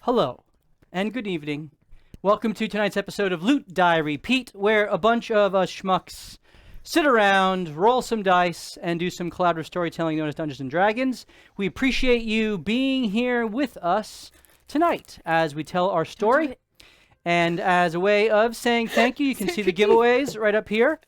Hello, and good evening. Welcome to tonight's episode of Loot Die Repeat, where a bunch of us schmucks sit around, roll some dice, and do some collaborative storytelling known as Dungeons & Dragons. We appreciate you being here with us tonight as we tell our story. And as a way of saying thank you, you can see the giveaways right up here.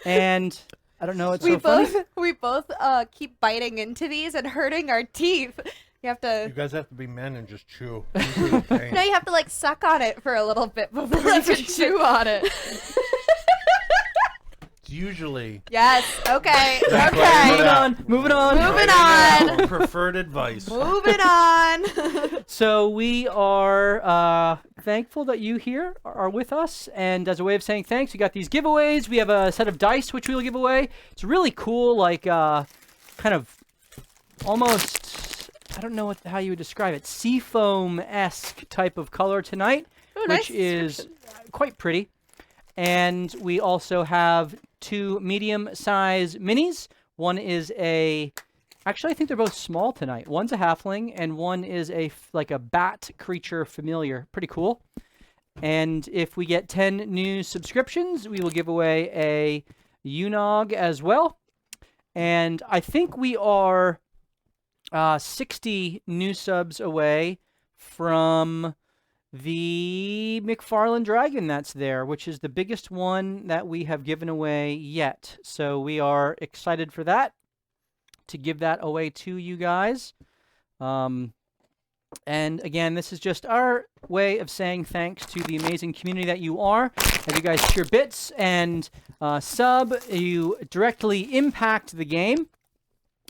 And I don't know, it's so funny. We both keep biting into these and hurting our teeth. You have to. You guys have to be men and just chew. No, you have to like suck on it for a little bit before you can chew on it. It's usually. Yes. Okay. That's Okay. Moving on. Moving on. Preferred advice. Moving on. So we are thankful that you here are with us, and as a way of saying thanks, we got these giveaways. We have a set of dice which we'll give away. It's really cool, like kind of almost, I don't know how you would describe it, seafoam-esque type of color tonight, Ooh, which nice is quite pretty. And we also have 2 medium-size minis. One is actually, I think they're both small tonight. One's a halfling, and one is like a bat creature familiar. Pretty cool. And if we get 10 new subscriptions, we will give away a Unog as well. And I think we are 60 new subs away from the McFarlane Dragon that's there, which is the biggest one that we have given away yet. So we are excited for that, to give that away to you guys. And again, this is just our way of saying thanks to the amazing community that you are. As you guys cheer bits and sub, you directly impact the game.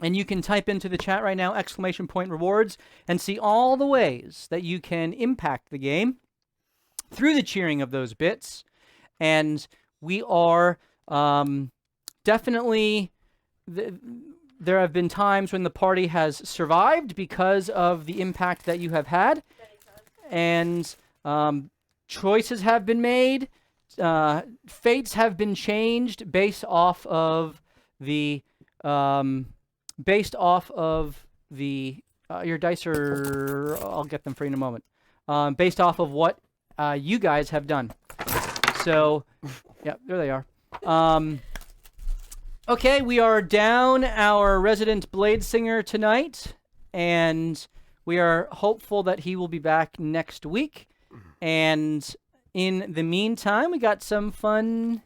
And you can type into the chat right now, !rewards, and see all the ways that you can impact the game through the cheering of those bits. And we are definitely... There have been times when the party has survived because of the impact that you have had. And choices have been made. Fates have been changed based off of the... your dice are, I'll get them for you in a moment, based off of what you guys have done. So, yeah, there they are. Okay, we are down our resident blade singer tonight, and we are hopeful that he will be back next week. And in the meantime, we got some fun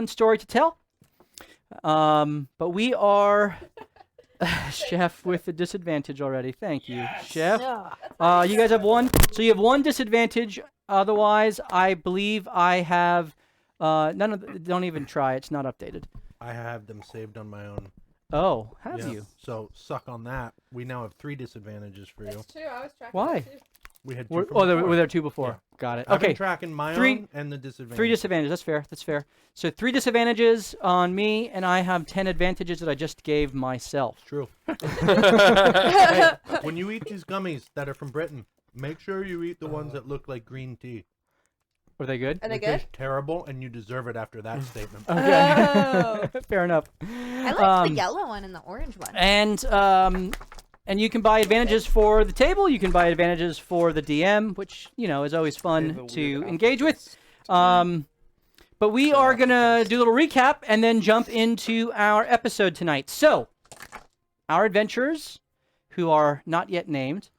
story to tell. But we are... Chef with a disadvantage already. Thank you, Chef. Yeah. You guys have one. So you have one disadvantage. Otherwise, I believe I have none of. Don't even try. It's not updated. I have them saved on my own. Oh, have you? So suck on that. We now have 3 disadvantages for you. That's true. I was tracking. Why? We had 2 were there 2 before? Yeah. Got it. I've been Okay. tracking my 3 own and the disadvantages. 3 disadvantages. That's fair. That's fair. So 3 disadvantages on me, and I have 10 advantages that I just gave myself. True. Hey, when you eat these gummies that are from Britain, make sure you eat the ones that look like green tea. Were they good? Are they They good? taste terrible, and you deserve it after that statement. Okay. Oh. Fair enough. I like the yellow one and the orange one. And you can buy advantages for the table. You can buy advantages for the DM, which, you know, is always fun to engage with. But we are going to do a little recap and then jump into our episode tonight. So, our adventurers, who are not yet named,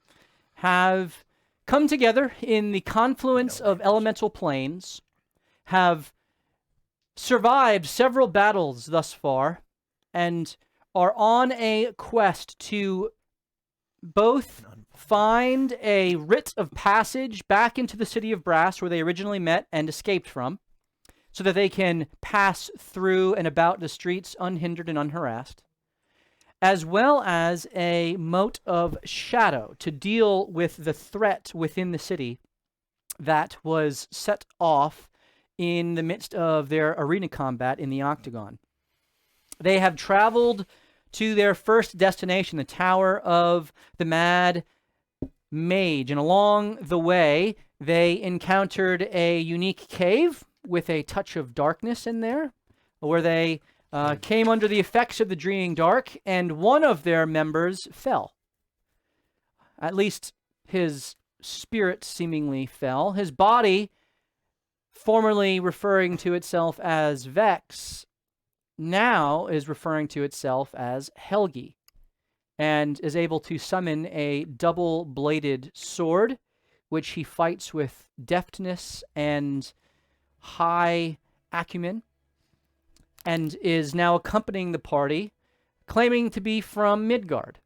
have come together in the confluence of elemental planes, have survived several battles thus far, and are on a quest to both find a writ of passage back into the city of Brass, where they originally met and escaped from, so that they can pass through and about the streets unhindered and unharassed, as well as a mote of shadow to deal with the threat within the city that was set off in the midst of their arena combat in the Octagon. They have traveled to their first destination, the Tower of the Mad Mage, and along the way, they encountered a unique cave with a touch of darkness in there, where they came under the effects of the Dreaming Dark, and one of their members fell. At least his spirit seemingly fell. His body, formerly referring to itself as Vex, now is referring to itself as Helgi, and is able to summon a double-bladed sword, which he fights with deftness and high acumen, and is now accompanying the party, claiming to be from Midgard.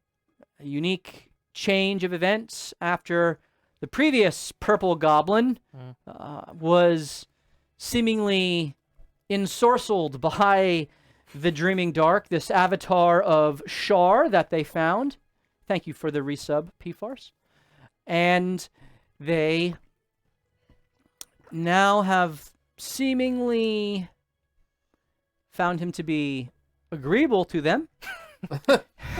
A unique change of events after the previous purple goblin was seemingly ensorcelled by the Dreaming Dark, this avatar of Shar that they found. Thank you for the resub, P-Farce. And they now have seemingly found him to be agreeable to them.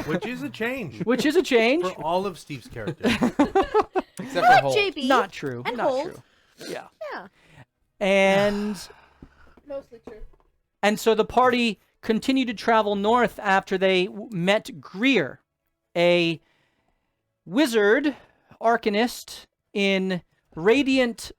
Which is a change. Which is a change. For all of Steve's characters. Except for Holt. JB. Not true. And Not Holt. true. Yeah. Yeah. And Mostly true. and so the party continued to travel north after they met Greer, a wizard arcanist in radiant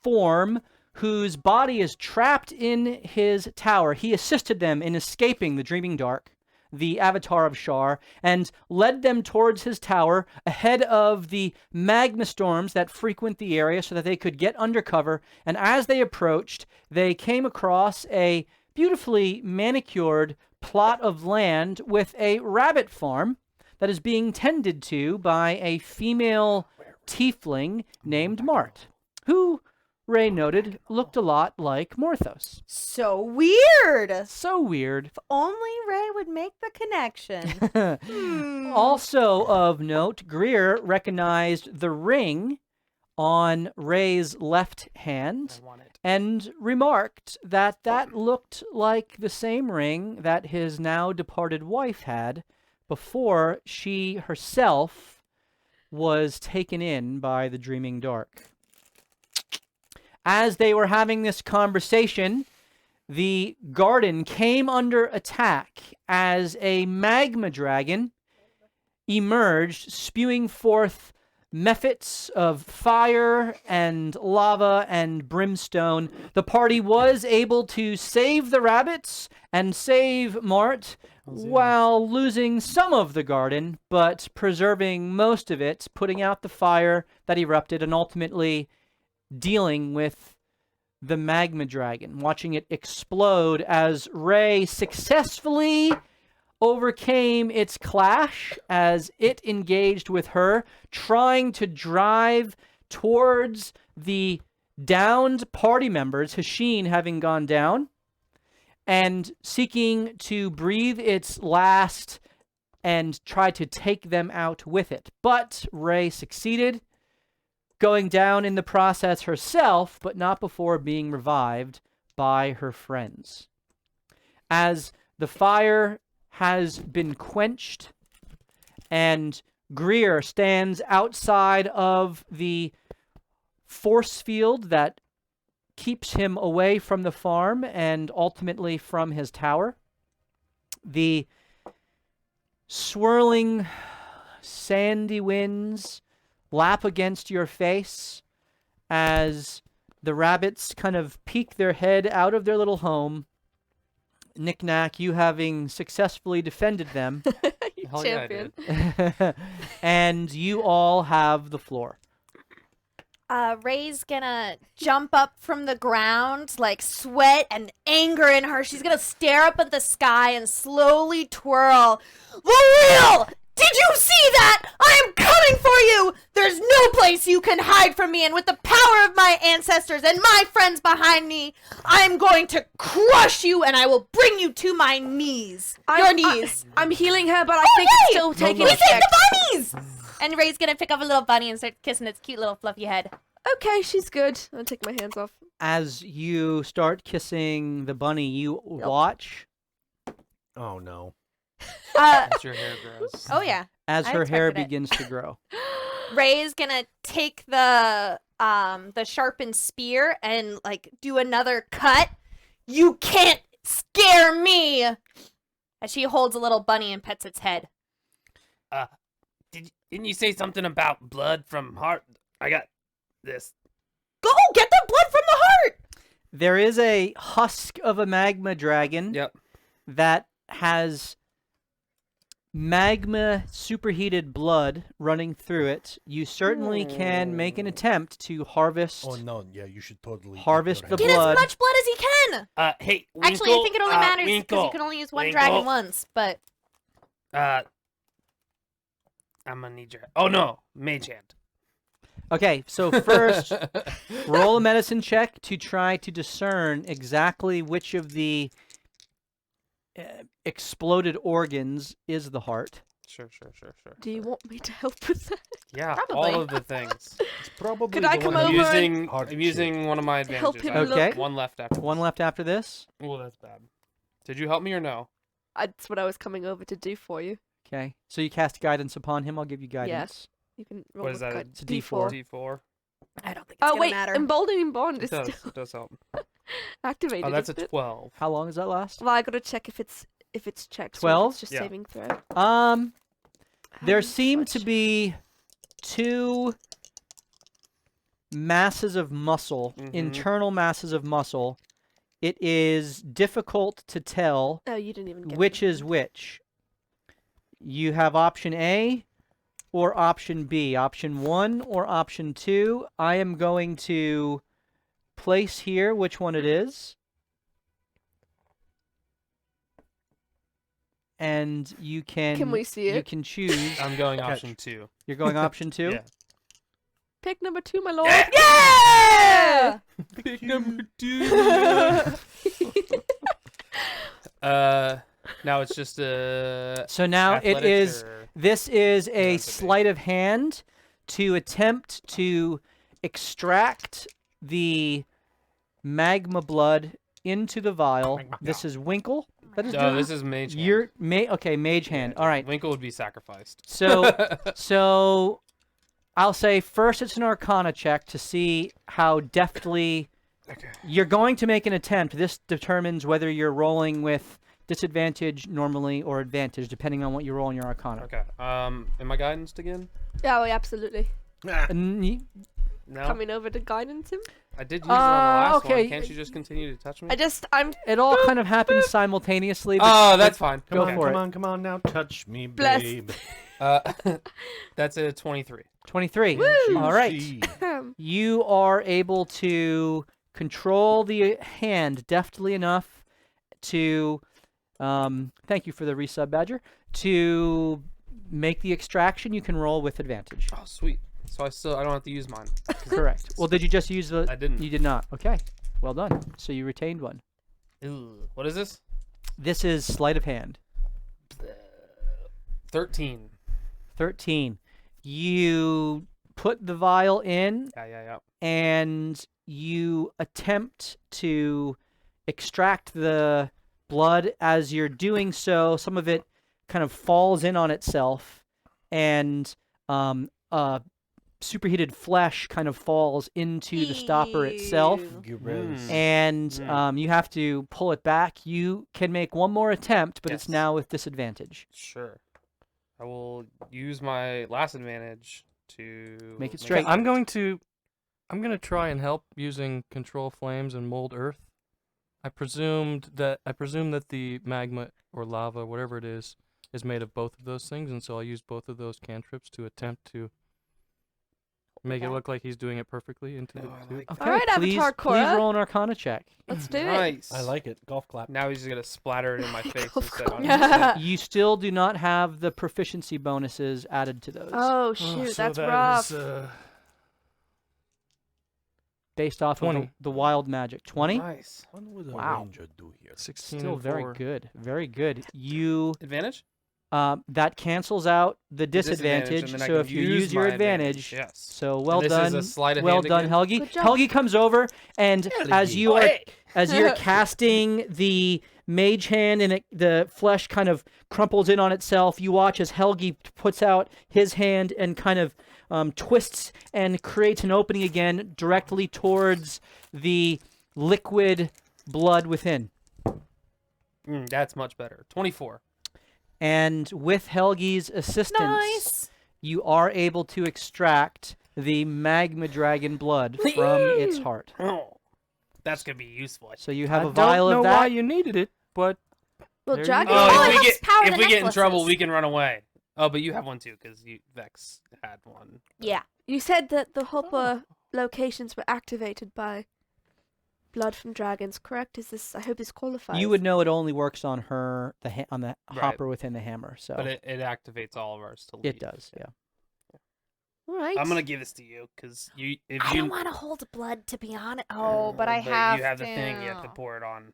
form whose body is trapped in his tower. He assisted them in escaping the Dreaming Dark, the avatar of Shar, and led them towards his tower ahead of the magma storms that frequent the area so that they could get undercover. And as they approached, they came across a beautifully manicured plot of land with a rabbit farm that is being tended to by a female tiefling named Mart, who, Ray noted, looked a lot like Morthos. So weird. So weird. If only Ray would make the connection. Also of note, Greer recognized the ring on Ray's left hand and remarked that that looked like the same ring that his now departed wife had before she herself was taken in by the Dreaming Dark. As they were having this conversation, the garden came under attack as a magma dragon emerged, spewing forth mephits of fire and lava and brimstone. The party was able to save the rabbits and save Mart while losing some of the garden, but preserving most of it, putting out the fire that erupted, and ultimately dealing with the magma dragon, watching it explode as Ray successfully overcame its clash as it engaged with her, trying to drive towards the downed party members, Hasheen having gone down, and seeking to breathe its last and try to take them out with it. But Ray succeeded, going down in the process herself, but not before being revived by her friends. As the fire has been quenched and Greer stands outside of the force field that keeps him away from the farm and ultimately from his tower, the swirling sandy winds lap against your face as the rabbits kind of peek their head out of their little home. Knick-Knack, you having successfully defended them. Hell yeah, I Champion. did. And you all have the floor. Ray's gonna jump up from the ground, like sweat and anger in her. She's gonna stare up at the sky and slowly twirl. L'Oreal! Did you see that? I am coming for you! There's no place you can hide from me, and with the power of my ancestors and my friends behind me, I'm going to crush you and I will bring you to my knees. Your knees. I'm healing her, but I think yay! it's still taking We saved effect. the bunnies! And Ray's gonna pick up a little bunny and start kissing its cute little fluffy head. Okay, she's good. I'll take my hands off. As you start kissing the bunny, you watch Oh no. As your hair grows. Oh yeah. as I her hair expected it. begins to grow. Ray's gonna take the sharpened spear and like do another cut. You can't scare me. As she holds a little bunny and pets its head. Didn't you say something about blood from heart? I got this. Go get the blood from the heart. There is a husk of a magma dragon Yep. that has magma superheated blood running through it. You certainly can make an attempt to harvest Oh no, yeah, you should totally Harvest the Get blood. as much blood as he can. Hey, Actually, I think it only matters because you Winkle. can only use one Winkle. dragon once. But I'm gonna need your. Oh no, mage hand. Okay, so first, roll a medicine check to try to discern exactly which of the exploded organs is the heart. Sure. Do you want me to help with that? Yeah, Probably. all of the things. It's probably Could I the come one over that- and- I'm using one of my advantages. Help him I have Okay. look? One left after. One left after this. Oh, that's bad. Did you help me or no? That's what I was coming over to do for you. Okay, so you cast guidance upon him. I'll give you guidance. You can roll What is with that? guide- It's a D4. D4. I don't think it's Oh gonna wait, matter. emboldening bond It is does. still It does help. activated. Oh, that's a isn't it? 12. How long does that last? Well, I gotta check if it's checked. 12? It's just Yeah. saving throw. There How seem to much? be two masses of muscle, Mhm. internal masses of muscle. It is difficult to tell Oh, you didn't even get which them. is which. You have option A or option B. Option 1 or option 2. I am going to place here which one it is. And you can we see you it? can choose. I'm going Catch. option 2. You're going option 2? Yeah. Pick number 2, my lord. Yeah! Pick number 2. Now it's just a. So now it athletics is. or- This is a That's a big- sleight of hand to attempt to extract the magma blood into the vial. This is Winkle. That is No, doing this is mage hand. your okay, mage hand. Yeah, All right. Winkle would be sacrificed. So I'll say first it's an Arcana check to see how deftly Okay. you're going to make an attempt. This determines whether you're rolling with disadvantage normally or advantage, depending on what you roll in your Arcana. Okay. Am I guidanced again? Yeah, well, absolutely. And No. Coming over to guidance him. I did use it on the last okay. one. Can't you just continue to touch me? I'm it all kind of happens simultaneously. But Oh, that's fine. Come Go on, for come it. on, come on now, touch me, Bless. babe. That's a 23. 23. All right. Juicy. You are able to control the hand deftly enough to, thank you for the resub, Badger, to make the extraction. You can roll with advantage. Oh, sweet. So I don't have to use mine. Correct. Well, did you just use the? I didn't. You did not. Okay. Well done. So you retained one. Ew. What is this? This is sleight of hand. 13. 13. You put the vial in Yeah. and you attempt to extract the blood. As you're doing so, some of it kind of falls in on itself, and superheated flesh kind of falls into the stopper itself, Gross. and you have to pull it back. You can make one more attempt, but it's Yes. now with disadvantage. Sure. I will use my last advantage to Make it straight. I'm going to try and help using control flames and mold earth. I presume that the magma or lava, whatever it is made of both of those things, and so I'll use both of those cantrips to attempt to make it look like he's doing it perfectly into the Oh, I tube. like Okay, All right, please, Avatar please Korra. roll an Arcana check. Let's do it. Nice. I like it. Golf clap. Now he's just gonna splatter it in my face Of instead. On course. You still do not have the proficiency bonuses added to those, Oh shoot, so that's that rough. is, based off of 20. the wild magic. 20? Nice. What would a Wow. ranger do here? 16 Still and very 4. good. Very good. You Advantage? that cancels out the Disadvantage, disadvantage. and then I So can if you use your my advantage, Yes. so well this done. Is a sleight of Well hand done, again? Helgi. Good job. Helgi comes over, and as you are as you're casting the mage hand and the flesh kind of crumples in on itself, you watch as Helgi puts out his hand and kind of twists and creates an opening again directly towards the liquid blood within. That's much better. 24. And with Helgi's assistance, Nice. you are able to extract the magma dragon blood from its heart. Oh, that's gonna be useful. So you I have a don't vial know of why that. you needed it, but Well, There you dragon. go. Oh, Oh, it helps power if the we get in trouble, necklaces. we can run away. Oh, but you have one too, because Vex had one. Yeah. You said that the hopper locations were activated by blood from dragons, correct? Is this? I hope this qualifies. You would know it only works on her, on the Right. hopper within the hammer. So But it activates all of ours to leave. it does, yeah. All right. I'm gonna give this to you, because if I you don't want to hold blood, to be honest. Oh, but I have you have to. the thing, you have to pour it on.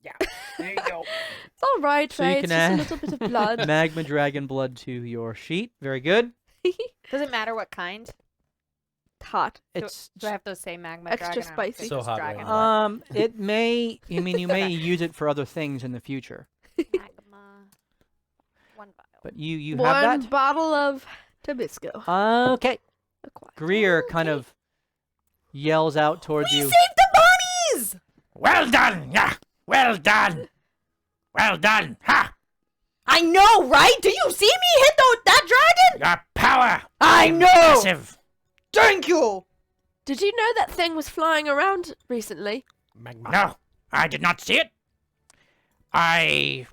Yeah, there you go. It's all right, So you Ray. can It's just a add little bit of blood. Magma dragon blood to your sheet. Very good. Does it matter what kind? Hot. It's Do I have to say magma Extra dragon? I don't spicy. think So it's hot dragon. right now. it may. I mean, you may use it for other things in the future, Magma. One vial. but you One have that. bottle of Tabasco. Okay. Acquired. Greer kind of yells out towards you. Save the bunnies! Well done! Yeah! Well done! Well done! Ha! I know, right? Do you see me hit that dragon? Your power! I know! Impressive! Thank you! Did you know that thing was flying around recently? No, I did not see it. I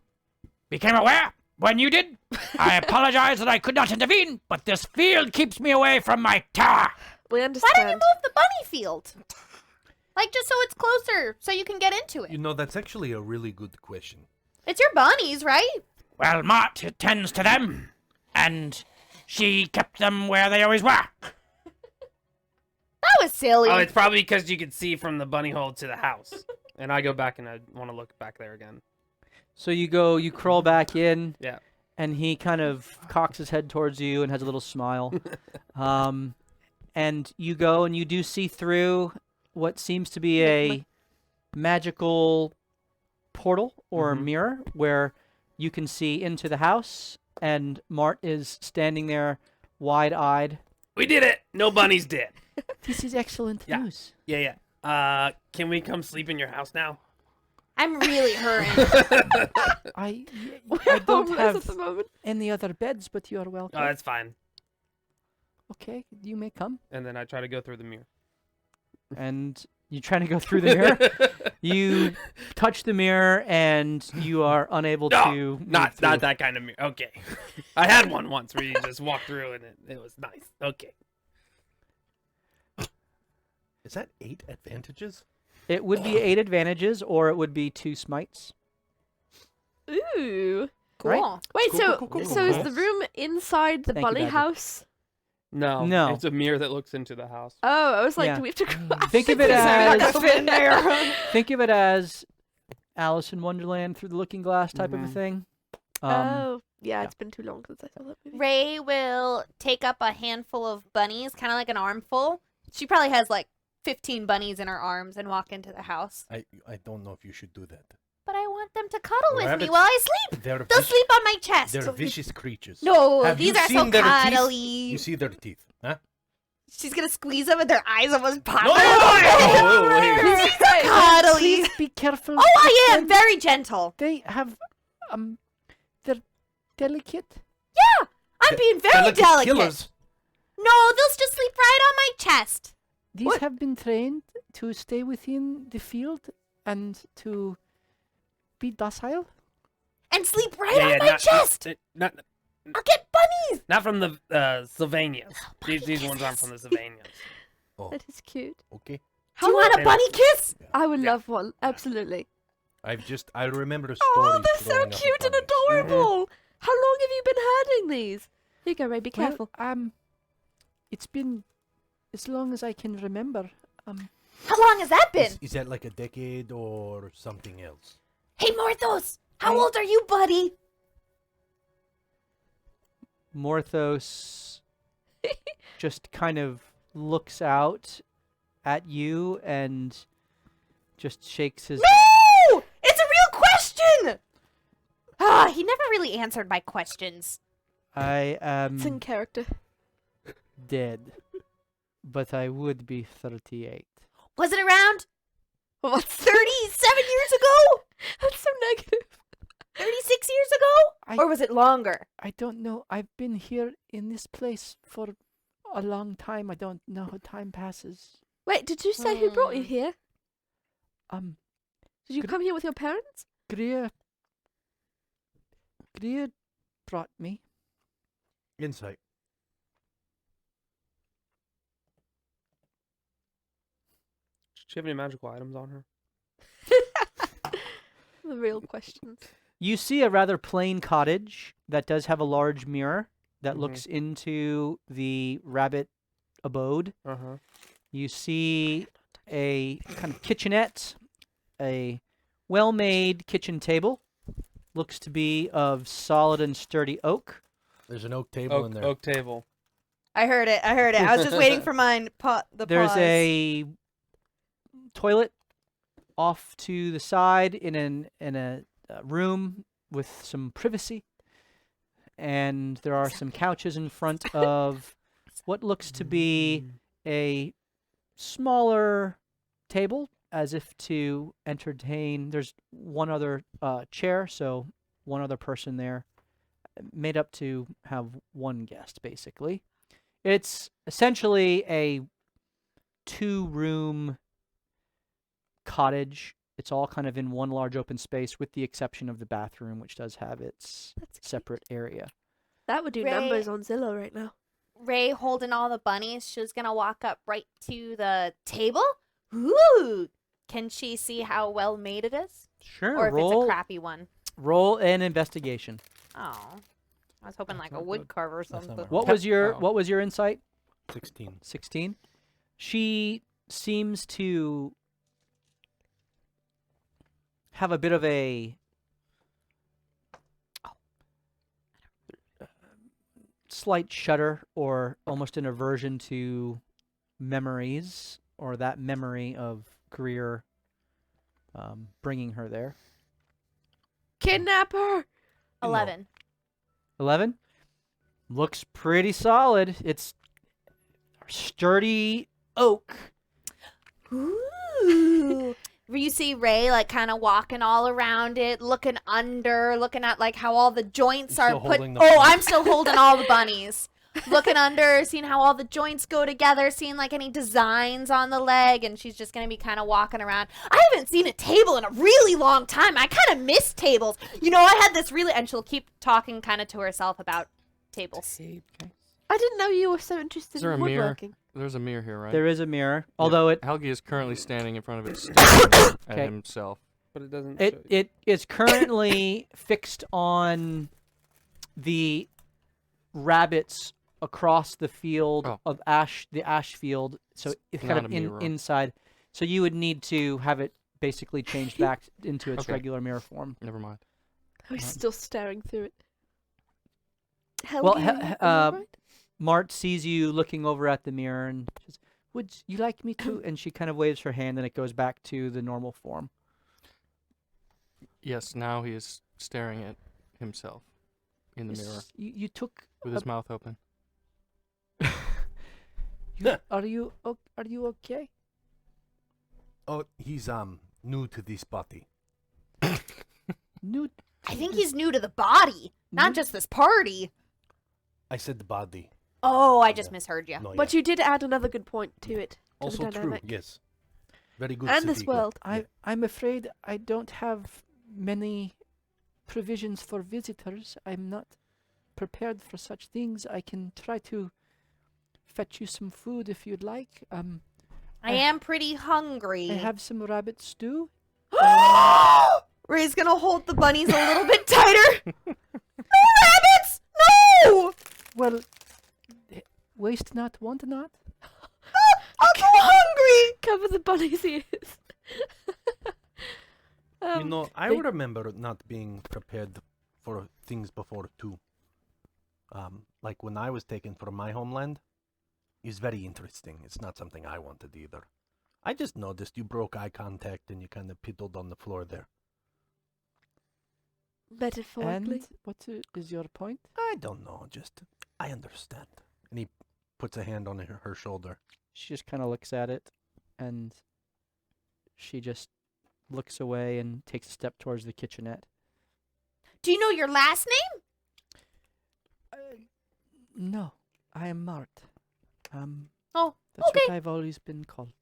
became aware when you did. I apologize that I could not intervene, but this field keeps me away from my tower. We Why understand. don't you move the bunny field? Like, just so it's closer, so you can get into it. You know, that's actually a really good question. It's your bunnies, right? Well, Mart tends to them, and she kept them where they always were. That was silly. Oh, it's probably because you can see from the bunny hole to the house. And I go back and I want to look back there again. So you crawl back in. Yeah. And he kind of cocks his head towards you and has a little smile. And you go and you do see through what seems to be a magical portal or mirror where you can see into the house, and Mart is standing there wide-eyed. We did it! No bunnies did. This is excellent Yeah. news. Yeah. Can we come sleep in your house now? I'm really hurting. I We're don't homeless at have the moment. any other beds, but you are welcome. Oh, that's fine. Okay, you may come. And then I try to go through the mirror. And you're trying to go through the mirror. You touch the mirror, and you are unable No, to. move not through. that kind of mirror. Okay. I had one once where you just walk through and it was nice. Okay. Is that 8 advantages? It would be 8 advantages, or it would be 2 smites. Ooh. Cool. Right? Wait, Cool, so cool, cool, so is cool. the room inside the Thank you, bunny Badger. house? No. It's a mirror that looks into the house. Oh, I was like, Yeah. do we have to go? Think of it Not as gonna fit in there. think of it as Alice in Wonderland through the Looking Glass type of a Mhm. thing. Oh, yeah, yeah. it's been too long since I saw that movie. Ray will take up a handful of bunnies, kind of like an armful. She probably has like 15 bunnies in her arms and walk into the house. I don't know if you should do that. But I want them to cuddle with me Rabbits- while I sleep. They're They'll vici- sleep on my chest. They're vicious creatures. No, Have these you are so seen their teeth? cuddly. You see their teeth, huh? She's gonna squeeze them and their eyes almost pop No, out. wait. These are cuddly. Please be careful. Oh, I am very gentle. They have they're delicate. Yeah, I'm being very delicate. Killers. No, they'll just sleep right on my chest. These What? have been trained to stay within the field and to be docile. And sleep right on my chest. Not I'll get bunnies. not from the Sylvanias. These ones aren't from the Sylvanias. Oh, That is cute. okay. Do you want a Yeah. bunny kiss? I would Yeah. love one. Absolutely. I remember the story. Oh, they're so cute and adorable. How long have you been herding these? Here you go, Ray. Be careful. Well, it's been as long as I can remember. How long has that been? Is that like a decade or something else? Hey, Morthos, how I- old are you, buddy? Morthos just kind of looks out at you and just shakes his. No! It's a real question! Ah, he never really answered my questions. I It's in am character. dead, but I would be 38. Was it around What's 37 years ago? That's so negative. 36 years ago? I- Or was it longer? I don't know. I've been here in this place for a long time. I don't know how time passes. Wait, did you say who brought you here? Did you Good- come here with your parents? Greer brought me. Insight. Does she have any magical items on her? The real questions. You see a rather plain cottage that does have a large mirror that Mhm. looks into the rabbit abode. Uh-huh. You see a kind of kitchenette, a well-made kitchen table. Looks to be of solid and sturdy oak. There's an oak table in there. Oak table. I heard it. I was just waiting for mine. There's pause. a toilet off to the side in a room with some privacy, and there are some couches in front of what looks to be a smaller table, as if to entertain. There's one other chair, so one other person there, made up to have one guest, basically. It's essentially a 2-room cottage. It's all kind of in one large open space, with the exception of the bathroom, which does have its That's cute. separate area. That would do Ray- numbers on Zillow right now. Ray holding all the bunnies. She's gonna walk up right to the table. Ooh! Can she see how well made it is, Sure. or if it's roll, a crappy one? roll an investigation. Oh, I was hoping like a not wood good. carver or That's not something. bad. What was your Oh. What was your insight? 16. 16. She seems to have a bit of a slight shudder, or almost an aversion to memories, or that memory of Greer bringing her there. Kidnapper! 11. 11 looks pretty solid. It's sturdy oak. Ooh. You see Ray like kind of walking all around it, looking under, looking at like how all the joints You're are still put. holding Oh, the bunnies. I'm still holding all the bunnies. Looking under, seeing how all the joints go together, seeing like any designs on the leg, and she's just gonna be kind of walking around. I haven't seen a table in a really long time. I kind of miss tables. You know, I had this really, and she'll keep talking kind of to herself about tables. I didn't know you were so interested Is there in a mirror? woodworking. There's a mirror here, right? There is a mirror, although Helgi is currently standing in front of it, staring at Okay. himself. But it doesn't show you. it is currently fixed on the rabbits across the field Oh. of the ash field. So it's kind not of a mirror. inside. So you would need to have it basically changed back into its Okay. regular mirror form. Never mind. I was still staring through it. Well, Helgi, he- are you alright? Mart sees you looking over at the mirror and says, "Would you like me to?" And she kind of waves her hand, and it goes back to the normal form. Yes, now he is staring at himself in the mirror You took. with his mouth open. Are you okay? Oh, he's new to this body. New. I think he's new to the body, not New- just this party. I said the body. Oh, I just misheard you. No, But yeah. you did add another good point to it. To Also the true. dynamic. Yes. Very good. And this Sidiqa. world. I'm afraid I don't have many provisions for visitors. I'm not prepared for such things. I can try to fetch you some food if you'd like. I am pretty hungry. I have some rabbit stew. Ray's gonna hold the bunnies a little bit tighter. No rabbits! No! Well, waste not, want not. I'm so hungry! Cover the bunny's ears. You know, I they- remember not being prepared for things before too. Like when I was taken from my homeland, it's very interesting. It's not something I wanted either. I just noticed you broke eye contact and you kind of piddled on the floor there. Metaphorically. And what is your point? I don't know, just I understand. And he puts a hand on her shoulder. She just kind of looks at it, and she just looks away and takes a step towards the kitchenette. Do you know your last name? No, I am Mart. Oh, That's okay. what I've always been called.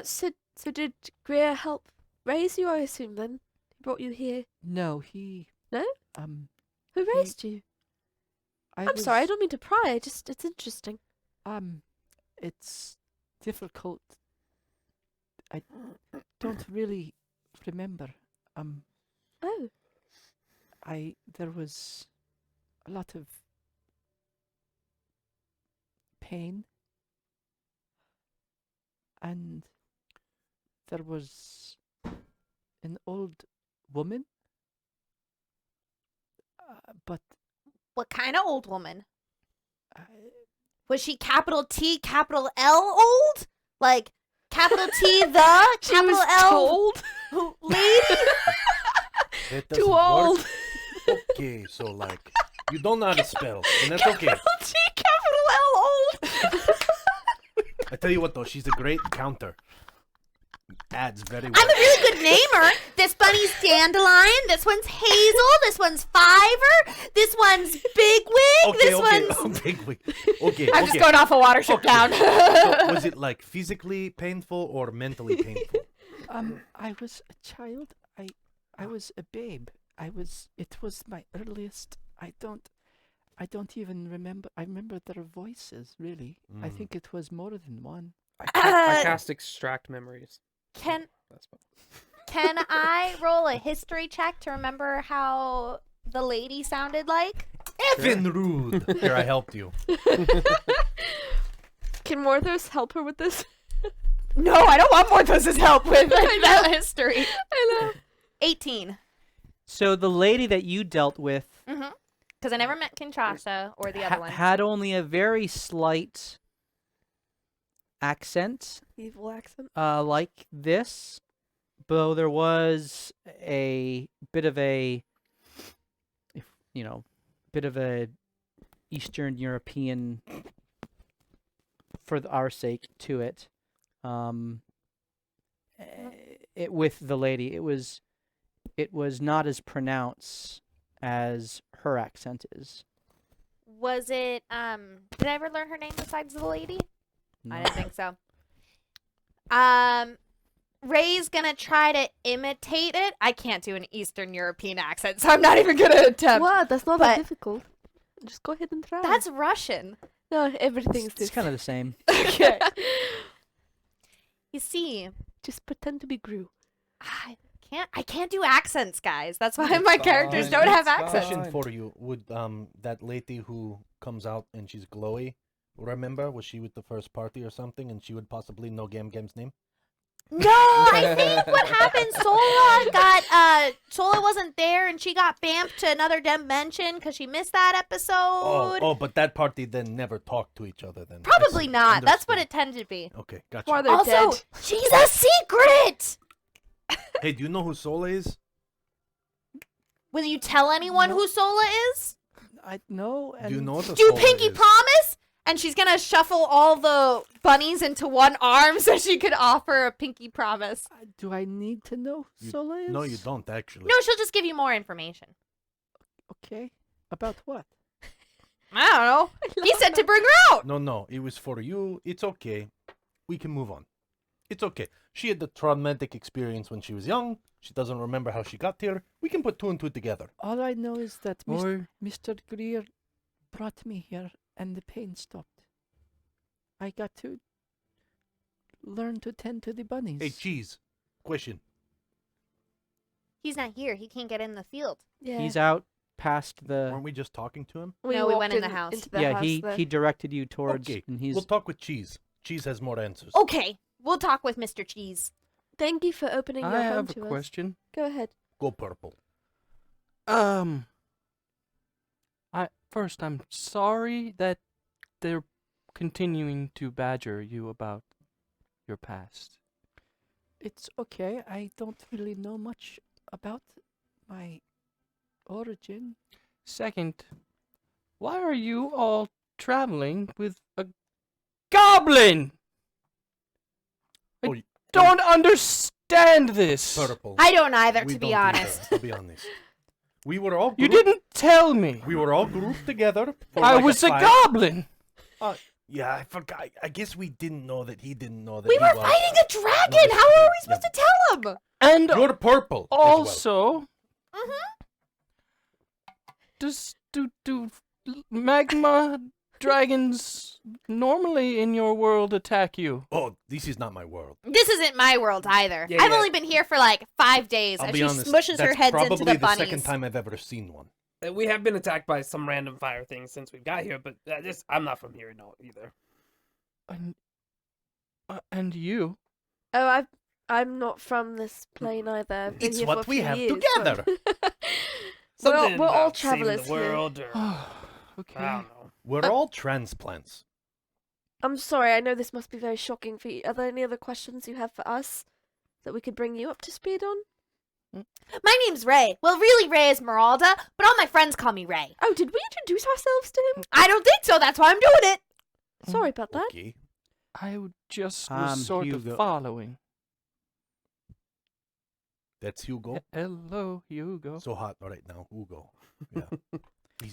So did Greer help raise you, I assume, then? He brought you here. No, he. No? Who He- raised you? I'm sorry, I don't mean to pry. It's interesting. It's difficult. I don't really remember. Oh. There was a lot of pain, and there was an old woman, but What kind of old woman? I, Was she capital T, capital L old? Like capital T the She capital was L told. lady? That Too doesn't work. old. Okay, so like you don't know how to spell, and that's okay. Capital T, capital L old. I tell you what though, she's a great counter. Adds very well. I'm a really good namer. This bunny's Dandelion. This one's Hazel. This one's Fiver. This one's Bigwig. Okay, this okay, one's. bigwig. Okay, I'm okay. just going off a watership Okay. down. So was it like physically painful or mentally painful? I was a child. I was a babe. It was my earliest. I don't even remember. I remember their voices, really. I Mm. think it was more than one. I cast extract memories. Can That's what. Can I roll a history check to remember how the lady sounded like? Effing rude. Here, I helped you. Can Morthos help her with this? No, I don't want Morthos' help with that history. I know. 18. So the lady that you dealt with Mm-hmm. Because I never met Kinshasa or the other one. had only a very slight accent, Evil accent. like this, though there was a bit of a, bit of a Eastern European, for our sake, to it. With the lady, it was not as pronounced as her accent is. Was it, did I ever learn her name besides the lady? I No. didn't think so. Ray's gonna try to imitate it. I can't do an Eastern European accent, so I'm not even gonna attempt. What? That's not but- that difficult. Just go ahead and try. That's Russian. no, everything's It's kind of the same. Okay. You see, Just pretend to be Gru. I can't do accents, guys. That's why my characters don't have accents. Question for you: would that lady who comes out and she's glowy, remember? Was she with the first party or something, and she would possibly know Gam's name? No, I think what happened, Sola wasn't there and she got bamped to another dimension because she missed that episode. Oh, but that party then never talked to each other then. I Probably see. not. That's what Understood. it tended to be. Okay, Or gotcha. they're Also, dead. she's a secret! Hey, do you know who Sola is? Will you tell anyone who Sola is? I know. Do you know what a Do you Sola pinky is? promise? And she's gonna shuffle all the bunnies into one arm so she could offer a pinky promise. Do I need to know who You- Sola is? No, you don't actually. No, she'll just give you more information. Okay. About what? I don't know. He said to bring her out. No, it was for you. It's okay. We can move on. It's okay. She had the traumatic experience when she was young. She doesn't remember how she got here. We can put two and two together. All I know is that Or Mr. Greer brought me here and the pain stopped. I got to learn to tend to the bunnies. Hey, Cheese. Question. He's not here. He can't get in the field. Yeah. He's out past the. Weren't we just talking to him? No, we walked went in the house. Into the Yeah, house he there. directed you towards, Okay, and he's. We'll talk with Cheese. Cheese has more answers. Okay, we'll talk with Mr. Cheese. Thank you for opening your I home have to a us. question. Go ahead. Go purple. First, I'm sorry that they're continuing to badger you about your past. It's okay. I don't really know much about my origin. Second, why are you all traveling with a goblin? I don't understand this. Purple. I don't either, We to be don't either, honest. to be honest. We were all You grouped, didn't tell me. We were all grouped together. For I like was a fight. goblin. Yeah, I forgot. I guess we didn't know that he didn't know that We he were was. fighting a dragon. How are we supposed to tell him? And You're purple. as well. also, do magma dragons normally in your world attack you? Oh, this is not my world. This isn't my world either. Yeah, I've yeah. only been here for like 5 days, I'll and be she honest. smushes her that's heads probably into the bunnies. second time I've ever seen one. We have been attacked by some random fire things since we got here, but I'm not from here no either. And you? Oh, I'm not from this plane either. I've been It's here what for a we few have years, together. but- Something we're all about saving travelers the world, or Okay. I don't know. We're all transplants. I'm sorry, I know this must be very shocking for you. Are there any other questions you have for us that we could bring you up to speed on? My name's Ray. Well, really, Ray is Meralda, but all my friends call me Ray. Oh, did we introduce ourselves to him? I don't think so. That's why I'm doing it. Sorry about that. Okay. I just was sort Hugo. of following. That's Hugo. Hello, Hugo. So hot right now, Hugo. Yeah.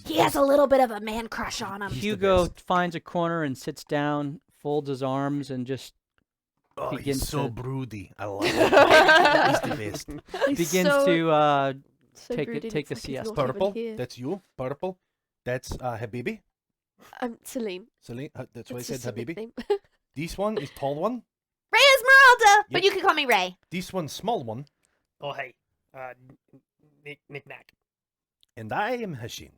He has a little bit of a man crush on him. He's the Hugo best. finds a corner and sits down, folds his arms, and just Oh, begins he's so to- broody. I love it. He's the best. He's begins so- to so take rude, a it take a looks like he's siesta. not even Purple. here. That's you. Purple. That's Habibi. I'm Celine. Celine. That's why I It's said just a Habibi. nickname. This one is tall one. Ray is Meralda, but Yep. you can call me Ray. This one small one. Oh hey, knick-knack. And I am Hashin.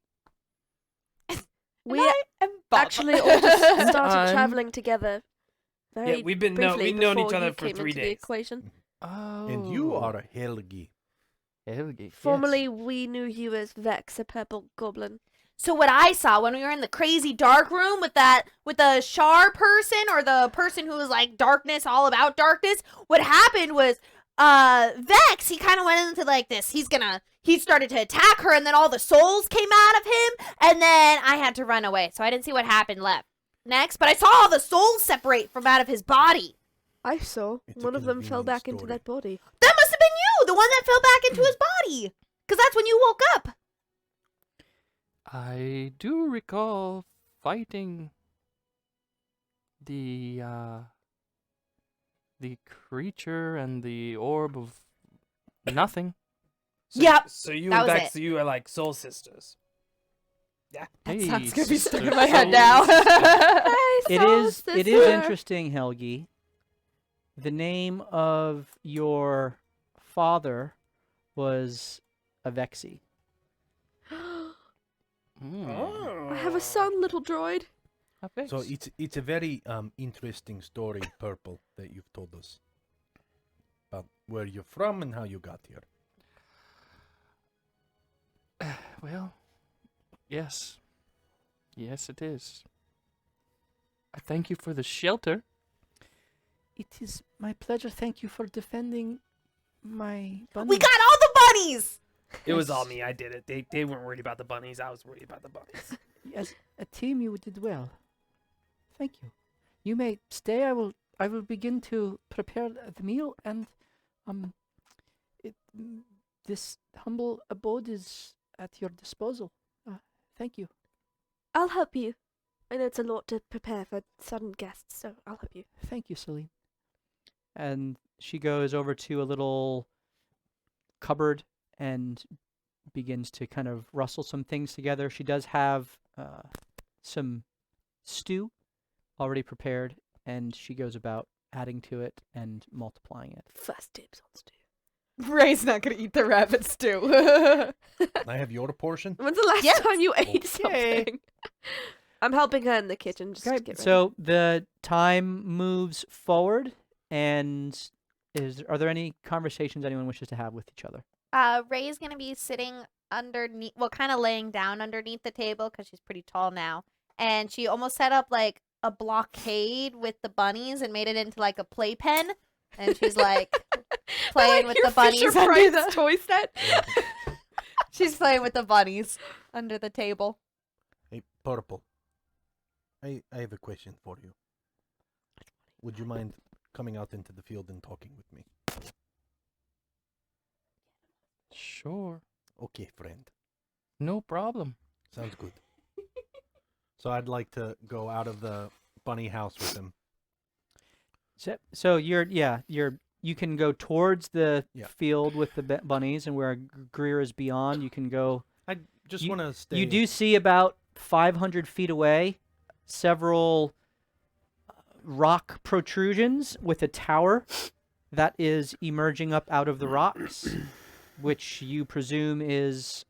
We am actually all just started I'm- traveling together. Very we've been briefly we've known each before other you for came 3 into the days. equation. Oh. And you are Helgi. Helgi. Formerly, we knew you as Vex, a purple goblin. So what I saw when we were in the crazy dark room with the Shar person, or the person who was like darkness, all about darkness, what happened was Vex, he kind of went into like this. He started to attack her, and then all the souls came out of him, and then I had to run away. So I didn't see what happened next, but I saw all the souls separate from out of his body. I saw. It's a One of them fell convenient back into story. that body. That must have been you, the one that fell back into his body, because that's when you woke up. I do recall fighting the creature and the orb of nothing. So, Yep, So you that and was Bex, you are like soul sisters. Yeah. That Hey, sounds gonna be stuck in sister my head souls. now. Hey, It is interesting, Helgi. The name of your father was Avexi. Mm. I have a son, little droid. Apex. So it's a very interesting story, Purple, that you've told us about where you're from and how you got here. Well, yes. Yes, it is. I thank you for the shelter. It is my pleasure. Thank you for defending my bunny. We got all the bunnies. It was all me. I did it. They weren't worried about the bunnies. I was worried about the bunnies. As a team, you did well. Thank you. You may stay. I will begin to prepare the meal, and this humble abode is at your disposal. Thank you. I'll help you. I know it's a lot to prepare for sudden guests, so I'll help you. Thank you, Celine. And she goes over to a little cupboard and begins to kind of rustle some things together. She does have some stew already prepared, and she goes about adding to it and multiplying it. First dibs on stew. Ray's not gonna eat the rabbit stew. I have your portion. When's the last Yes. time you ate Okay. something? I'm helping her in the kitchen just to Okay, get ready. so the time moves forward, and are there any conversations anyone wishes to have with each other? Ray's gonna be sitting underneath, well, kind of laying down underneath the table because she's pretty tall now, and she almost set up like a blockade with the bunnies and made it into like a playpen, and she's like playing with the bunnies under the toy set. She's playing with the bunnies under the table. Hey, Purple. I have a question for you. Would you mind coming out into the field and talking with me? Sure. Okay, friend. No problem. Sounds good. So I'd like to go out of the bunny house with him. So you can go towards the Yeah. field with the bunnies, and where Greer is beyond, you can go. I just You- want to stay. You do see about 500 feet away several rock protrusions with a tower that is emerging up out of the rocks, which you presume is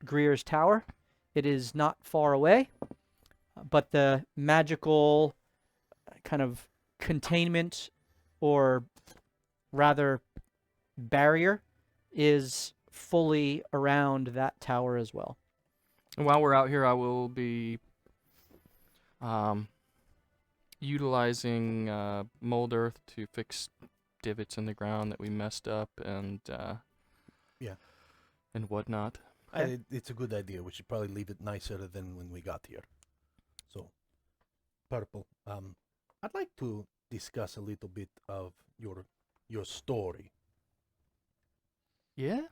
Greer's tower. It is not far away, but the magical kind of containment, or rather barrier, is fully around that tower as well. And while we're out here, I will be utilizing mold earth to fix divots in the ground that we messed up and Yeah. and whatnot. It's a good idea. We should probably leave it nicer than when we got here. So, Purple, I'd like to discuss a little bit of your story. Yeah?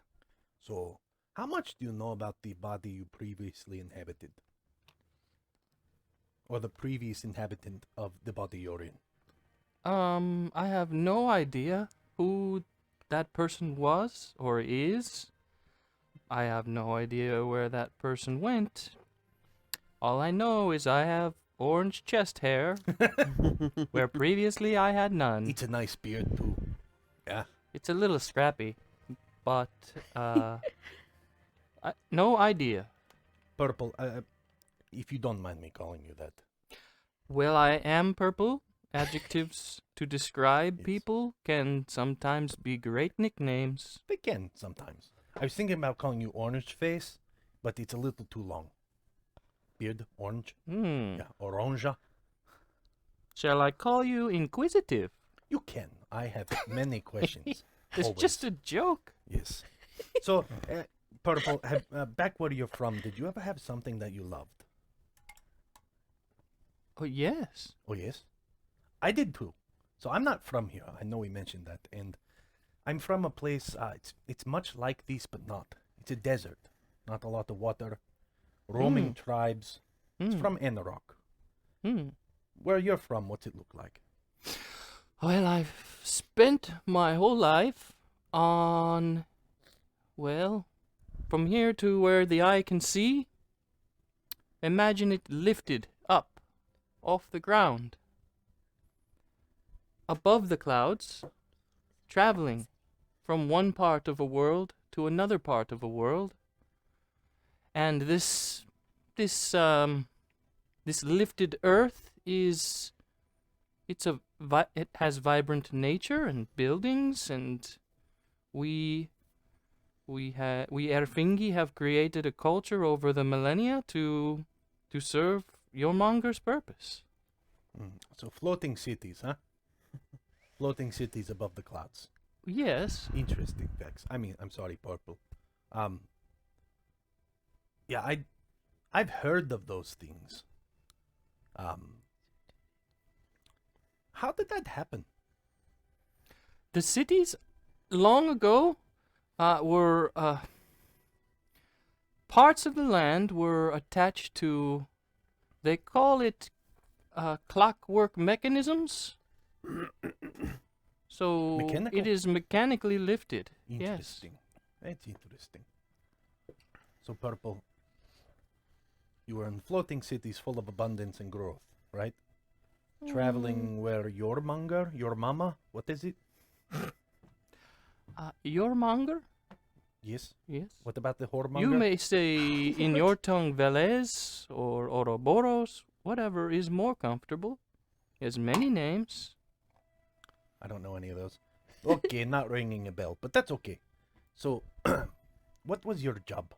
So, how much do you know about the body you previously inhabited? Or the previous inhabitant of the body you're in? I have no idea who that person was or is. I have no idea where that person went. All I know is I have orange chest hair, where previously I had none. It's a nice beard, too. Yeah? It's a little scrappy, but no idea. Purple, if you don't mind me calling you that. Well, I am purple. Adjectives to describe Yes. people can sometimes be great nicknames. They can, sometimes. I was thinking about calling you Orange Face, but it's a little too long. Beard, orange. Yeah, oranja. Shall I call you inquisitive? You can. I have many questions. It's Always. just a joke. Yes. So, Purple, back where you're from, did you ever have something that you loved? Oh, yes. Oh, yes? I did too. So I'm not from here. I know we mentioned that. And I'm from a place, it's much like this, but not. It's a desert. Not a lot of water. Roaming tribes. It's from Enrock. Where you're from, what's it look like? Well, I've spent my whole life on, well, from here to where the eye can see. Imagine it lifted up off the ground, above the clouds, traveling from one part of a world to another part of a world. And this lifted earth it has vibrant nature and buildings, and we Erfingi have created a culture over the millennia to serve Yormonger's purpose. So floating cities, huh? Floating cities above the clouds. Yes. Interesting facts. I mean, I'm sorry, Purple. Yeah, I've heard of those things. How did that happen? The cities, long ago, were parts of the land were attached to, they call it clockwork mechanisms. So Mechanical? it is mechanically lifted. Yes. Interesting. That's interesting. So, Purple, you were in floating cities full of abundance and growth, right? Traveling where your mama, what is it? Yormonger? Yes. Yes. What about the whoremonger? You may say in your tongue Velez or Ouroboros, whatever is more comfortable. He has many names. I don't know any of those. Okay, not ringing a bell, but that's okay. So, what was your job?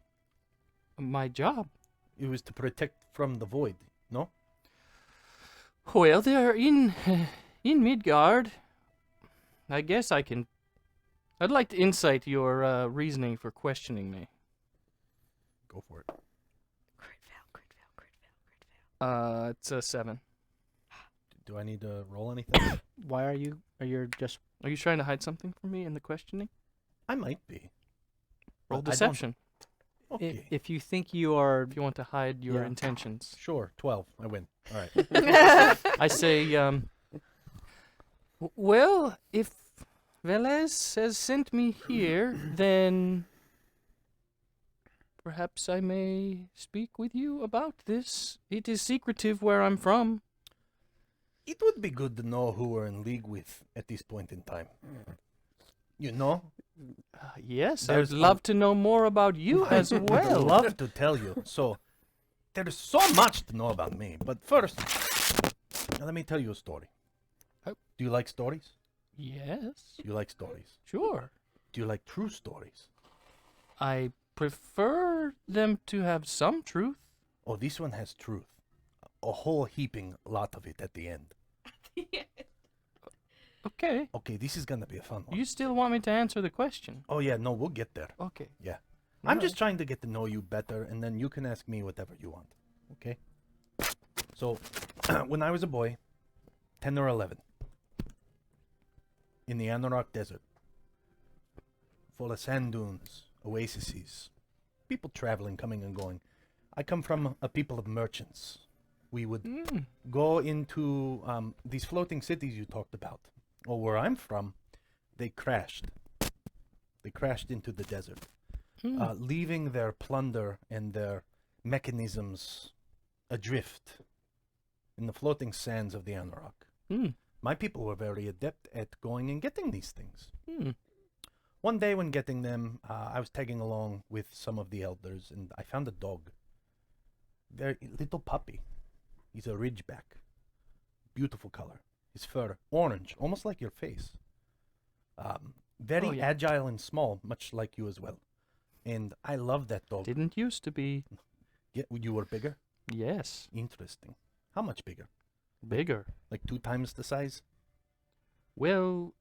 My job? It was to protect from the void, no? Well, they're in Midgard. I guess I'd like to insight your reasoning for questioning me. Go for it. Crit fail. It's a 7. Do I need to roll anything? Why are you just Are you trying to hide something from me in the questioning? I might be. Roll But I don't- deception. Okay. If you think you are, If you want to hide your Yeah. intentions. Sure, 12. I win. All right. I say, well, if Velez has sent me here, then perhaps I may speak with you about this. It is secretive where I'm from. It would be good to know who we're in league with at this point in time. You know? Yes, There's I'd love to know more about you as I'd well. love to tell you. So, there's so much to know about me. But first, let me tell you a story. Oh. Do you like stories? Yes, You like stories. sure. Do you like true stories? I prefer them to have some truth. Oh, this one has truth. A whole heaping lot of it at the end. Okay. Okay, this is gonna be a fun one. You still want me to answer the question? Oh yeah, no, we'll get there. Okay. Yeah. I'm just trying to get to know you better, and then you can ask me whatever you want. Okay? So, when I was a boy, 10 or 11, in the Anorak Desert, full of sand dunes, oases, people traveling, coming and going. I come from a people of merchants. We would go into these floating cities you talked about. Or where I'm from, they crashed. They crashed into the desert, leaving their plunder and their mechanisms adrift in the floating sands of the Anorak. My people were very adept at going and getting these things. One day when getting them, I was tagging along with some of the elders, and I found a dog. Very little puppy. He's a ridgeback. Beautiful color. His fur, orange, almost like your face. Very Oh, yeah. agile and small, much like you as well. And I love that dog. Didn't used to be. Yeah, you were bigger? Yes, Interesting. How much bigger? bigger. Like 2 times the size? Well,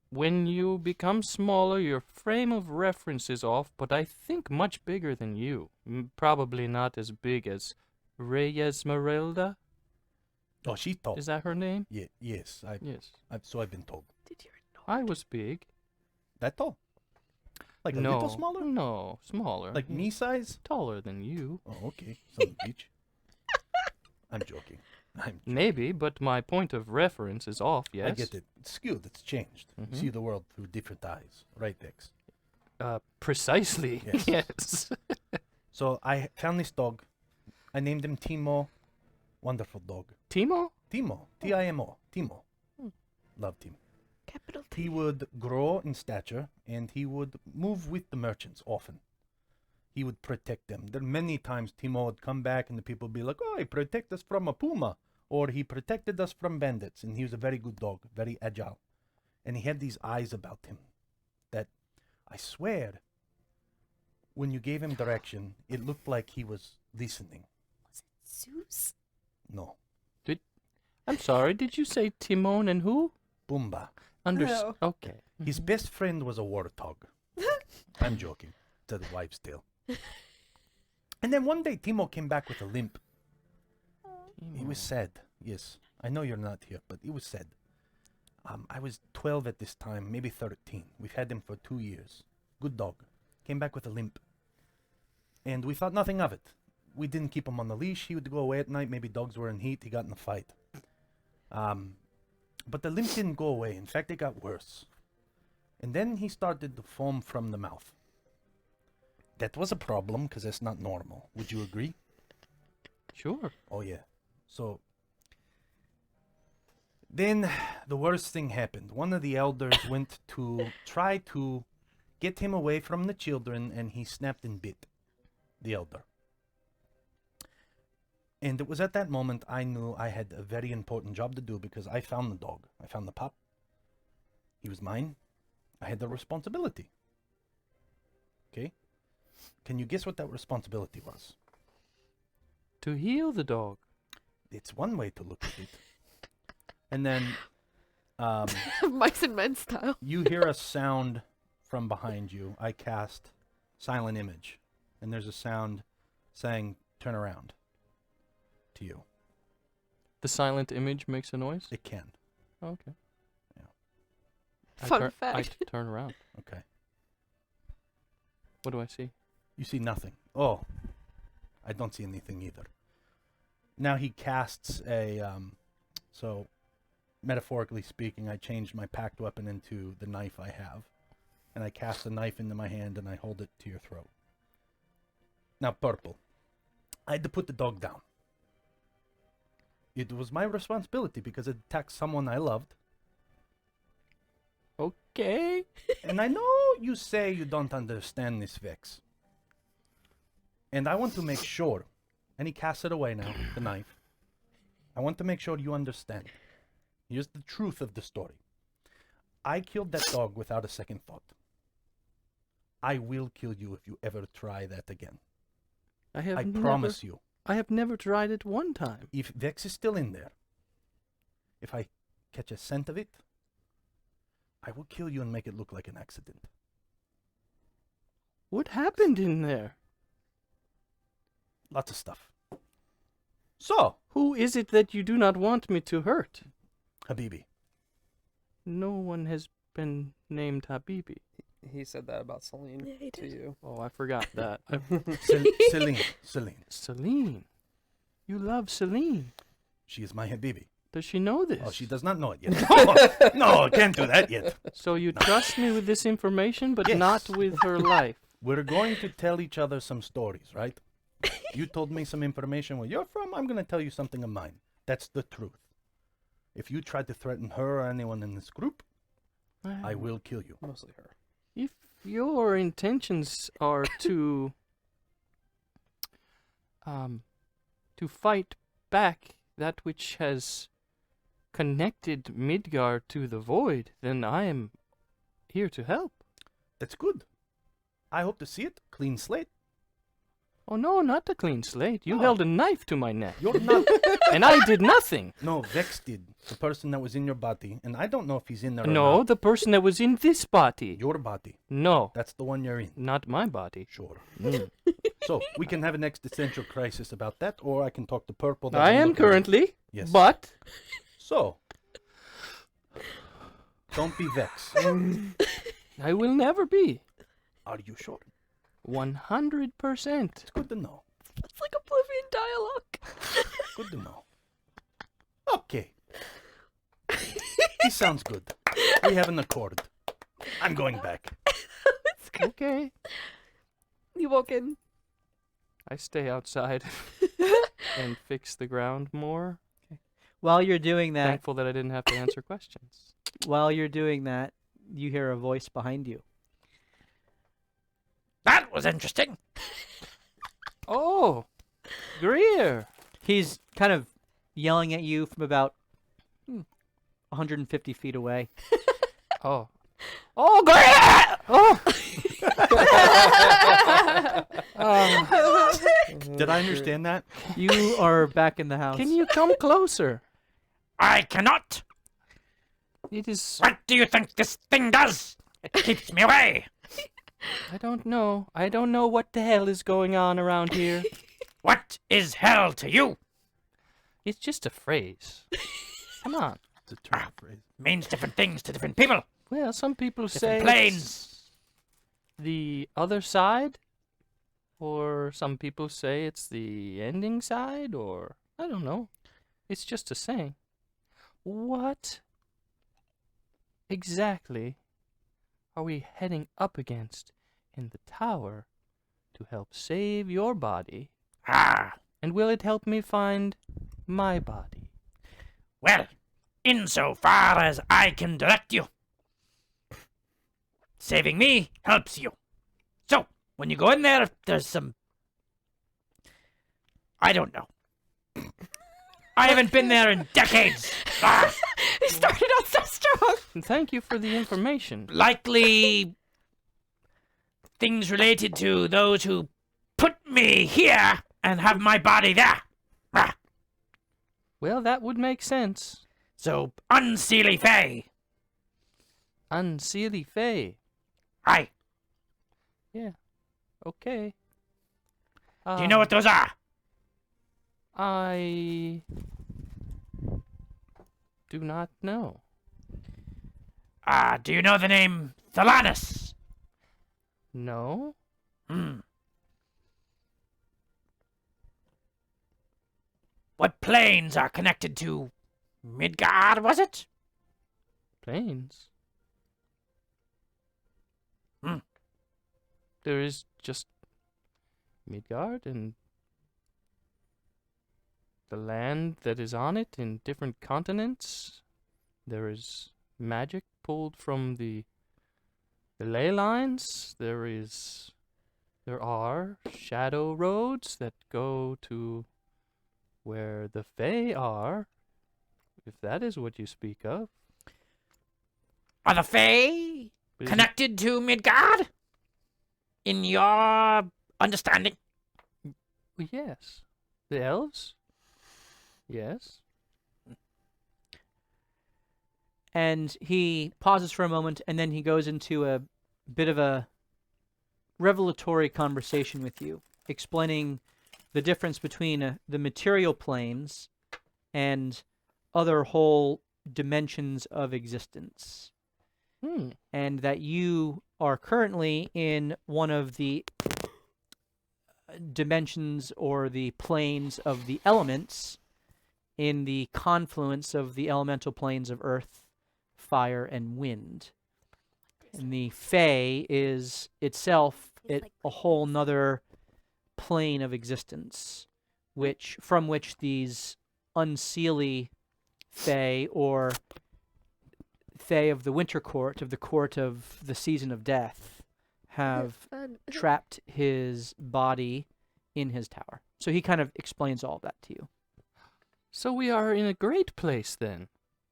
when you become smaller, your frame of reference is off, but I think much bigger than you. Probably not as big as Reyes Merelda. Oh, she's tall. Is that her name? Yeah, yes. Yes. So I've been told. Did you know? I was big. That tall? Like a no, little smaller? No, smaller. Like me size? Taller than you. Oh, okay. Some bitch. I'm joking. Maybe, but my point of reference is off, yes? I get it. It's skewed. It's changed. You see the world through different eyes. Right, Dex? Precisely. Yes. Yes. So I found this dog. I named him Timo. Wonderful dog. Timo? Timo. T-I-M-O. Timo. Love Timo. Capital T. He would grow in stature, and he would move with the merchants often. He would protect them. There are many times Timo would come back, and the people would be like, oh, he protected us from a puma, or he protected us from bandits, and he was a very good dog, very agile. And he had these eyes about him that, I swear, when you gave him direction, it looked like he was listening. Zeus? No. I'm sorry, did you say Timon and who? Pumbaa. No. Okay. His best friend was a warthog. I'm joking. It's a wives' tale. And then one day, Timo came back with a limp. He was sad. Yes, I know you're not here, but he was sad. I was 12 at this time, maybe 13. We've had him for 2 years. Good dog. Came back with a limp. And we thought nothing of it. We didn't keep him on the leash. He would go away at night. Maybe dogs were in heat. He got in a fight. But the limp didn't go away. In fact, it got worse. And then he started to foam from the mouth. That was a problem because that's not normal. Would you agree? Sure. Oh, yeah. So then the worst thing happened. One of the elders went to try to get him away from the children, and he snapped and bit the elder. And it was at that moment I knew I had a very important job to do because I found the dog. I found the pup. He was mine. I had the responsibility. Okay? Can you guess what that responsibility was? To heal the dog. It's one way to look at it. And then Mice and Men style. you hear a sound from behind you. I cast Silent Image. And there's a sound saying, turn around. To you. The silent image makes a noise? It can. Okay. Yeah. I Fun I fact. turn around. Okay. What do I see? You see nothing. Oh, I don't see anything either. Now he casts a, so metaphorically speaking, I changed my packed weapon into the knife I have. And I cast a knife into my hand and I hold it to your throat. Now, Purple, I had to put the dog down. It was my responsibility because it attacked someone I loved. Okay. And I know you say you don't understand this, Vex. And I want to make sure, and he casts it away now, the knife. I want to make sure you understand. Here's the truth of the story. I killed that dog without a second thought. I will kill you if you ever try that again. I promise you. I have never tried it one time. If Vex is still in there, if I catch a scent of it, I will kill you and make it look like an accident. What happened in there? Lots of stuff. So, Who is it that you do not want me to hurt? Habibi. No one has been named Habibi. He said that about Celine Yeah, he to did. you. Oh, I forgot that. Celine. Celine. Celine. You love Celine. She is my Habibi. Does she know this? Oh, she does not know it yet. No, can't do that yet. So you trust me with this information, but Yes. not with her life. We're going to tell each other some stories, right? You told me some information where you're from. I'm going to tell you something of mine. That's the truth. If you try to threaten her or anyone in this group, I will kill you. Mostly her. If your intentions are to fight back that which has connected Midgard to the void, then I am here to help. That's good. I hope to see it. Clean slate. Oh no, not a clean slate. You Oh. held a knife to my neck. You're not. And I did nothing. No, Vex did. The person that was in your body. And I don't know if he's in there or No, not. the person that was in this body. Your body. No, That's the one you're in. not my body. Sure. Mm. So, we can have an existential crisis about that, or I can talk to Purple. that I will am look at it. currently, Yes. but So, don't be Vex. I will never be. Are you sure? 100%. It's good to know. It's like Oblivion dialogue. Good to know. Okay. This sounds good. We have an accord. I'm going back. Okay. You walk in. I stay outside and fix the ground more. While you're doing that, Thankful that I didn't have to answer questions. while you're doing that, you hear a voice behind you. That was interesting. Oh, Greer. He's kind of yelling at you from about 150 feet away. Oh. Oh, Greer! Oh! Did I understand that? You are back in the house. Can you come closer? I cannot. It is... What do you think this thing does? It keeps me away. I don't know. I don't know what the hell is going on around here. What is hell to you? It's just a phrase. Come on. It's a term phrase. Means different things to different people. Well, some people say Different planes. it's the other side, or some people say it's the ending side, or I don't know. It's just a saying. What exactly are we heading up against in the tower to help save your body? Ah, And will it help me find my body? well, insofar as I can direct you. Saving me helps you. So, when you go in there, if there's some... I don't know. I haven't been there in decades. Ah, He started out so strong. And thank you for the information. likely things related to those who put me here and have my body there. Ah, Well, that would make sense. so, unseelie fey. Unseelie Fae. Aye. Yeah. Okay. Do you know what those are? I do not know. Do you know the name Thalanis? No? Hmm. what planes are connected to Midgard, was it? Planes. Hmm. There is just Midgard and the land that is on it in different continents. There is magic pulled from the ley lines. There are shadow roads that go to where the Fae are, if that is what you speak of. Are the Fae But is it- connected to Midgard? In your understanding? Well, yes. The elves? Yes. And he pauses for a moment, and then he goes into a bit of a revelatory conversation with you, explaining the difference between the material planes and other whole dimensions of existence. And that you are currently in one of the dimensions or the planes of the elements in the confluence of the elemental planes of earth, fire, and wind. And the Fae is itself a whole nother plane of existence, from which these unseelie Fae, or Fae of the Winter Court, of the Court of the Season of Death, have Fun. trapped his body in his tower. So he kind of explains all that to you. So we are in a great place then.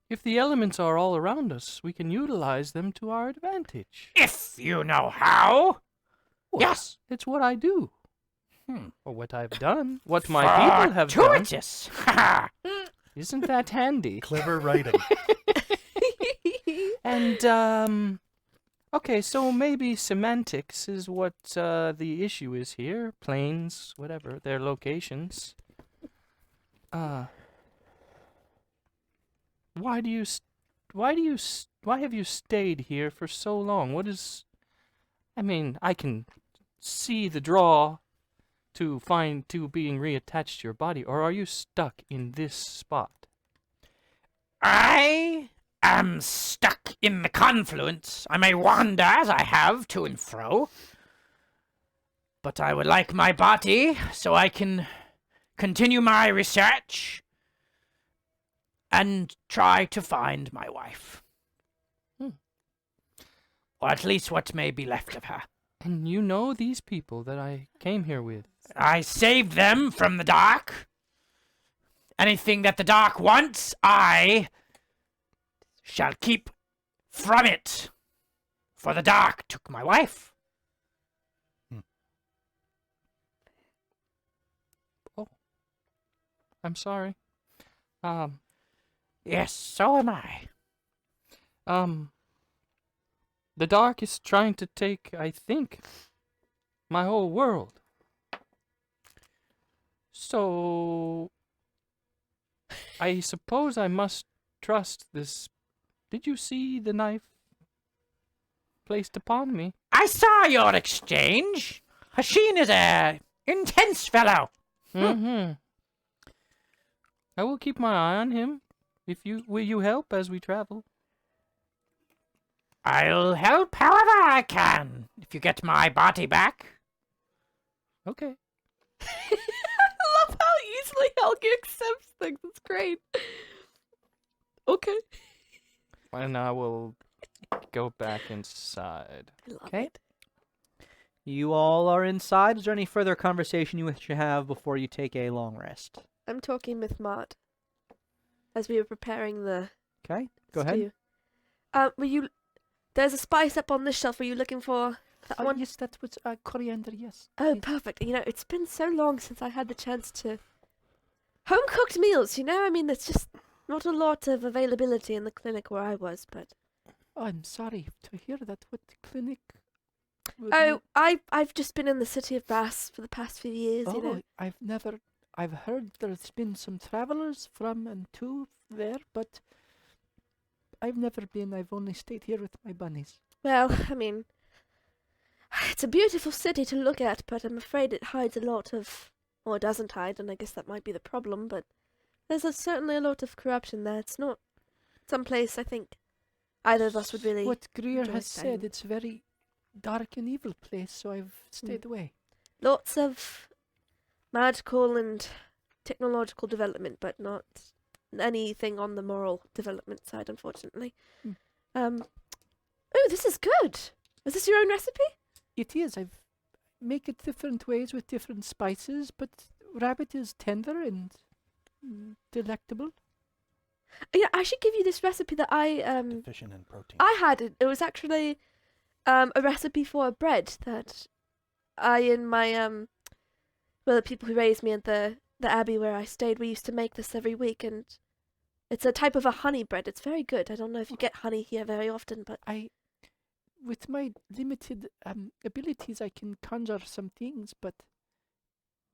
If the elements are all around us, we can utilize them to our advantage. If you know how. Well, Yes. It's what I do. Hmm. Or what I've done. What my people have done. Fortuitous. Ha Isn't that handy? Clever writing. And, okay, so maybe semantics is what the issue is here. Planes, whatever, their locations. Why have you stayed here for so long? I mean, I can see the draw to being reattached to your body, or are you stuck in this spot? I am stuck in the confluence. I may wander as I have to and fro, but I would like my body so I can continue my research and try to find my wife. Or at least what may be left of her. And you know these people that I came here with. I saved them from the dark. Anything that the dark wants, I shall keep from it. For the dark took my wife. Oh. I'm sorry. Yes, so am I. The dark is trying to take, I think, my whole world. So, I suppose I must trust this. Did you see the knife placed upon me? I saw your exchange. Hashin is a intense fellow. Mm-hmm. I will keep my eye on him. Will you help as we travel? I'll help however I can, if you get my body back. Okay. I love how easily Helgi accepts things. It's great. Okay. And I will go back inside. I love Okay. it. You all are inside. Is there any further conversation you wish to have before you take a long rest? I'm talking with Mart as we were preparing the Okay, go ahead. stew. There's a spice up on this shelf. Were you looking for that one? Yes, that was coriander, yes. Oh, perfect. You know, it's been so long since I had the chance to home-cooked meals, you know? I mean, there's just not a lot of availability in the clinic where I was, but... I'm sorry to hear that. What clinic? Oh, I've just been in the city of Brass for the past few years, you know? I've heard there's been some travelers from and to there, but I've never been. I've only stayed here with my bunnies. Well, I mean, it's a beautiful city to look at, but I'm afraid it hides a lot of... Or doesn't hide, and I guess that might be the problem, but certainly a lot of corruption there. It's not someplace I think either of us would really. What Greer enjoy has staying. said, it's a very dark and evil place, so I've stayed away. Lots of magical and technological development, but not anything on the moral development side, unfortunately. Oh, this is good. Is this your own recipe? It is. I've make it different ways with different spices, but rabbit is tender and delectable. Yeah, I should give you this recipe that I Deficient in protein. I had it. It was actually a recipe for a bread that I and my well, the people who raised me at the abbey where I stayed, we used to make this every week, and it's a type of a honey bread. It's very good. I don't know if you get honey here very often, but With my limited abilities, I can conjure some things, but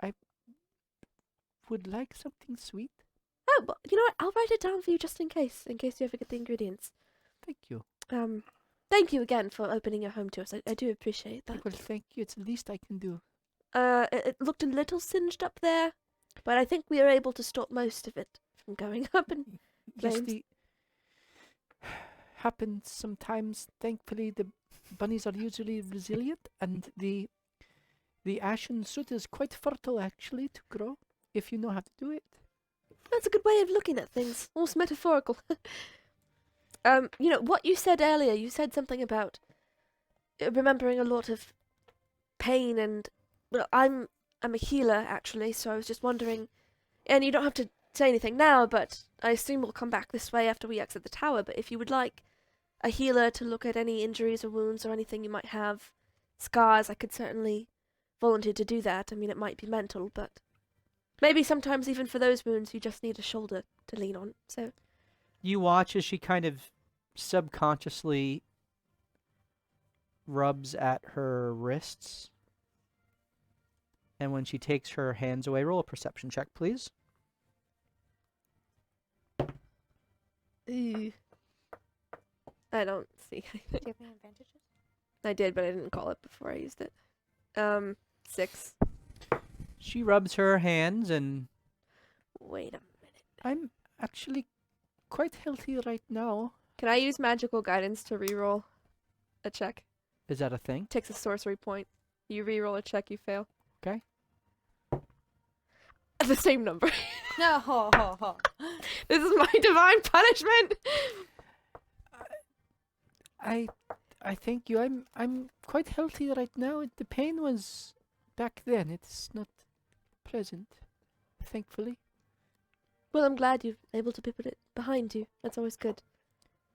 I would like something sweet. oh, well, you know what? I'll write it down for you just in case you ever get the ingredients. Thank you. Thank you again for opening your home to us. I do appreciate that. Well, thank you. It's the least I can do. It looked a little singed up there, but I think we were able to stop most of it from going up in Yes, flames. happens sometimes. Thankfully, the bunnies are usually resilient, and the ashen soot is quite fertile, actually, to grow, if you know how to do it. That's a good way of looking at things, almost metaphorical. You know, what you said earlier, you said something about remembering a lot of pain, and well, I'm a healer, actually, so I was just wondering, and you don't have to say anything now, but I assume we'll come back this way after we exit the tower, but if you would like a healer to look at any injuries or wounds or anything you might have, scars, I could certainly volunteer to do that. I mean, it might be mental, but maybe sometimes even for those wounds you just need a shoulder to lean on, so... You watch as she kind of subconsciously rubs at her wrists. And when she takes her hands away, roll a perception check, please. Ooh. I don't see anything. Do you have any advantages? I did, but I didn't call it before I used it. 6. She rubs her hands, and Wait a minute. I'm actually quite healthy right now. Can I use magical guidance to reroll a check? Is that a thing? Takes a sorcery point. You reroll a check, you fail. Okay. The same number. No, ho, ho, ho. This is my divine punishment. I thank you. I'm quite healthy right now. The pain was back then. It's not present, thankfully. Well, I'm glad you're able to put it behind you. That's always good.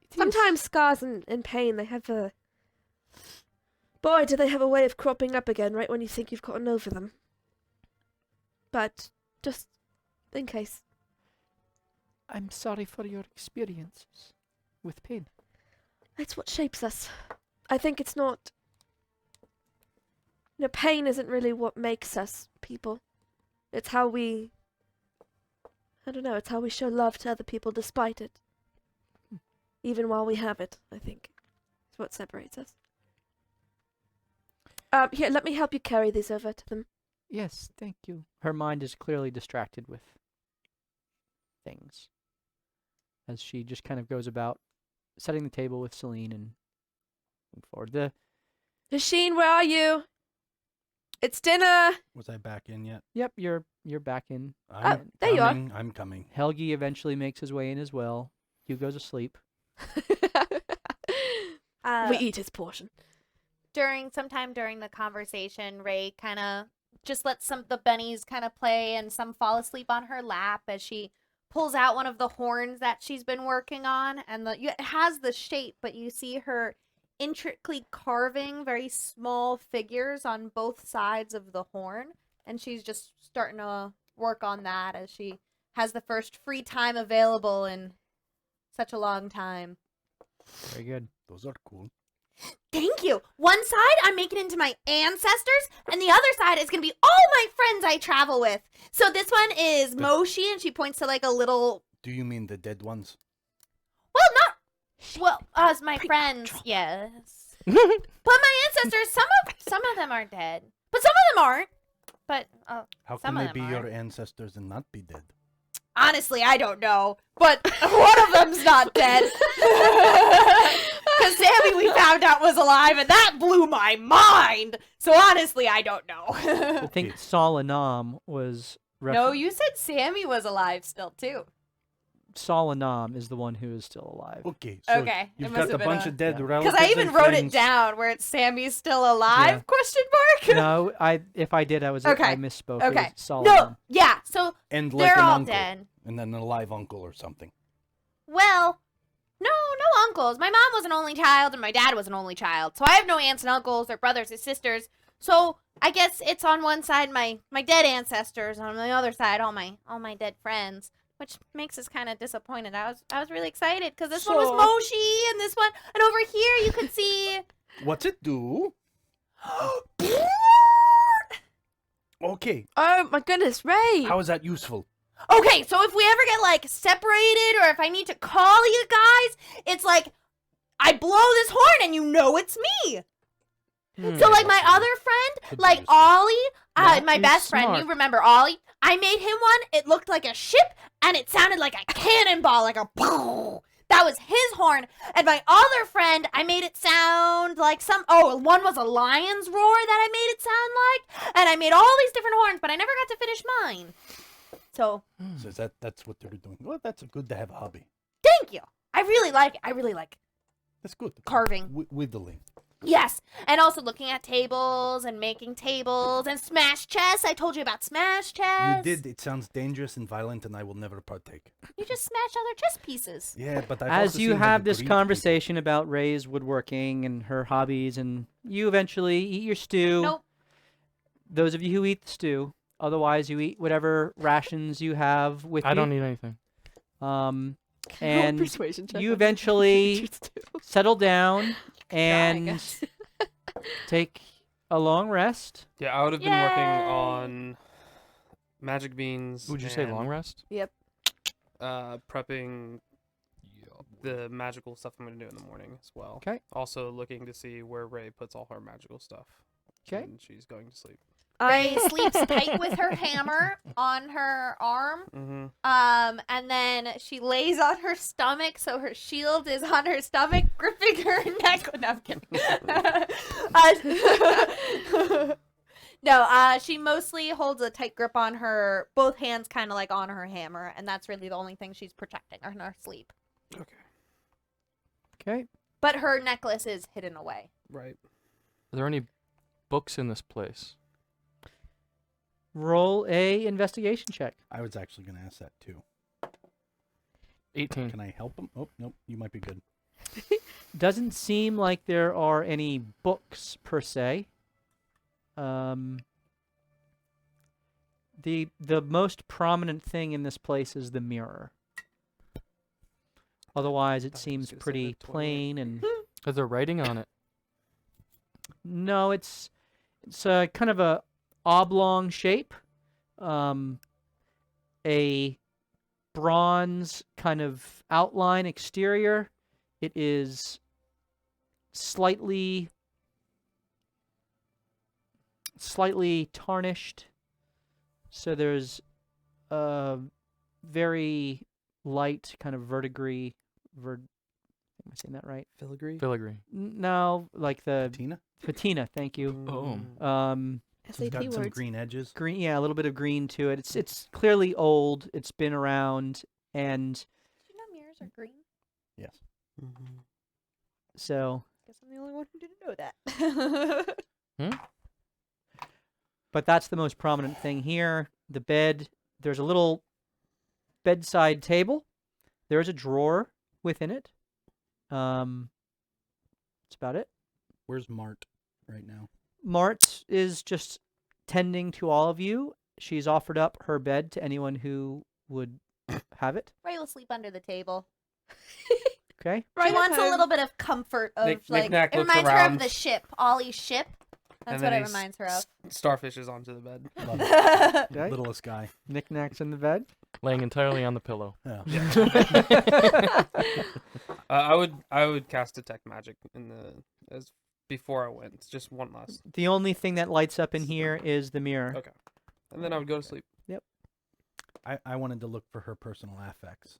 It is. Sometimes scars and pain, they have a... Boy, do they have a way of cropping up again right when you think you've gotten over them. But, just in case. I'm sorry for your experiences with pain. It's what shapes us. I think it's not... You know, pain isn't really what makes us people. It's how we... I don't know, it's how we show love to other people despite it. Even while we have it, I think. It's what separates us. Here, let me help you carry these over to them. Yes, thank you. Her mind is clearly distracted with things as she just kind of goes about setting the table with Celine and moving forward. Hasheen, where are you? It's dinner! Was I back in yet? Yep, you're back in. I'm there you are. coming, I'm coming. Helgi eventually makes his way in as well. Hugo's asleep. We eat his portion. Sometime during the conversation, Ray kind of just lets some of the bunnies kind of play, and some fall asleep on her lap as she pulls out one of the horns that she's been working on, and it has the shape, but you see her intricately carving very small figures on both sides of the horn, and she's just starting to work on that as she has the first free time available in such a long time. Very good. Those are cool. Thank you. One side I'm making into my ancestors, and the other side is going to be all my friends I travel with. So this one is Moshi, and she points to like a little... Do you mean the dead ones? Well, not... Well, as my friends, yes. But my ancestors, some of them are dead. But some of them aren't. But How some can of they them be your are. ancestors and not be dead? Honestly, I don't know. But one of them's not dead. Because Sammy, we found out, was alive, and that blew my mind. So honestly, I don't know. I think Solanam was. No, you said Sammy was alive still, too. Solanam is the one who is still alive. Okay, so Okay. You've it must got a have been bunch of dead relatives. Because I even and wrote it friends. down where it's Sammy's still alive? Yeah. Question mark. No, if I did, I Okay. misspoke. It Okay. was Solanam. No, yeah. So And like they're an all uncle. dead. And then an alive uncle or something. Well, no uncles. My mom was an only child and my dad was an only child. So I have no aunts and uncles or brothers or sisters. So I guess it's on one side my dead ancestors, on the other side all my dead friends, which makes us kind of disappointed. I was really excited because this one was Moshi and this one, and over here you could see. What's it do? Okay. Oh my goodness, Ray! How is that useful? Okay, so if we ever get like separated or if I need to call you guys, it's like I blow this horn and you know it's me. So like my other friend, Could be like useful. Ollie, Yeah, my he's best friend, you smart. remember Ollie? I made him one. It looked like a ship and it sounded like a cannonball, like a boom. That was his horn. And my other friend, I made it sound like one was a lion's roar that I made it sound like. And I made all these different horns, but I never got to finish mine. So, So is that's what they're doing. Well, that's good to have a hobby. thank you. I really like it. I really like That's good. carving. Whittling. Yes, and also looking at tables and making tables and smash chess. I told you about smash chess. You did. It sounds dangerous and violent, and I will never partake. You just smash other chess pieces. Yeah, but I've As also you seen how have you this greet conversation about Ray's woodworking and her hobbies, and you eventually eat your stew. Nope. Those of you who eat the stew, otherwise you eat whatever rations you have with you. I don't need anything. And persuasion check you on eventually settle down and guys. take a long rest. Yeah, I would have been working Yay. on magic beans. Would you say and, long rest? Prepping the magical stuff I'm going to do in the morning as well. 'Kay. Also looking to see where Ray puts all her magical stuff. 'Kay. when she's going to sleep. Ray sleeps tight with her hammer on her arm. Mm-hmm. And then she lays on her stomach, so her shield is on her stomach, gripping her neck. No, I'm kidding. No, she mostly holds a tight grip on her, both hands kind of like on her hammer, and that's really the only thing she's protecting in her sleep. Okay. But her necklace is hidden away. Right. Are there any books in this place? Roll a investigation check. I was actually going to ask that too. 18. Can I help him? Oh, nope. You might be good. Doesn't seem like there are any books per se. The most prominent thing in this place is the mirror. Otherwise, it Thought he was seems gonna say pretty the toilet. plain and Is there writing on it? no, it's a kind of a oblong shape, a bronze kind of outline exterior. It is slightly tarnished, so there's a very light kind of verdigris. Am I saying that right? Filigree? Filigree. No, like the Tina? patina. Thank you. Oh. It's SAT got some words. green edges. Green, yeah, a little bit of green to it. It's clearly old. It's been around, and Did you know mirrors are green? Yes. so. Guess I'm the only one who didn't know that. But that's the most prominent thing here. The bed. There's a little bedside table. There's a drawer within it. That's about it. Where's Mart right now? Mart is just tending to all of you. She's offered up her bed to anyone who would have it. Ray will sleep under the table. Okay. She Right wants at a home. little bit of comfort of like Knick-knack it looks reminds her of around. the ship, Ollie's ship. That's And what then it he reminds her of. Starfishes onto the bed. Love it. Okay. Littlest guy. Knickknacks in the bed. Laying entirely on the pillow. Yeah. I would cast detect magic in the as before I went. Just one last, The only thing that lights up in here is the mirror. Okay. and then I would go to sleep. I wanted to look for her personal affects.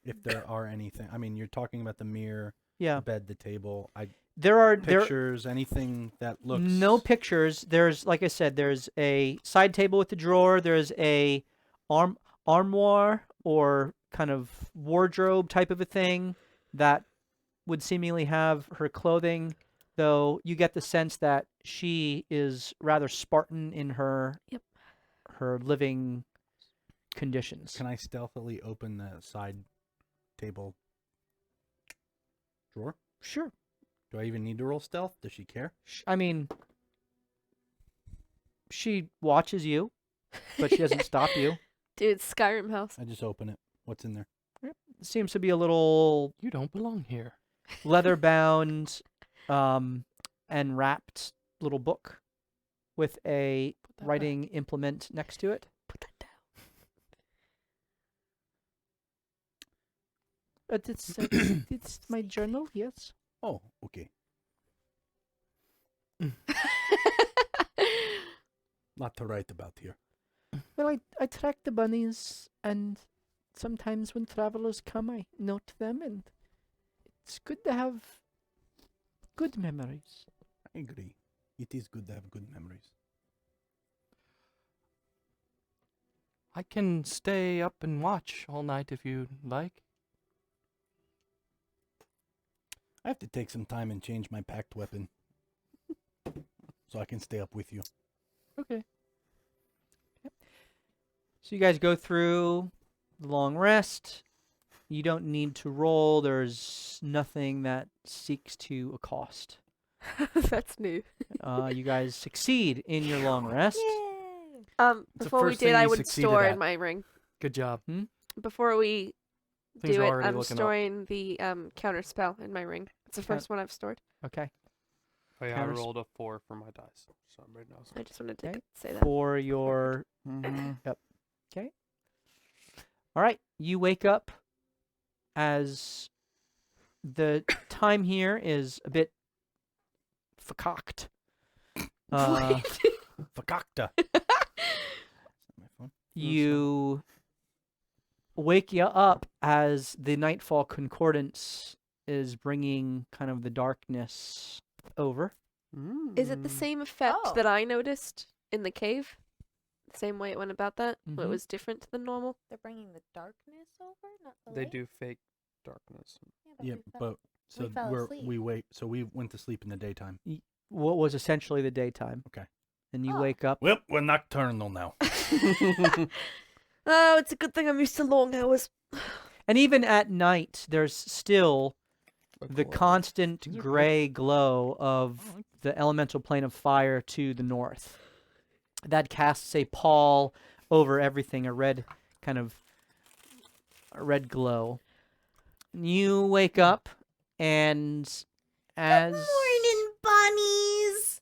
If there are anything. I mean, you're talking about the mirror, Yeah. the bed, the table. There Pictures, anything that looks. no pictures. There's, like I said, there's a side table with the drawer. There's a armoire or kind of wardrobe type of a thing that would seemingly have her clothing, though you get the sense that she is rather Spartan in her her living conditions. Can I stealthily open the side table drawer? Sure. Do I even need to roll stealth? Does she care? I mean, she watches you, but she doesn't stop you. Dude, Skyrim house. I just open it. What's in there? Seems to be a little You don't belong here. leather-bound and wrapped little book with a that writing implement next to it. Put that down. But it's my journal, yes. Oh, okay. Lot to write about here. Well, I track the bunnies, and sometimes when travelers come, I note them, and it's good to have good memories. I agree. It is good to have good memories. I can stay up and watch all night if you like. I have to take some time and change my packed weapon. So I can stay up with you. Okay. So you guys go through the long rest. You don't need to roll. There's nothing that seeks to accost. That's new. You guys succeed in your long rest. the Before we first did, thing I you would succeeded store at. in my ring. Good job. Before we Things do are it, already I'm looking up. storing the counter spell in my ring. It's the Count- first one I've stored. Okay. Oh yeah, I Counters- rolled a 4 for my dice, so everybody knows. I just wanted to Okay. say that. For your Mhm. Okay. All right. You wake up as the time here is a bit fakaked. Fakakta. My phone. You wake you up as the Nightfall Concordance is bringing kind of the darkness over. Is it the same effect Oh. that I noticed in the cave? The same way it went about that? It Mhm. was different than normal? They're bringing the darkness over, not the They light? do fake darkness. Yeah, we fell- but so fell asleep. we wait. So we went to sleep in the daytime. What was essentially the daytime. Okay. And you Oh. wake up. Well, we're nocturnal now. Oh, it's a good thing I'm used to long hours. And even at night, there's still the Cool. constant These are good. gray glow of the elemental plane of fire to the north. That casts a pall over everything, a red glow. You wake up, and as Morning, bunnies.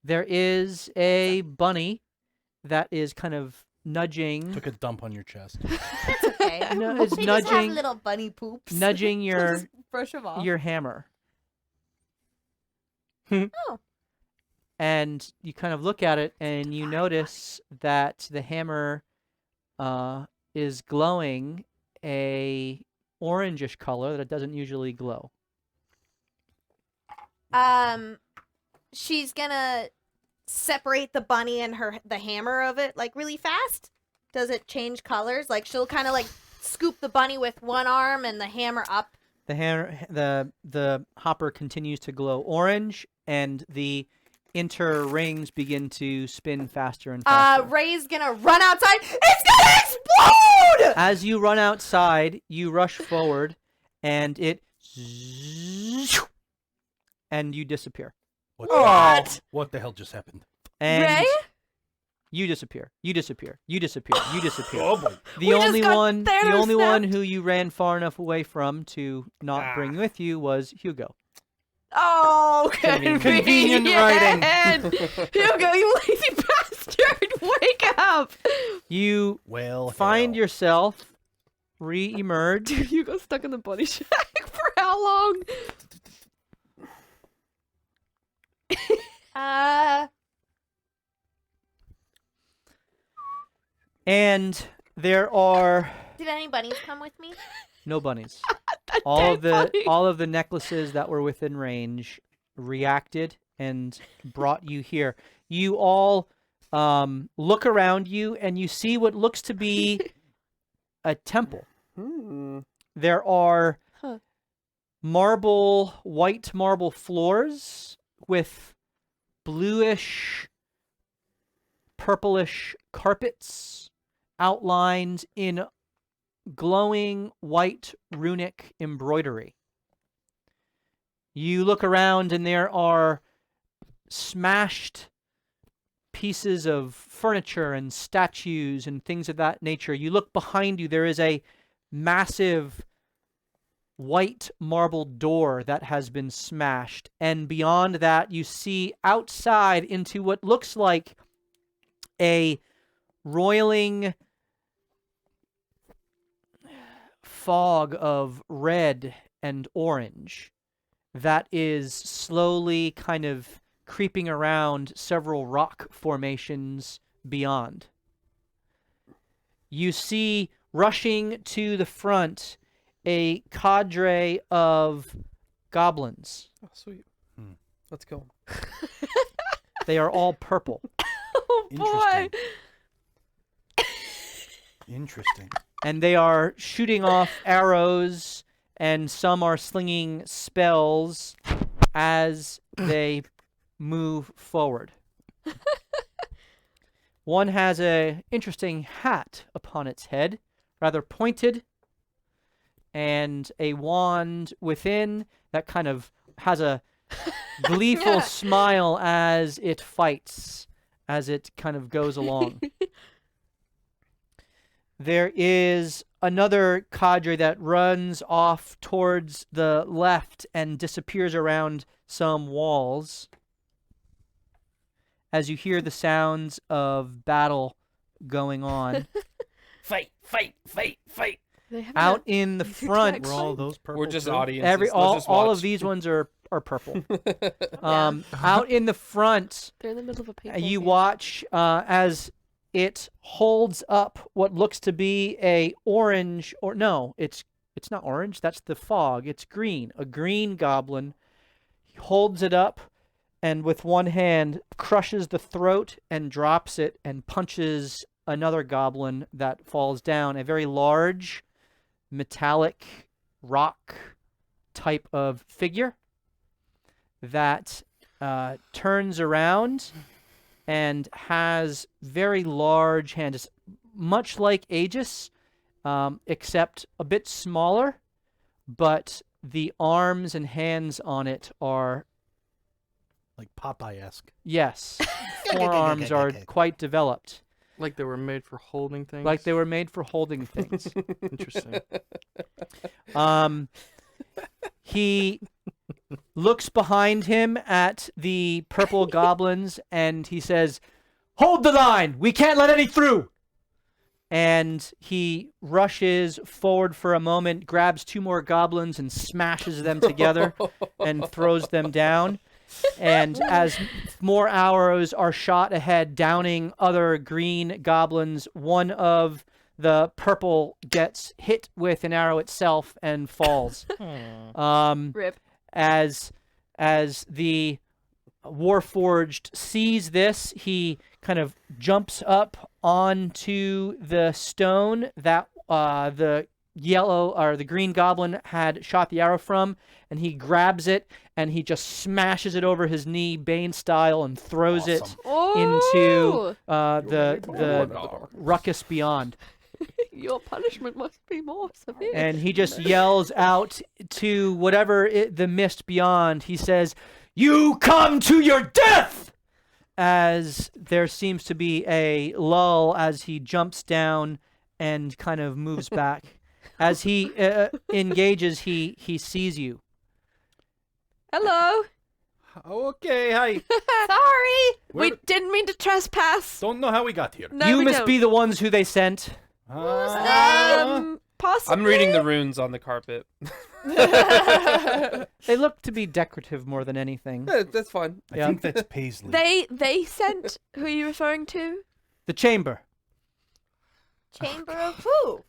there is a bunny that is kind of nudging, Took a dump on your chest. That's okay. No, it's They just have nudging- little bunny poops. nudging your Just brush them off. your hammer. Oh. And you kind of look at it, and you notice that the hammer is glowing a orangish color that it doesn't usually glow. She's gonna separate the bunny and the hammer of it like really fast. Does it change colors? Like she'll kind of like scoop the bunny with one arm and the hammer up. The hopper continues to glow orange, and the inter rings begin to spin faster and faster. Ray's gonna run outside. It's gonna explode! As you run outside, you rush forward, and it and you disappear. What? What the hell just happened? And Ray? you disappear. You disappear. You disappear. You disappear. Oh boy. The We just only got one, the Thanos only one snapped. who you ran far enough away from to not bring with you was Hugo. Oh, Convenient writing. Hugo, you lazy bastard! Wake up! You Well, find hell. yourself re-emerge. Dude, Hugo stuck in the bunny shack for how long? And there are Did any bunnies come with me? no bunnies. That's all so of the funny. all of the necklaces that were within range reacted and brought you here. You all look around you and you see what looks to be a temple. There are Huh. white marble floors with bluish, purplish carpets outlined in glowing white runic embroidery. You look around and there are smashed pieces of furniture and statues and things of that nature. You look behind you, there is a massive white marble door that has been smashed. And beyond that, you see outside into what looks like a roiling fog of red and orange that is slowly kind of creeping around several rock formations beyond. You see rushing to the front a cadre of goblins. Oh, sweet. Hmm. Let's go. They are all purple. Oh boy. Interesting. And they are shooting off arrows, and some are slinging spells as they move forward. One has a interesting hat upon its head, rather pointed, and a wand within that kind of has a gleeful smile as it fights, as it kind of goes along. There is another cadre that runs off towards the left and disappears around some walls as you hear the sounds of battle going on. Fight, fight, fight, fight. They have Out in the front, Were all those purple? We're just too? audiences. Let's all just of watch. these ones are purple. Out in the front, They're in the middle of a paintball you game. watch as it holds up what looks to be a orange, or no, it's not orange, that's the fog, it's green, a green goblin. He holds it up and with one hand crushes the throat and drops it and punches another goblin that falls down, a very large metallic rock type of figure that turns around and has very large hands, much like Aegis, except a bit smaller, but the arms and hands on it are, Like Popeye-esque. yes, forearms are quite developed, Like they were made for holding things. like they were made for holding things. Interesting. He looks behind him at the purple goblins and he says, "Hold the line! We can't let any through!" And he rushes forward for a moment, grabs two more goblins and smashes them together and throws them down. And as more arrows are shot ahead, downing other green goblins, one of the purple gets hit with an arrow itself and falls. Rip. As the Warforged sees this, he kind of jumps up onto the stone that the yellow or the green goblin had shot the arrow from, and he grabs it and he just smashes it over his knee, Bane style, and throws it into the ruckus beyond. Your punishment must be more severe. And he just yells out to whatever the mist beyond. He says, "You come to your death!" As there seems to be a lull as he jumps down and kind of moves back. As he engages, he sees you. Hello. Okay, hi. Sorry. We didn't mean to trespass. Don't know how we got here. No, you we must don't. be the ones who they sent. Possibly. I'm reading the runes on the carpet. They look to be decorative more than anything. That's fine. I think that's Paisley. They sent. Who are you referring to? The chamber. Chamber of who?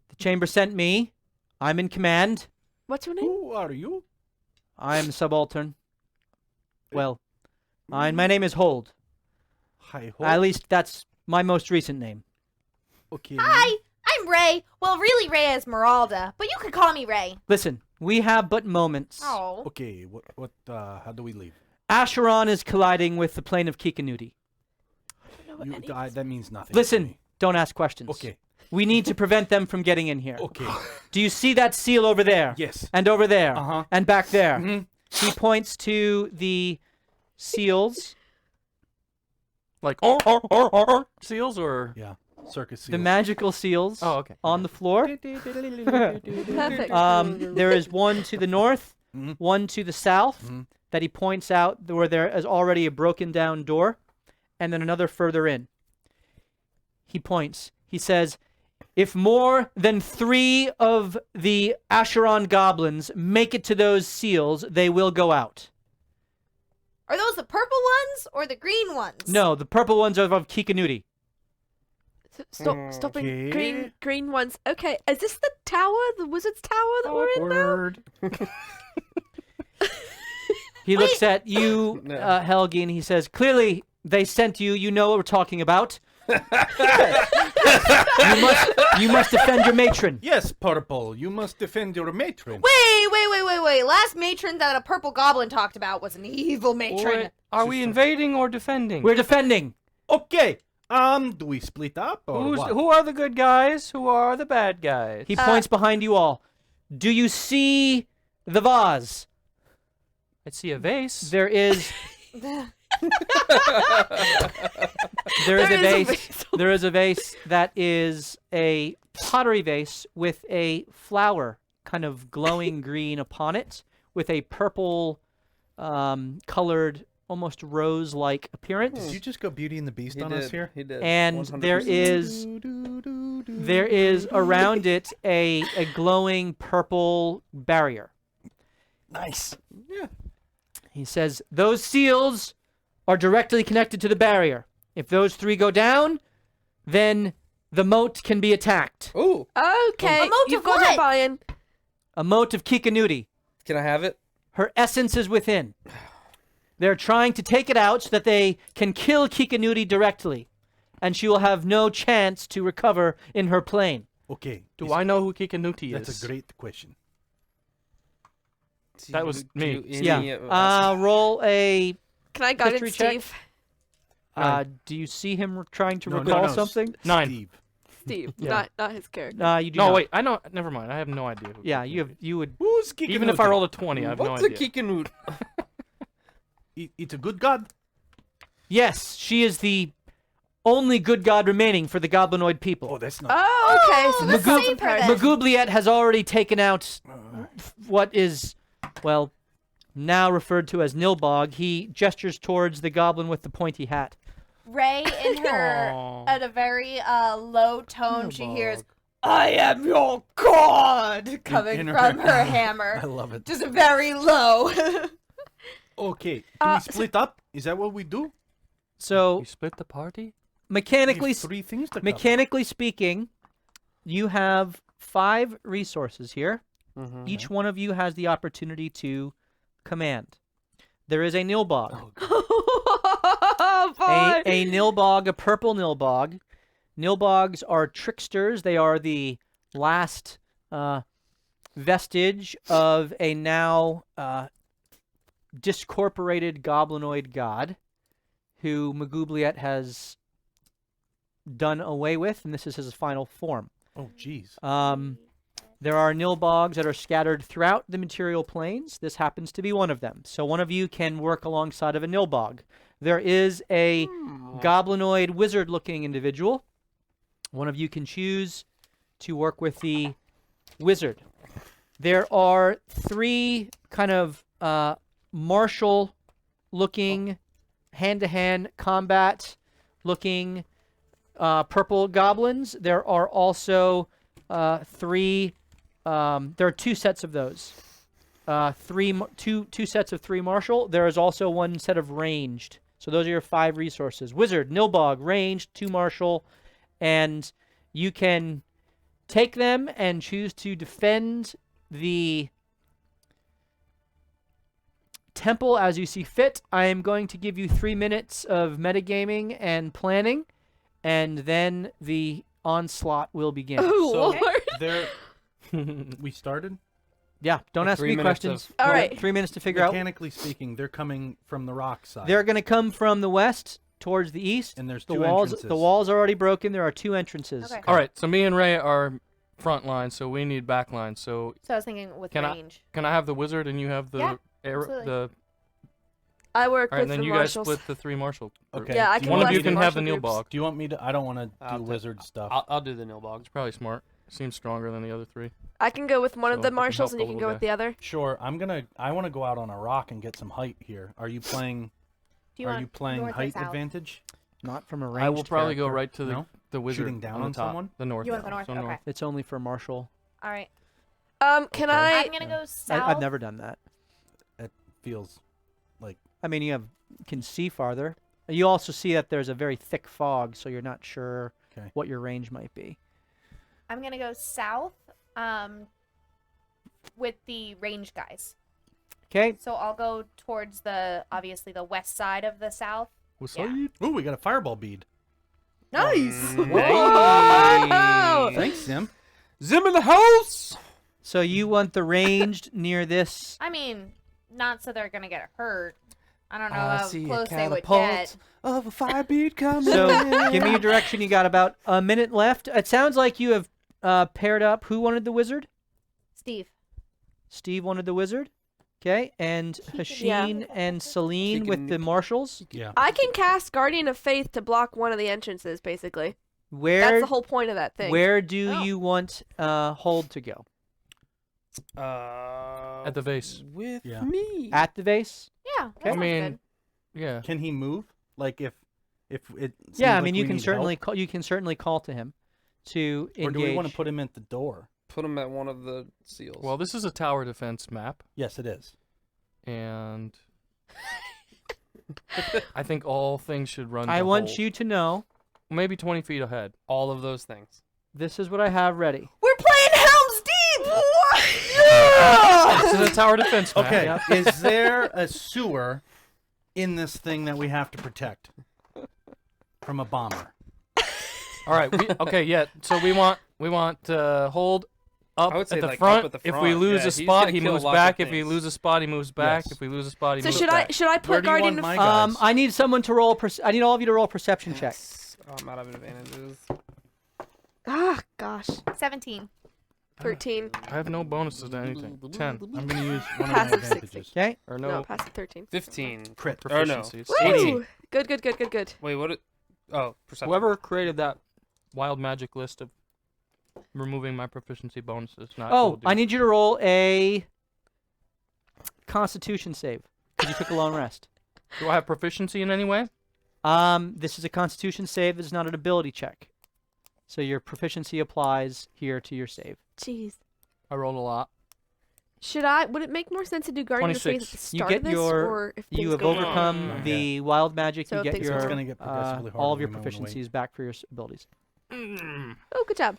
The chamber sent me. I'm in command. What's your name? Who are you? I'm subaltern. Well, my name is Hold. Hi, At least that's my most recent name. Okay. Hi, I'm Ray. Well, really, Ray Esmeralda, but you could call me Ray. Listen, we have but moments. Oh. Okay, how do we leave? Acheron is colliding with the plane of Kikanuti. That means nothing. to Listen, me. don't ask questions. Okay. We need to prevent them from getting in here. Okay. Do you see that seal over there? Yes. And over there? Uh-huh. And back there? Mhm. He points to the seals, Like seals or Yeah. Circus the seals. magical seals oh okay. on the floor. Perfect. There is one to the north, Mhm. one to the south Mhm. that he points out where there is already a broken down door, and then another further in. He points. He says, if more than 3 of the Acheron goblins make it to those seals, they will go out. Are those the purple ones or the green ones? No, the purple ones are of Kikanuti. Stopping Okay. green ones. Okay, is this the tower, the wizard's tower that we're in now? Word. He looks at you, No. Helgi, and he says, clearly they sent you. You know what we're talking about. you must defend your matron. Yes, Purple. You must defend your matron. Wait. Last matron that a purple goblin talked about was an evil matron. Are we invading or defending? We're defending. Okay. Do we split up or what? Who are the good guys? Who are the bad guys? He points behind you all. Do you see the vase? I see a vase. There is. There is a vase. There is a vase that is a pottery vase with a flower, kind of glowing green upon it, with a purple, colored, almost rose-like appearance. Did you just go Beauty and the Beast He on did. us here? He did. And 100%. there is around it a glowing purple barrier. Nice. Yeah. He says those seals are directly connected to the barrier. If those 3 go down, then the moat can be attacked. Ooh, Okay, A moat you've of got what? a buy-in. A moat of Kikanuti. can I have it? Her essence is within. They're trying to take it out so that they can kill Kikanuti directly, and she will have no chance to recover in her plane. Okay. Do I know who Kikanuti is? That's a great question. That was me. Yeah. Roll a. Can I guide History it, check? Steve? Do you see him trying to No, recall no, something? 9. Steve. Steve, Yeah. not his character. You do No, not. wait. I know. Never mind. I have no idea. Who Yeah, Kikanuti you would. Who's is. Even if I Kikanuti? roll a 20, I have What's no a idea. Kikanoot? It's a good god. Yes, she is the only good god remaining for the goblinoid people. Oh, that's not. Oh, okay. So let's this is save her then. Magoobliet has already taken out what is, well, now referred to as Nilbog. He gestures towards the goblin with the pointy hat. Ray, in her, Aw. at a very low tone, she hears, Nilbog. I am your god, coming in her- from her hammer. I love it. Just very low. Okay. Can we split up? Is that what we do? So You split the party? mechanically, We have 3 things to cover. mechanically speaking, you have 5 resources here. Mhm. Each one of you has the opportunity to command. There is a Nilbog. Oh, boy. A Nilbog, a purple Nilbog. Nilbogs are tricksters. They are the last vestige of a now discorporated goblinoid god who Magoobliet has done away with, and this is his final form. Oh, jeez. There are Nilbogs that are scattered throughout the material planes. This happens to be one of them. So one of you can work alongside of a Nilbog. There is a goblinoid wizard-looking individual. One of you can choose to work with the wizard. There are 3 kind of martial-looking, hand-to-hand combat-looking purple goblins. There are also 3. There are 2 sets of those. Two sets of 3 martial. There is also 1 set of ranged. So those are your 5 resources. Wizard, Nilbog, ranged, 2 martial, and you can take them and choose to defend the temple as you see fit. I am going to give you 3 minutes of metagaming and planning, and then the onslaught will begin. Oh, So Lord. there, we started. Yeah, don't The ask 3 me minutes questions. All You got right. 3 minutes to figure out. Mechanically speaking, they're coming from the rock side. They're going to come from the west towards the east. and there's The 2 walls, entrances. the walls are already broken. There are 2 entrances. Okay. All right, so me and Ray are front line, so we need back line. So So I was thinking with Can I- range. can I have the wizard and you have the Yeah, arrow? absolutely. The I work all right, with and then the you marshals. guys split the 3 marshal. group. Okay. Yeah, I do can you One want of me you to- can have the marshal groups. Nilbog. Do you want me to? I don't want to I'll do take- wizard stuff. I'll do the Nilbog. It's probably smart. Seems stronger than the other 3. I can go with one of So the I can marshals, help and you the can little go with the other. Sure. I want to go out on a rock and get some height here. Are you playing? Do you Are want you playing north or height south? advantage? Not from a range. I will probably go right to No? the wizard Shooting down on on the top, someone? the north. You want the north? So Okay. It's only for martial. All right. Can Okay. I? I'm gonna go south. I've never done that. It feels like I mean, you can see farther. You also see that there's a very thick fog, so you're not sure Okay. what your range might be. I'm gonna go south. With the range guys. Okay. So I'll go towards obviously the west side of the south. What's Yeah. up? ooh, we got a fireball bead. Nice. Nice. Thanks, Sim. Zim in the house. So you want the ranged near this. I mean, not so they're gonna get hurt. I don't know I how see a close they would catapult. get. Of a fire bead coming. So give me your direction. You got about a minute left. It sounds like you have paired up. Who wanted the wizard? Steve. Steve wanted the wizard. Okay. And Hasheen and Celine She with can- the marshals. Yeah. I can cast Guardian of Faith to block one of the entrances, basically. That's Where the whole point of that thing. where do Oh. you want Hold to go? At the vase. With Yeah. me. At the vase? Yeah. That Okay. I sounds mean, good. yeah. Can he move? Like if it. Seems Yeah, I like mean we you can need certainly help? call, you can certainly call to him to engage. Or do we want to put him at the door? Put him at one of the seals. Well, this is a tower defense map, Yes, it is. and I think all things should run. I to want hold. you to know maybe 20 feet ahead. all of those things. this is what I have ready. We're playing Helm's Deep. This is a tower defense map. Okay. Yep. Is there a sewer in this thing that we have to protect from a bomber? All right. Okay. Yeah. So we want hold up I would say, at the like, front. up at the If we front. lose Yeah, a he's spot, gonna he kill moves lots of back. If he things. loses a spot, he moves back. Yes. If we lose a spot, he So moves should back. I should I Where put do you Guardian want of my guys? I need someone to roll. I need all of you to roll a perception check. Yes. Oh, I'm out of advantages. Ah, gosh. 17. 13. I have no bonuses to anything. 10 I'm going to use one of my Passive 60. advantages. Okay. or No, no past the 13. 15. Crit. Or no. proficiencies. Woo! Good, good, good, good, good. Wait, what? Oh, perception. Whoever created that wild magic list of removing my proficiency bonuses. Not Oh, will do. I need you to roll a Constitution save because you took a long rest. Do I have proficiency in any way? This is a Constitution save. It's not an ability check, so your proficiency applies here to your save. Jeez. I rolled a lot. Would it make more sense to do Guardian of Faith at the 26. You start get of this, your- or if You things have go wrong? overcome wrong. the wild magic. So you if get things your go It's going to get progressively harder. all of your we might wanna wait. proficiencies back for your abilities. Oh, good job.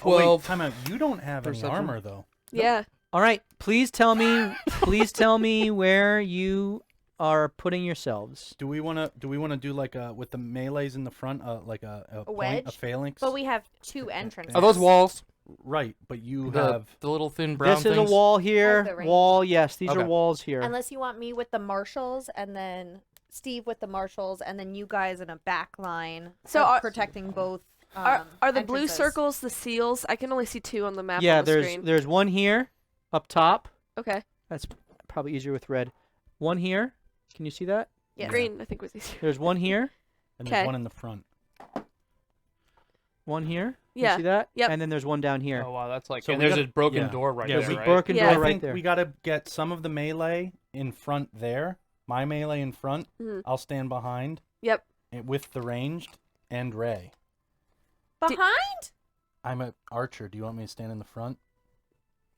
Oh, wait, 12. time out. You don't have any Perception. armor, though. Yeah. All right, please tell me where you are putting yourselves. Do we want to do like with the melees in the front, like a point, a wedge? phalanx? But we have 2 entrances. Are those walls? Right, but you The, have. the little thin brown This is things? a wall As here. the range. Wall, yes. These Okay. are walls here. Unless you want me with the marshals and then Steve with the marshals and then you guys in a back line. So are- protecting both. Are the blue entrances. circles the seals? I can only see 2 on the map Yeah, on the there's screen. there's one here up top. Okay. That's probably easier with red. One here. Can you see that? Yes. Green, I think, was easier. There's one here. And Okay. there's one in the front. One here. Yeah. You see that? Yep. And then there's one down here. Oh wow, that's like. So and we there's gotta- a broken yeah. door right Yeah, there, we right? Broken Yeah. door I right think there. we got to get some of the melee in front there. My melee in front. Mhm. I'll stand behind Yep. with the ranged and Ray. Behind? I'm an archer. Do you want me to stand in the front?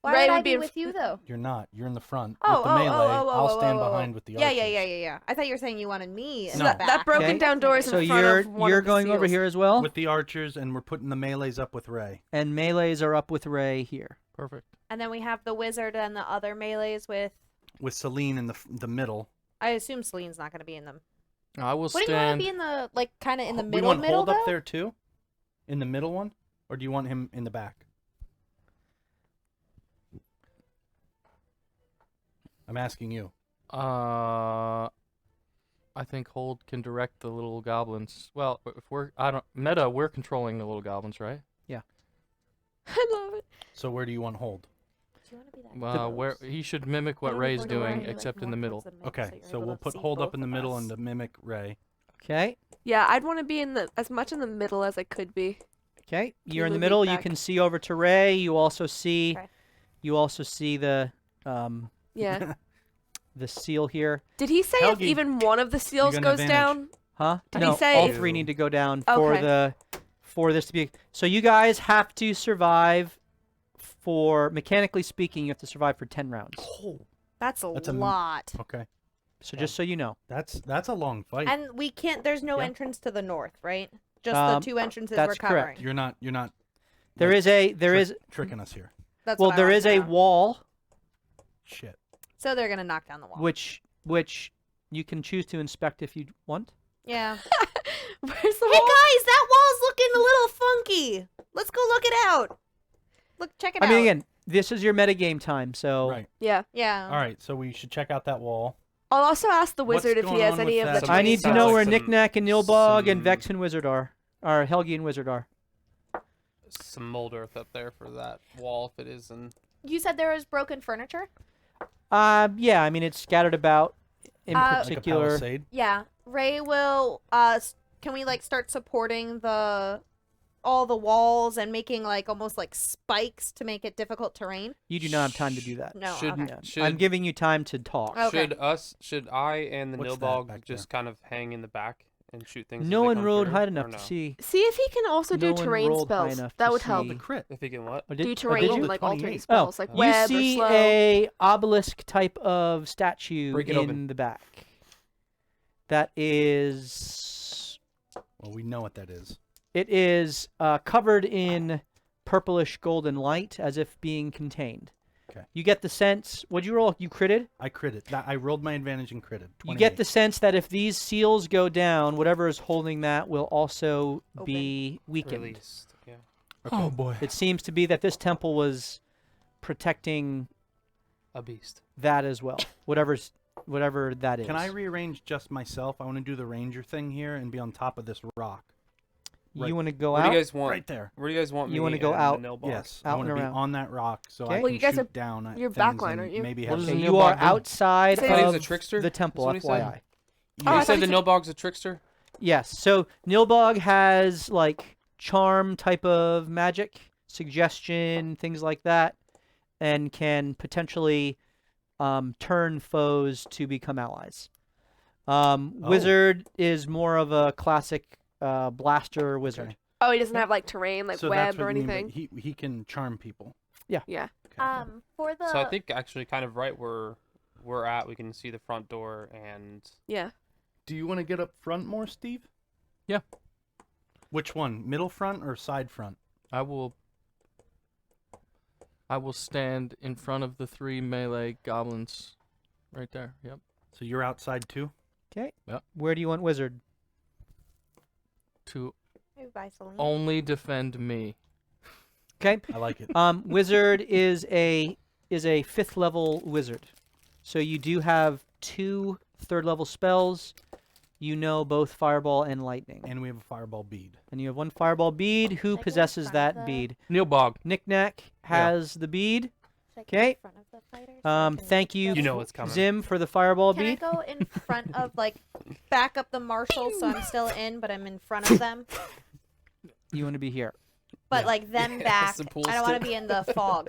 Why Ray would I would be be in with you though? You're not. You're in the front Oh, with the oh, oh, melee. oh, oh, I'll oh, stand oh, oh. behind with the Yeah, archers. yeah. I thought you were saying you wanted me in No. the back. That broken Okay. down door is in So front you're of one you're of the going over seals. here as well, With the archers, and we're putting the melees up with Ray. and melees are up with Ray here. Perfect. And then we have the wizard and the other melees with. With Celine in the middle. I assume Celine's not going to be in them. I will What do you want stand. to be in the like kind of in the We middle? want Middle Hold up though? there too? In the middle one? Or do you want him in the back? I'm asking you. I think Hold can direct the little goblins. Well, if we're controlling the little goblins, right? I love it. So where do you want Hold? Do you want to be that? Where he should mimic what Maybe Ray's we're doing, going, like, except in the more middle. towards the middle, Okay, you're so able we'll to put see Hold up both in the of middle us. and to mimic Ray. Okay. Yeah, I'd want to be in as much in the middle as I could be. Okay. You're in the moving middle. You back. can see over to Ray. You also see. Okay. You also see the Yeah. the seal here. Did he say if Helgi, even one of the seals got an goes advantage. down? Huh? Did he no, say all if- three need to go down Okay. for this to be. So you guys have to survive. For mechanically speaking, you have to survive for 10 rounds. That's a That's a m- lot. Okay. So just so you know. That's a long fight. And we can't. There's no Yeah. entrance to the north, right? Just Um, the two entrances that's we're covering. correct. You're not There like, is a there is tricking us here. That's well what I there wanted is to a know. wall Shit. So they're gonna knock down the wall. which you can choose to inspect if you want. Yeah. Where's the Hey wall? guys, that wall's looking a little funky. Let's go look it out. Look, check it I out. mean again, this is your metagame time, so Right. Yeah. Yeah. All right, so we should check out that wall. I'll also ask the What's wizard if he going has on any with of that? the. Some- I need to Sounds know like where some- Knick-Knack and Nilbog and some- Vex and Wizard are. Or Helgi and Wizard are. Some mold earth up there for that wall if it is, and You said there was broken furniture. Yeah, I mean it's scattered about in Like a Like a particular. palisade. Yeah. Ray will. Can we like start supporting all the walls and making like almost like spikes to make it difficult terrain? You do not have time to do that. No. Should- okay. Yeah. Should- I'm giving you time to talk. Okay. should I and the What's that Nilbog back just kind of hang in the back and shoot things? as No they one come rolled through, high or enough no? to see. See if he can also No do one terrain rolled high spells. enough That to would help. see. The crit. If he can what? Oh, did- Do oh, terrain, did you? like altering 28. spells, like You web see or slow. a obelisk type of statue Break it in open. the back. That is. Well, we know what that is. It is covered in purplish golden light, as if being contained. Okay. You get the sense. What'd you roll? You critted. I critted. I rolled my advantage and critted. You get 28. the sense that if these seals go down, whatever is holding that will also be weakened. Released. Yeah. Oh boy. It seems to be that this temple was protecting A beast. that as well. Whatever that is. Can I rearrange just myself? I want to do the ranger thing here and be on top of this rock. You want to go Where out? do you guys want? Right there. Where do you guys want? You wanna wanna go out? The Nilbog? Yes. I Out want to and be around. on that rock so Okay. I Well, can you guys shoot are- down at you're things backline, and aren't you? maybe What have does Okay, the you Nilbog are do? outside I thought he was a of trickster? the temple, That's what he FYI. said? Oh, I You said thought the you Nilbog's a trickster? Yes. So Nilbog has like charm type of magic, suggestion, things like that, and can potentially turn foes to become allies. Wizard is more of a classic blaster wizard. Okay. Oh, he doesn't have like terrain, like so that's web or what you mean by anything. he can charm people. Yeah. Okay. For the. So I think actually kind of right where we're at, we can see the front door and Yeah. Do you want to get up front more, Steve? Yeah. Which one? Middle front or side front? I will stand in front of the 3 melee goblins, right there. Yep. So you're outside too? Okay. Yep. Where do you want wizard? To Maybe by Celine. only defend me. Okay. I like it. Wizard is a 5th level wizard, so you do have 2 3rd level spells. You know both fireball and lightning, And we have a fireball bead. and you have 1 fireball bead. Who Should I go in possesses front that of the- bead? Nilbog. Knick-Knack has the bead. Should I go in Okay. front of the fighters so I can Thank you, You know what's coming. Zim, for the fireball Can I bead. go in front of like back up the marshals so I'm still in, but I'm in front of them? You want to be here. But like them Yeah, back. the I pool don't want stick. to be in the fog.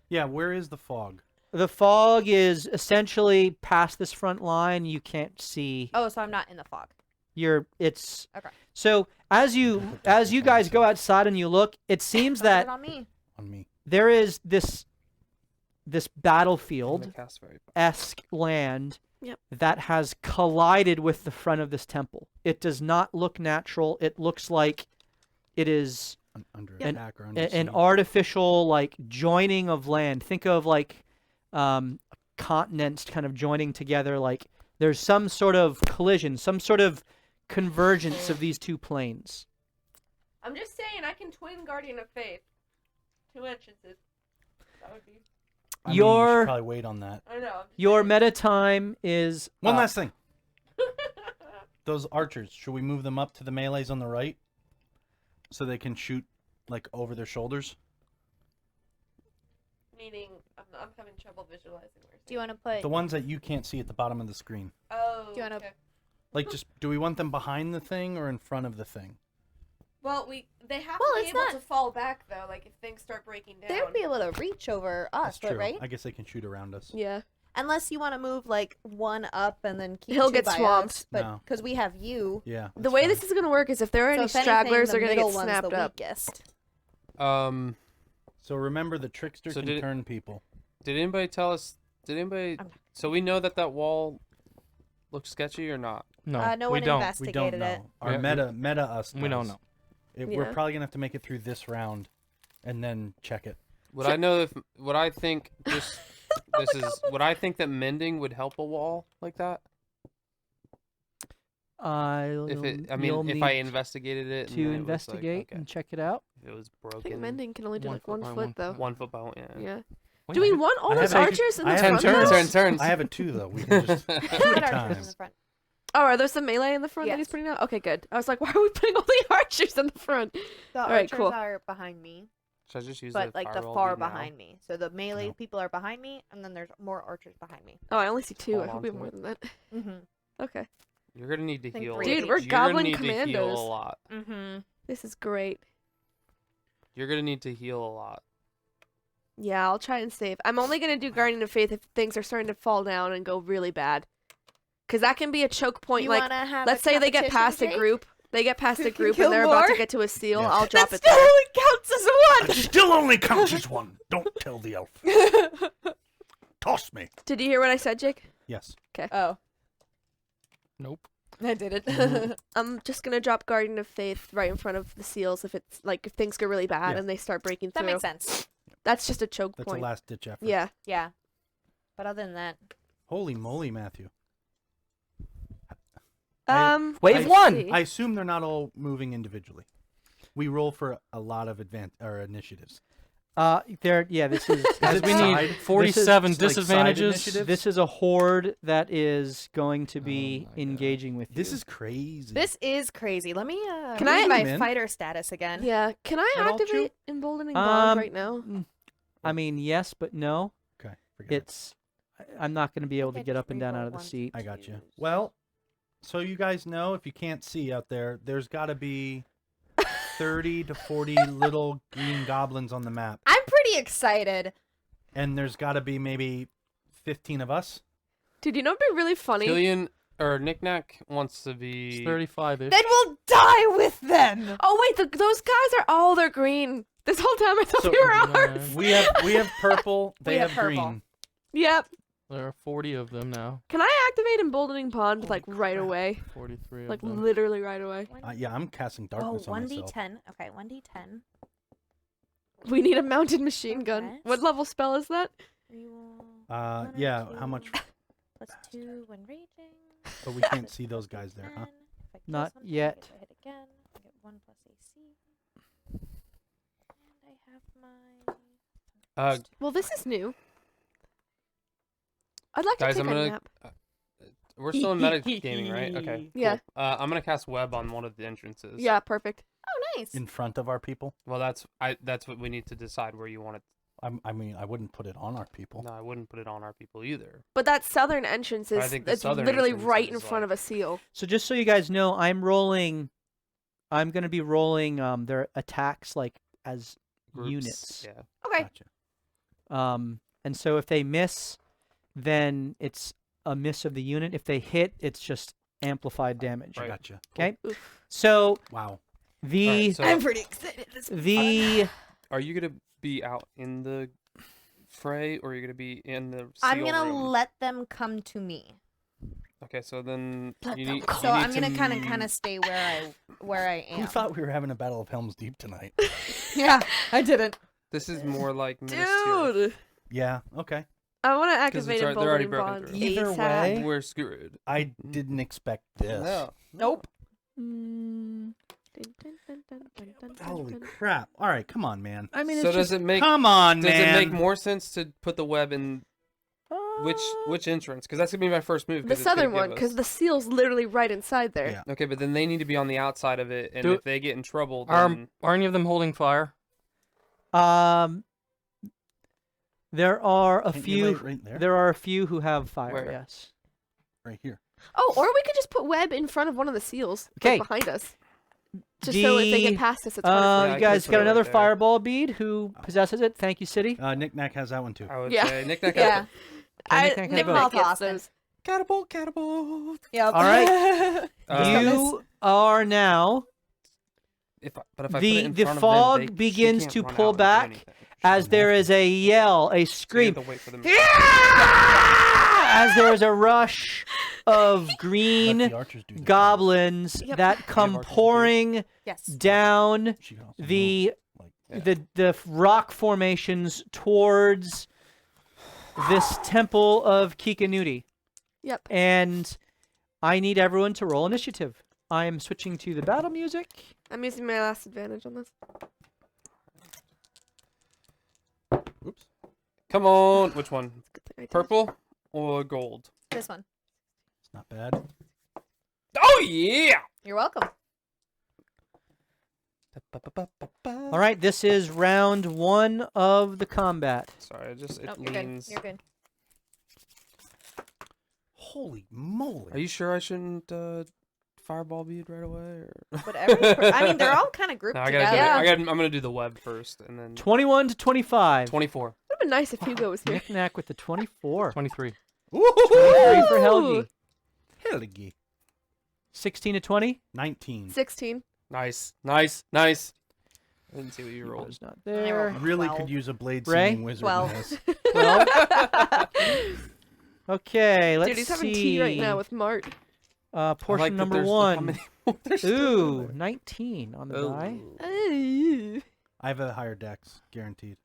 Yeah, where is the fog? The fog is essentially past this front line. You can't see. Oh, so I'm not in the fog. It's Okay. so as you guys go outside and you look, it seems Blame it that on me. On me. there is this this I'm gonna battlefield cast very esque land Yep. that has collided with the front of this temple. It does not look natural. It looks like it is Under An- attack or under an siege. artificial like joining of land. Think of like continents kind of joining together. Like there's some sort of collision, some sort of convergence of these two planes. I'm just saying, I can twin Guardian of Faith. 2 entrances. That would be. I mean, you should Your probably wait on that. I know. your meta time is One up. last thing. Those archers, should we move them up to the melees on the right, so they can shoot like over their shoulders? Meaning, I'm having trouble visualizing where. Do you want to put? The ones that you can't see at the bottom of the screen. Oh. Do you wanna- okay. Like, just do we want them behind the thing or in front of the thing? Well, they have Well, to be it's able not- to fall back though. Like if things start breaking down. They would be able to reach over us, That's but true. right? I guess they can shoot around us. Yeah. Unless you want to move like one up and then keep He'll two get by swamped. us, but No. because we have you. Yeah. The that's way fine. this is gonna work is if there are So any if anything, stragglers, the they're gonna middle get one's snapped the up. weakest. So remember, the trickster So can did it- turn people. Did anybody tell us? Did anybody? So we know that wall looks sketchy or not? No, No we one don't. We investigated don't it. know. Our Yeah, meta us. We don't does. know. We're Yeah. probably gonna have to make it through this round, and then check it. Would I know if? Would I think just? This is. Would I think that mending would help a wall like that? If it, I mean, if I investigated it, and to then it was like, investigate okay, and check it out. if it was I think broken. mending can only do One like foot 1 by foot 1 though. 1 foot by yeah. Yeah. Wait, Do we I- want all I those have a- archers in I the have front? a though? Turns. I have a 2 though. We can just Not shoot archers in the times. front. Oh, are those the melee in the front that he's Yes. putting out? Okay, good. I was like, why are we putting all the archers in the front? The All right, archers cool. are behind me, Should I just use but the like the firewall far bead now? behind me. So the melee No. people are behind me, and then there's more archers behind me. Oh, I only see 2. I Hold hope on we have to more it. than that. Mm-hmm. Okay. You're gonna need to Think heal. three. Dude, we're You're goblin gonna need to heal commandos. a lot. Mm-hmm. This is great. You're gonna need to heal a lot. Yeah, I'll try and save. I'm only going to do Guardian of Faith if things are starting to fall down and go really bad. Because that can be a choke point. You Like, wanna have let's say they get past a Jake? group. They get past Who a can group kill and they're about to more? get to a seal. Yes. I'll drop That it still there. only counts as one. It still only counts as 1. Don't tell the elf. Toss me. Did you hear what I said, Jake? Yes. Oh, Nope. I did it. I'm just going to drop Guardian of Faith right in front of the seals if it's like if things go really bad Yeah. and they start breaking That through. makes sense. That's just a choke That's point. a last ditch effort. Yeah. Yeah. But other than that, Holy moly, Matthew. Wave let's one! see. I assume they're not all moving individually. We roll for a lot of initiatives. This is As we need 47 This is, like, side disadvantages. initiative? this is a horde that is going to be Oh my God. engaging with This you. is crazy. this is crazy. Let me Can I- read my Zoom in? fighter status again. Yeah. Can I That all true? activate Emboldening Bond right now? I mean, yes, but no. Okay, forget it. It's I'm not going to be able to I get just up and down reroll out of the one, seat. I got you. Well, so you guys know, if you can't see out there, there's got to be 30 to 40 little green goblins on the map. I'm pretty excited. And there's got to be maybe 15 of us. Dude, you know what'd be really funny? Killian or Knick-Knack wants to be. It's 35-ish. Then we'll die with them. Oh wait, those guys are all they're green. This whole time I thought So- they were Yeah. ours. We have purple, they We have have green. purple. Yep. There are 40 of them now. Can I activate Emboldening Bond Holy like right crap. away? 43 Like of them. literally right away. Yeah, I'm casting darkness Oh, on myself. 1d10. Okay, 1d10. We need a mounted machine gun. Okay. What level spell is that? Reroll Yeah, 1 or how much? 2 plus 2 when raging. But we can't see those guys there, huh? 10. If I kill Not something, yet. I get to hit again. I get 1 plus AC. And I have my. Well, this is new. I'd like Guys, to I'm take a gonna. nap. We're still in metagaming, right? Okay. Yeah. Cool. I'm gonna cast web on one of the entrances. Yeah, perfect. Oh, nice. In front of our people? Well, that's what we need to decide where you want it. I mean, I wouldn't put it on our people. No, I wouldn't put it on our people either. But that southern entrance But I is think the it's southern literally entrance right in is, front like- of a seal. So just so you guys know, I'm going to be rolling their attacks like as Groups. units. Yeah. Okay. Gotcha. And so if they miss, then it's a miss of the unit. If they hit, it's just amplified damage. Right. Gotcha. Okay. Oof. So Wow. the Alright, so I'm pretty excited. This is the are you gonna be out in the fray, or you're gonna be in the. I'm seal gonna room? let them come to me. Okay, so then Let you them need. come. So you I'm need gonna to kind of stay where I am. Who thought we were having a battle of Helm's Deep tonight? Yeah, I didn't. This is more like ministerial. Dude, Yeah. Okay. I want to 'Cause activate they're already emboldening broken bonds through. Either ASAP. way, We're screwed. I didn't expect this. No. Nope. Mm. Dun, dun, dun, dun, dun, dun, dun, Holy dun. crap! All right, come on, man. I mean, So it's does just, it make Come on, does man. it make more sense to put the web in which entrance? Because that's gonna be my first move. 'cause The it's gonna southern give one, us- because the seal's literally right inside there. Yeah. Okay, but then they need to be on the outside of it, and Do- if they get in trouble, Are then any of them holding fire? there are a Can't you lay few. it right there? There are a few who have fire. Where? Yes. Right here. Oh, or we could just put web in front of one of the seals, Okay. like behind us. Just so if they The- get past us, it's hard. Yeah, I you could guys put got it right another there. fireball bead. Who possesses it? Thank you, City. Nick Nack has that one too. I would Yeah. say Nick Nack. Yeah. Nick Nack has Nick both. Nack gets Austin. those. Catapult, catapult. Yep. All right. Uh, You are now. If I put it The in front of them, fog she begins can't to run pull out and do back anything. as there is a yell, a So you scream, have to wait for them. as there is a rush of Let green the archers do their goblins Yep. that come archers do. pouring Yes. down thing. She can also the move, Yeah. the rock formations towards this temple of Kikanuti. Yep. And I need everyone to roll initiative. I am switching to the battle music. I'm using my last advantage on this. Oops. Come on, which one? Good thing I did. Purple or gold? This one. It's not bad. Oh yeah! You're welcome. All right, this is round 1 of the combat. Sorry, it just it Nope, you're good. leans. You're good. Holy moly! Are you sure I shouldn't fireball bead right away? Or... Whatever. I mean, they're all kind of grouped No, I gotta together. do it. Yeah. I'm gonna do the web first, and then 21 to 25. 24. Would have been nice if Hugo was here. Knick-knack with the 24. 23. 23 for Helgi. Helgi. 16 to 20. 19. 16. Nice, nice, nice. I didn't see what you rolled. Hugo's not I there. rolled- Really 12. could use a blade Ray? singing wizard 12. in this. 12. Okay, let's Dude, he's see. having tea right now with Mart. I Portion like that number there's- how 1. many more there's still in Ooh, there. 19 on the Oh. die. Ooh. I have a higher dex, guaranteed.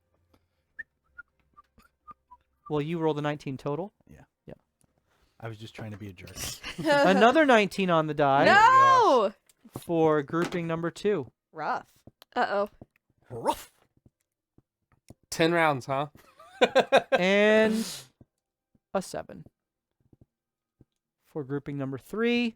Well, you rolled a 19 total. I was just trying to be a jerk. Another 19 on the die No! for grouping number 2. Rough. Uh-oh. Rough. 10 rounds, huh? And a 7 for grouping number 3.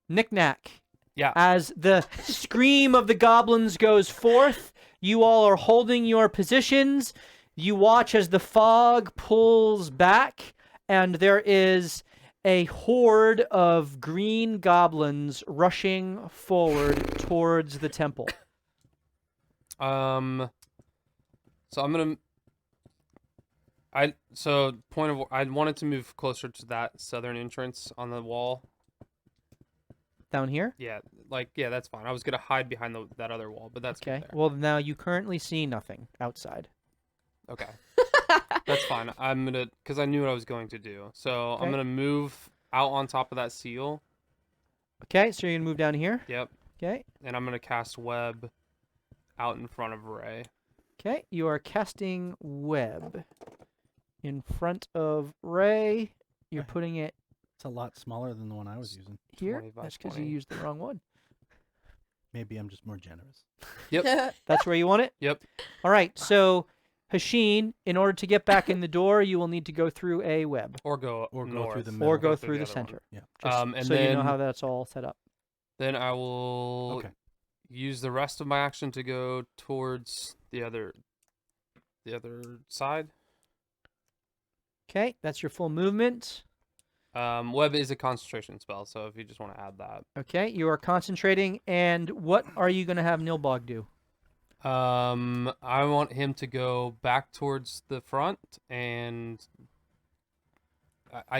Knick-knack. Yeah. As the scream of the goblins goes forth, you all are holding your positions. You watch as the fog pulls back, and there is a horde of green goblins rushing forward towards the temple. So I'm gonna. I wanted to move closer to that southern entrance on the wall. Down here? Yeah, that's fine. I was gonna hide behind that other wall, but that's Okay. good there. Well, now you currently see nothing outside. Okay, that's fine. I'm gonna, because I knew what I was going to do. So Okay. I'm gonna move out on top of that seal. Okay, so you're going to move down here. Yep, Okay. and I'm gonna cast web out in front of Ray. Okay, you are casting web in front of Ray. You're Okay. putting it It's a lot smaller than the one I was using. here. 20 by That's because you 20. used the wrong one. Maybe I'm just more generous. That's where you want it? Yep. All right, so Hasheen, in order to get back in the door, you will need to go through a web. Or go Or go north. through the Or middle. go Go through the other one. center. Yeah. Just And so you know then- how that's all set up. Then I will Okay. use the rest of my action to go towards the other side. Okay, that's your full movement. Web is a concentration spell, so if you just want to add that. Okay, you are concentrating, and what are you going to have Nilbog do? I want him to go back towards the front, and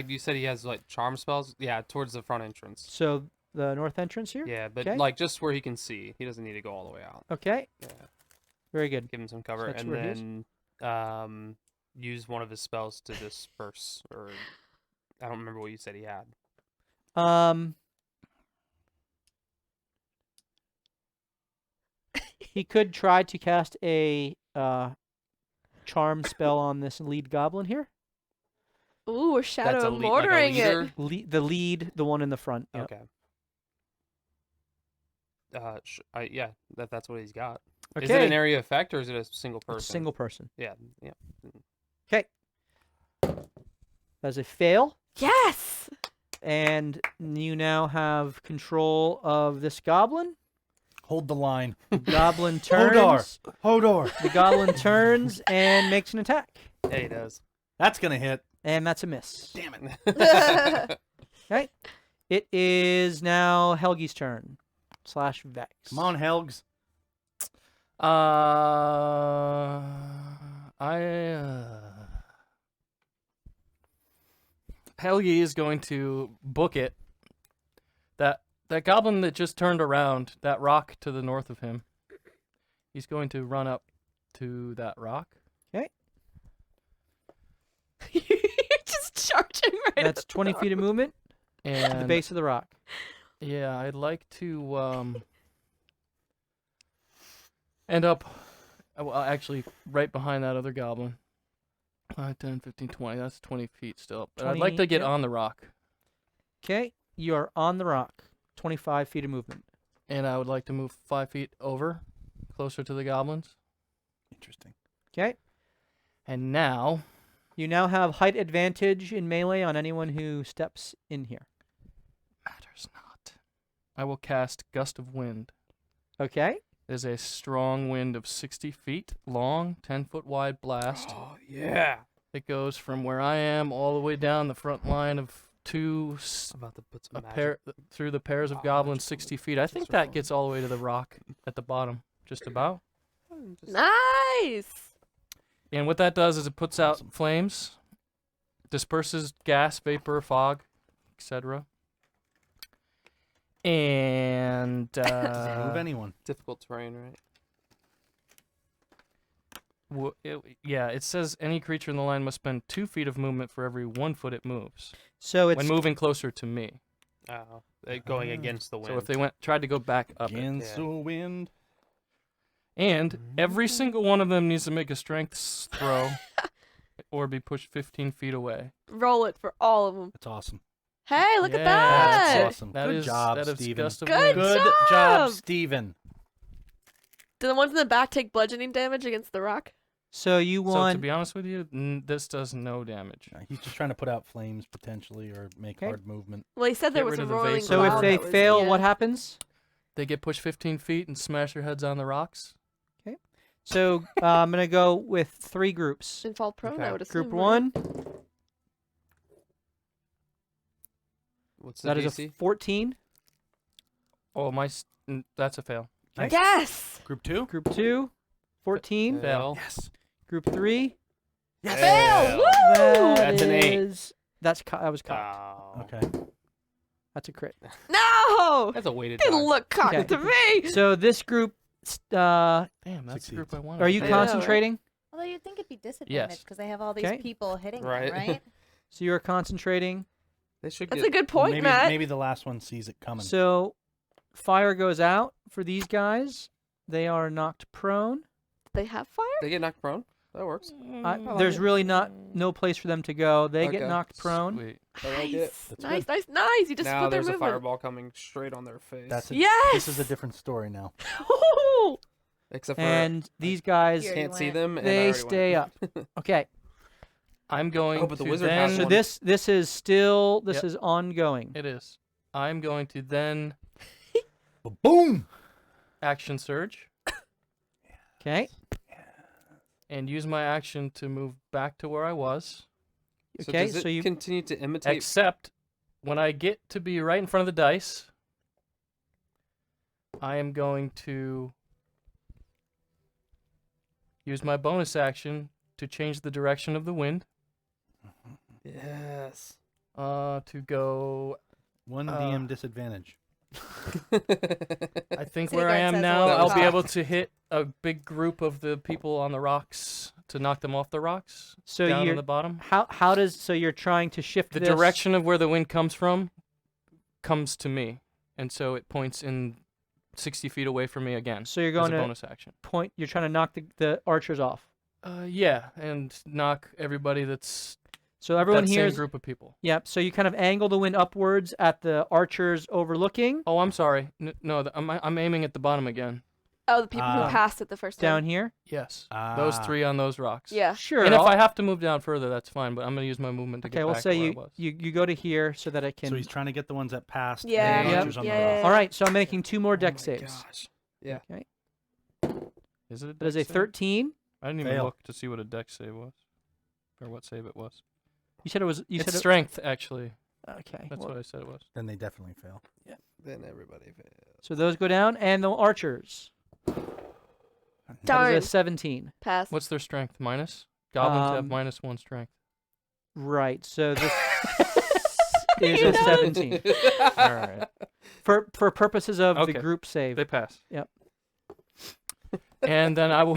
you said he has like charm spells. Yeah, towards the front entrance. So the north entrance here? Yeah, but Okay. like just where he can see. He doesn't need to go all the way out. Okay, Yeah, very good. give him some cover, that's and where he is? then use one of his spells to disperse, or I don't remember what you said he had. He could try to cast a charm spell on this lead goblin here. Ooh, we're That's shadow a like a mortaring it. leader? The one in the front. Yep. Okay. Yeah, that's what he's got. Okay. Is it an area effect or is it a single person? It's a single person. Yeah, yeah. Okay. That's a fail, Yes. and you now have control of this goblin. Hold the line. The goblin Hodor. turns. Hodor. The goblin turns and makes an attack, Yeah, he does. That's gonna hit. and that's a miss. Damn it. Okay. It is now Helgi's turn. /Vex. Come on, Helgs. Helgi is going to book it. That goblin that just turned around, that rock to the north of him. He's going to run up to that rock. You're just charging right That's at the 20 door. feet of movement And at the base of the rock. yeah, I'd like to end up well, actually right behind that other goblin. 5, 10, 15, 20. That's 20 feet still. But I'd like 20, to get yep. on the rock. Okay. You are on the rock. 25 feet of movement. And I would like to move 5 feet over, closer to the goblins. Interesting. Okay. And now, You now have height advantage in melee on anyone who steps in here. matters not. I will cast Gust of Wind. Okay. It is a strong wind of 60 feet long, 10-foot wide blast. Oh, yeah. It goes from where I am all the way down the front line of I'm about to put some through the pairs of goblins 60 feet. I think that gets all the way to the rock at the bottom, just about. Nice. And what that does is it puts out flames, disperses gas, vapor, fog, etc. And Doesn't move anyone. difficult terrain, right? it says any creature in the line must spend 2 feet of movement for every 1 foot it moves So it's when moving closer to me. Going against the wind. So if they tried to go back up it. Against the wind. And every single one of them needs to make a strength throw or be pushed 15 feet away. Roll it for all of them. That's awesome. Hey, look at Yeah, that. That's awesome. That Good is- job, that is Steven. Gust of Good Wind. Good job. job, Steven. Do the ones in the back take bludgeoning damage against the rock? so you So to want be honest with you, this does no damage. He's just trying to put out flames potentially or make Okay. hard movement. Well, he said there Get was rid a of the roiling vapor. so if cloud they that was- fail, yeah. what happens? They get pushed 15 feet and smash their heads on the rocks. So I'm gonna go with 3 groups. And fall prone, Okay. I would assume. Group right? 1, What's the that is DC? a 14. Oh, that's a fail. Nice. Yes. Group 2? Group 2, 14. Fail. Yes. Group 3. Yes. Fail. Woo! That's an 8. That was cocked. Oh. Okay. That's a crit. No. That's a weighted Didn't die. look cocked Okay. to me. So this group, Damn, that's the Succeeds. group I wanted. are you I know, right? concentrating? Although you'd think it'd be disadvantaged because they have all these Okay. people hitting Right. them, right? So you're concentrating. They should That's get a good point, maybe, Matt. Maybe the last one sees it coming. So fire goes out for these guys. They are knocked prone. They have fire. They get knocked prone. That works. There's really no place for them to go. They get Okay. knocked prone. Sweet. I like it. Nice, That's nice, nice. You just Now split their there's a movement. fireball coming straight on their face. That's a, Yes. This is a different story now. Ooh. Except for And these guys, Here. can't see went. them. And I they already stay went. up. Okay. I'm going Oh, but the to wizard then... has So one. this is still Yep. is ongoing. It is. I'm going to then Boom! action surge Okay. and use my action to move back to where I was. So Okay, does it so you- continue to imitate? Except when I get to be right in front of the dice, I am going to use my bonus action to change the direction of the wind. Yes. To go. One DM disadvantage. I think City where I Guard am says now, a little I'll be cock. able to hit a big group of the people on the rocks to knock them off the rocks. So down you're on the bottom. how does so you're trying to shift The this direction of where the wind comes from comes to me, and so it points in 60 feet away from me again. So you're as going a to bonus action. point. You're trying to knock the archers off. Yeah, and knock everybody that's So everyone that here same is. group of people. Yep. So you kind of angle the wind upwards at the archers overlooking Oh, I'm sorry. No, I'm aiming at the bottom again. Oh, the people who Ah. passed it the first down time. here. Yes, those Ah. 3 on those rocks. Yeah. Sure. And if I'll- I have to move down further, that's fine. But I'm gonna use my movement to okay, get we'll back say to where I you, was. you go to here so that I can. So he's trying to get the ones that passed. Yeah, and the yeah, archers on the yeah, rock. All right. So I'm making 2 more Oh deck my saves. gosh. Yeah. Okay. Is it a That is a dex save? 13. I didn't even Fail. look to see what a dex save was, or what save it was. You said it was. You It's said strength, actually. Okay. That's well, what I said it was. Then they definitely fail. Then everybody fails. so those go down, and the archers. That Darn. is a 17. Pass. What's their strength? Minus? Goblins have Um, -1 strength. Right. So this is a 17 All right. for purposes of Okay. the group save. They pass. Yep. And then I will.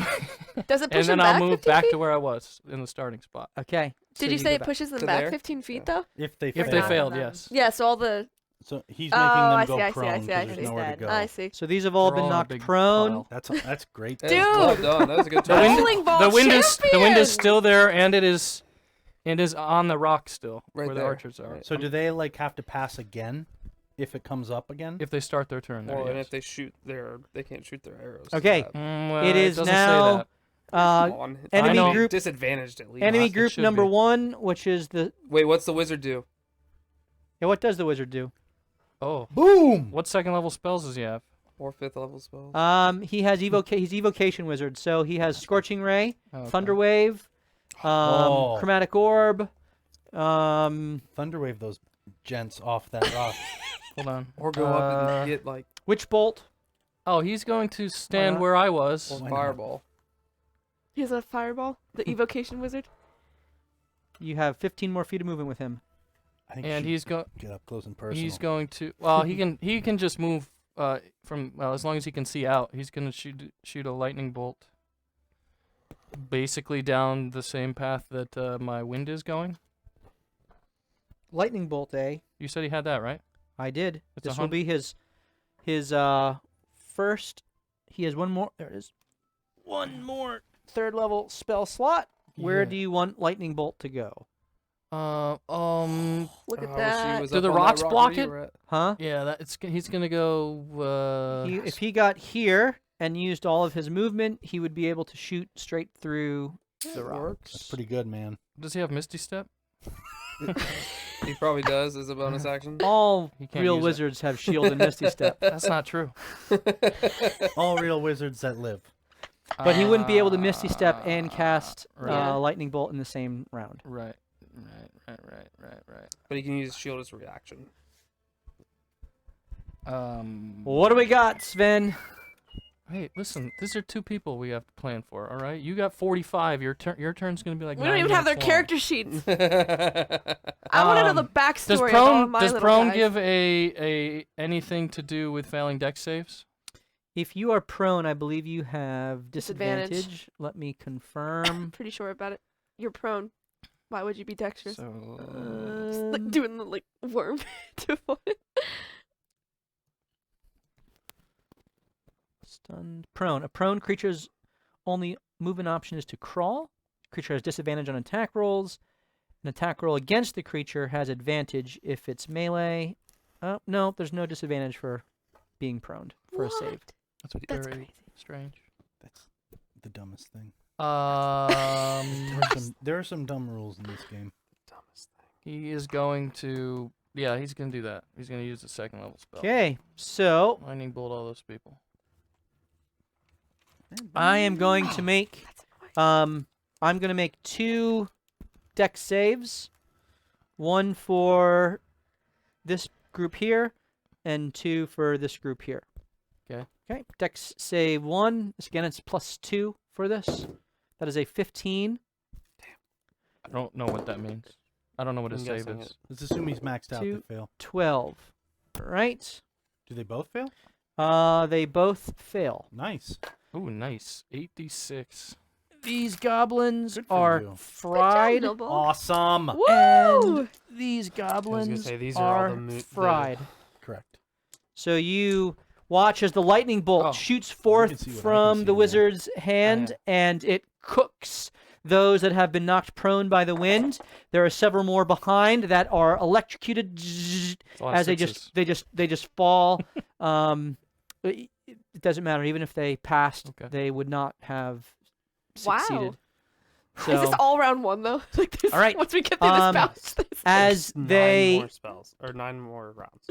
Does it push and then them I'll back move 15 back feet? to where I was in the starting spot. Okay. so Did you go say it back. pushes them To back there? 15 feet, Yeah. though? If they If fail. they none failed, of them. yes. Yeah, so all the... So he's Oh, making them I go see, I see, prone I because see, I there's see. nowhere to go. I see. So these have all They're been all in a knocked big prone. pile. That's great. That was well Dude! done. That was a good The job. wind, Bowling ball the wind is champion! still there, and it is on the rock still, Right where the there. archers are. Right. So do they like have to pass again if it comes up again? If they start their turn, there, Well, and yes. if they shoot they can't shoot their arrows. Okay. Well, It is doesn't now- Say that. Uh, Come on. enemy know. group. Disadvantaged at least. Enemy It group should number be. 1, which is the. Wait, what's the wizard do? Yeah, what does the wizard do? Oh, Boom! what second level spells does he have? 4th, 5th level spells. He has he's evocation wizard, so he has scorching ray, Oh, okay. thunder wave, Oh. chromatic orb, Thunderwave those gents off that rock. Hold on. Or go up and get like witch bolt. Oh, he's going to stand not? where I was. or Why not? fireball. He has a fireball, the evocation wizard. You have 15 more feet of movement with him. I think And you he's should going. get up close and personal. He's going to. Well, he can just move. From as long as he can see out, he's gonna shoot a lightning bolt. Basically down the same path that my wind is going. Lightning bolt, eh? You said he had that, right? I did. It's a This will be his first. He has one more. There it is. One more 3rd level spell slot. Where Yeah. do you want lightning bolt to go? Look at Oh, she that. was Do up the on that rocks rock block where you it? were at. Huh? Yeah, he's gonna go. If he got here and used all of his movement, he would be able to shoot straight through the rocks. That's pretty good, man. Does he have Misty Step? He probably does as a bonus action. All He can't real use it. wizards have shield and misty step, That's not true. All real wizards that live. but he wouldn't be able to misty step and cast right. lightning bolt in the same round. Right. But he can use shield as a reaction. What do we got, Sven? Hey, listen. These are 2 people we have to plan for. All right. You got 45. Your turn's gonna be like. We don't 9 even have their minutes long. character sheets. I want to know the Um, backstory of all of my Does little prone guys. give a anything to do with failing dex saves? If you are prone, I believe you have Disadvantage. disadvantage. Let me confirm. Pretty sure about it. You're prone. Why would you be dexterous? So Just, like, doing the like worm to avoid it. Stunned. Prone. A prone creature's only movement option is to crawl. Creature has disadvantage on attack rolls. An attack roll against the creature has advantage if it's melee. Oh, no, there's no disadvantage for being prone for a save. that's That's very crazy. strange. That's the dumbest thing. There are some dumb rules in this game. Dumbest thing. He is going to. Yeah, he's gonna do that. He's gonna use the 2nd level spell. Okay, so Lightning bolt all those people. I am going to make I'm going to make 2 dex saves. One for this group here and 2 for this group here. Okay. Okay. Dex save 1. This again it's +2 for this. That is a 15. I don't know what that means. I don't know what his I'm save guessing is. Let's assume he's maxed out to Two. fail. 12. All right. Do they both fail? They both fail. Nice. Ooh, nice. 8d6. These goblins Good for are you. fried, Noble. Awesome. Woo! and these gonna goblins say, these are all are the fried. Correct. So you watch as the lightning bolt Oh, shoots see forth what I can from see the in there. wizard's hand, and it cooks those that have been knocked prone by the wind. There are several more behind that are electrocuted A lot of as sixes. they just fall. It doesn't matter. Even if they passed, Okay. they would not have Wow. succeeded. Is this So all round one though? Like this, All right, once we get through um, this bout, as Nine they more spells or 9 more rounds.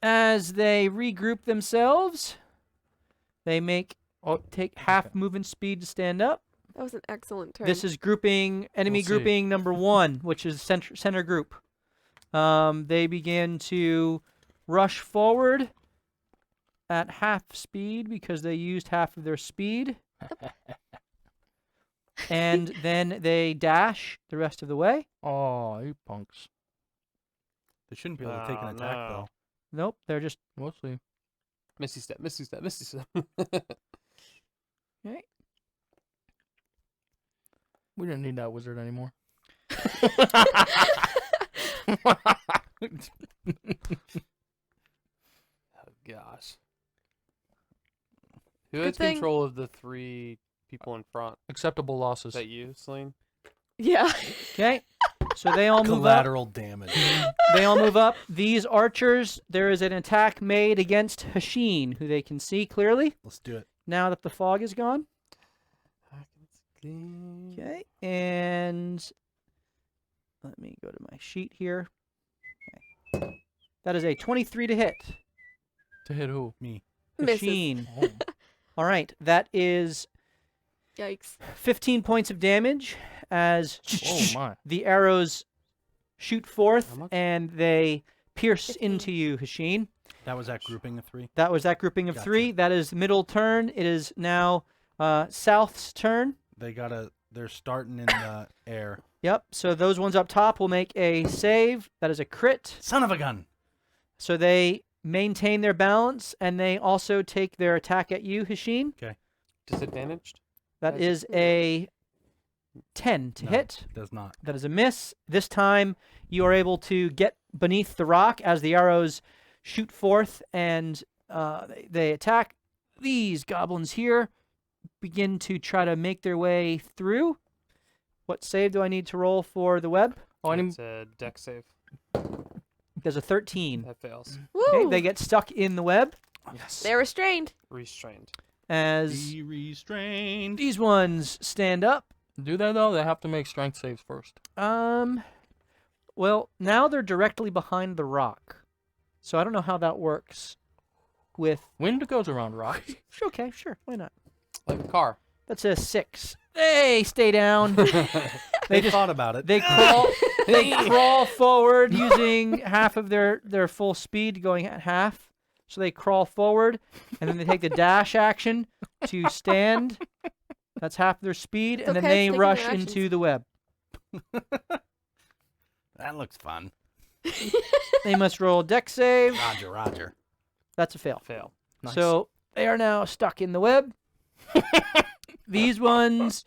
as they regroup themselves, they take half movement speed to stand up. that was an excellent turn. This is enemy We'll see. grouping number 1, which is center group. They begin to rush forward at half speed because they used half of their speed. And then they dash the rest of the way. Oh, you punks. They shouldn't be able to take an Oh, attack no. though. Nope, they're just We'll see. Misty step, misty step, misty step. okay. We didn't need that wizard anymore. Oh gosh. Who Good has thing- control of the 3 people in front? Acceptable losses. Is that you, Celine? yeah. Okay. So they all move up. Collateral damage. They all move up. These archers, there is an attack made against Hashin, who they can see clearly Let's do it. now that the fog is gone. Okay. Okay, and let me go to my sheet here. Okay. That is a 23 to hit. To hit who? Me. Misses. Hashin. Oh. All right, that is Yikes. 15 points of damage as Oh my. the arrows shoot forth How much? and they pierce 15. into you, Hashin. That was that grouping of 3. That was that grouping of Gotcha. 3. That is middle turn. It is now South's turn. They're starting in the air. Yep. So those ones up top will make a save. That is a crit. Son of a gun. So they maintain their balance and they also take their attack at you, Hashin. Disadvantaged? That Nice. is a 10 to No, hit. Does not. That is a miss. This time you are able to get beneath the rock as the arrows shoot forth and they attack. These goblins here begin to try to make their way through. What save do I need to roll for the web? Oh, I need, It's a deck save. There's a 13. That fails. Woo! Okay, they get stuck in the web yes. They're restrained. Restrained. as Be restrained. these ones stand up. Do they though? They have to make strength saves first. Well, now they're directly behind the rock. So I don't know how that works with... Wind goes around rocks. Okay, sure. Why not? Like a car. That's a 6. They stay down. They thought about it. They crawl. They crawl forward using half of their full speed, going at half. So they crawl forward, and then they take the dash action to stand. That's half their speed, It's and then okay, they it's taking rush their actions. into the web. That looks fun. They must roll a deck save. Roger, Roger. That's a fail. Fail. Nice. So they are now stuck in the web. These ones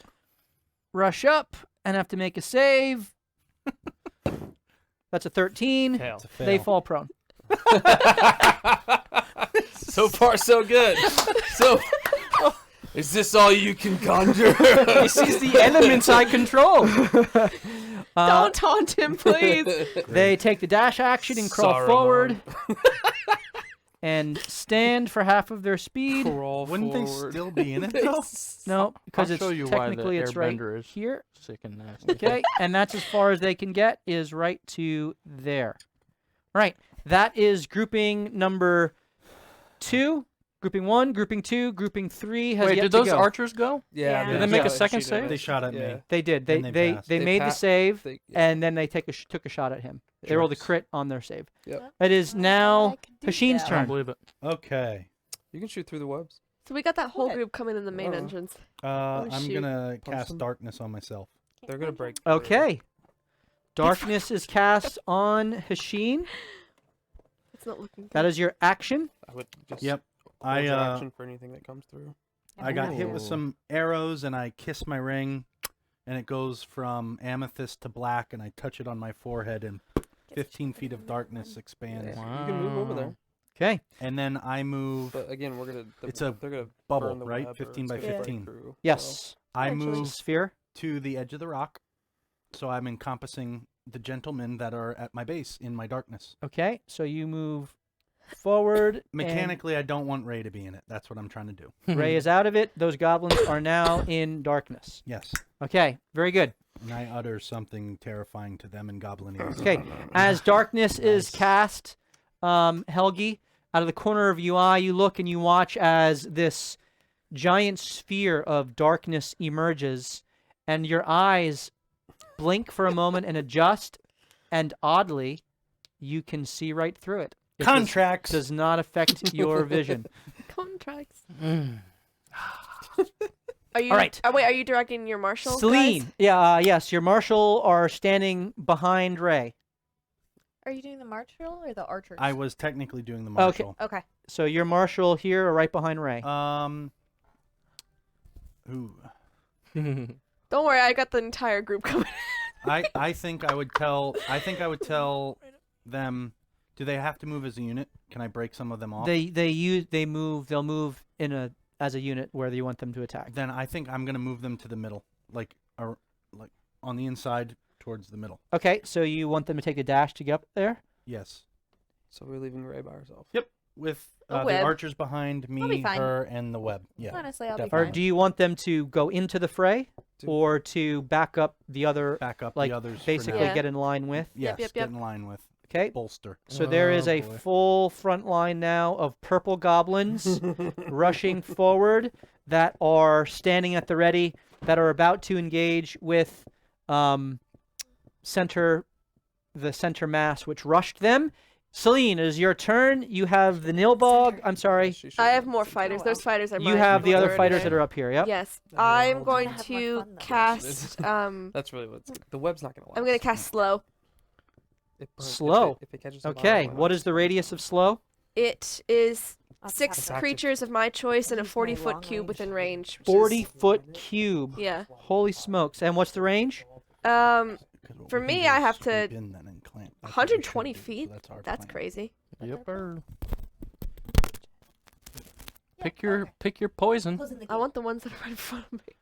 rush up and have to make a save. That's a 13. Fail. It's a fail. They fall prone. So far, so good. So, is this all you can conjure? This is the elements I control. Don't taunt him, please. They take the dash action and crawl Saruman. forward and stand for half of their speed. Crawl Wouldn't they forward. still be in it though? No, because I'll it's show you why the technically it's right airbender is here. sick and nasty. Okay, and that's as far as they can get is right to there. Right, that is grouping number 2. Grouping 1, grouping 2, grouping 3 has Wait, yet did to those go. archers go? Yeah. Yeah. Did they make a Yeah, second she did save? it. They shot at Yeah. me. They did. They And they they, passed. they They made the pa- save, They- and then they took a shot at him. They rolled a Jerks. crit on their save. Yep. It is now Hashin's I don't turn. believe it. Okay. You can shoot through the webs. So we got that whole What? group coming in the main Oh. entrance. I'm shoot. gonna Punch cast them. darkness on myself. They're gonna break. through. Okay. Darkness is cast on Hashin. It's not looking good. That is your action. I would just. Yep. hold your I action for anything that comes through. I got hit with Ooh. some arrows, and I kiss my ring, and it goes from amethyst to black, and I touch it on my forehead, and 15 feet of darkness expands. You can move over there. Okay. And then I move. But again, we're gonna. It's a they're gonna bubble, burn the right? web, or 15 it's by gonna break 15. through, Yes. I Actually, move Sphere. to the edge of the rock, so I'm encompassing the gentlemen that are at my base in my darkness. Okay. So you move forward. Mechanically, I don't want Ray to be in it. That's what I'm trying to do. and Ray is out of it. Those goblins are now in darkness. Yes. Okay. Very good. And I utter something terrifying to them in Goblinese. Okay. As darkness is cast, Helgi, out of the corner of your eye, you look and you watch as this giant sphere of darkness emerges, and your eyes blink for a moment and adjust, and oddly, you can see right through it. It Contracts. does not affect your vision. Contracts. Mm. Are you? All right. Wait, are you directing your marshal? guys? Celine, yeah, yes, your marshal are standing behind Ray. Are you doing the marshal or the archers? I was technically doing the Okay. marshal. Okay. So your marshal here are right behind Ray. Ooh. Don't worry, I got the entire group coming. I think I would tell them. Do they have to move as a unit? Can I break some of them off? They'll move as a unit where you want them to attack. Then I think I'm gonna move them to the middle, like on the inside towards the middle. Okay, so you want them to take a dash to get up there? Yes. So we're leaving Ray by herself. Yep. With A the web. archers behind I'll me, be fine. her, and the web. Yeah. Honestly, I'll be definitely. Or fine. do you want them to go into the fray Do- or to back up the other, Back up like the others. for basically now. Yeah. get in line with? Yes. Yep, Get yep. in line with Okay, bolster. so there is Oh, a boy. full front line now of purple goblins rushing forward that are standing at the ready, that are about to engage with the center mass which rushed them. Celine, it is your turn. You have the Nilbog. I'm sorry. I have more fighters. Those fighters are You mine. have the They're other already fighters there. that are up here. Yep. Yes, Yeah, I'm we'll going have more to fun, though. cast. That's really what's. The web's not gonna last. I'm gonna cast slow. It burns- Slow. If it catches the Okay. bottom, What is the radius of slow? It is I'll 6 It's active. creatures of my choice and a Use my 40-foot long cube range. within range. which is- 40-foot cube. Yeah. Holy smokes! And what's the range? 'Cause what For we can me, do I is have sweep to- in then and clamp. That's what we should 120 do, so feet. That's, our That's plan. crazy. Yepper. Pick your poison. I want the ones that are right in front of me.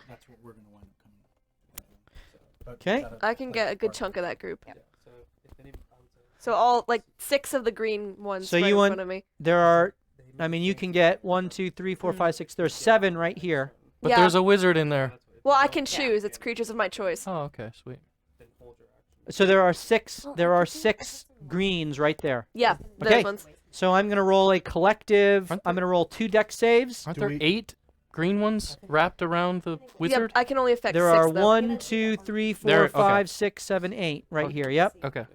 That's what we're gonna wind up coming. Okay. I can get a good chunk of that group. Yeah. So if any, I would say So all like 6 of the green ones So right you in want- front of me. There are. I mean, you can get 1, 2, 3, 4, 5, 6. There's 7 right here. But Yeah. there's a wizard in there. Well, I can choose. It's creatures of my choice. Oh, okay, sweet. then hold your action. So there are 6. There are 6 greens right there. Yeah, those Okay. ones. So I'm gonna roll a collective. Aren't I'm gonna roll 2 deck saves. Aren't Do there we- 8 green ones wrapped around the wizard? Yep, I can only affect There 6 are though. 1, 2, 3, 4, There- okay. 5, 6, 7, 8 right Okay. here. Yep. Okay.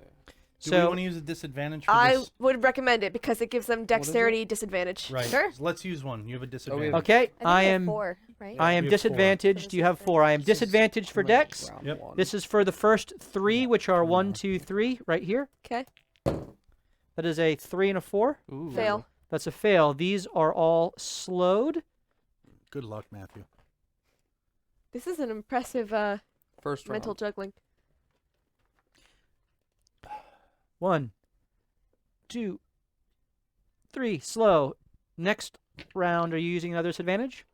Do we So want to use a disadvantage for I this? would recommend it because it gives them is it? dexterity disadvantage. Right. Sure. So let's use one. You have a we have- disadvantage. okay. I think I we have am 4, right? I am We have 4. disadvantaged. You have 4. I am disadvantaged for dex. Round Yep. one. This is for the first 3, which are 1, 2, 3 right here. Okay. That is a 3 and a 4. Ooh. Fail. That's a fail. These are all slowed. Good luck, Matthew. This is an impressive First round. mental juggling. 1, 2, 3. Slow. Next round, are you using another disadvantage?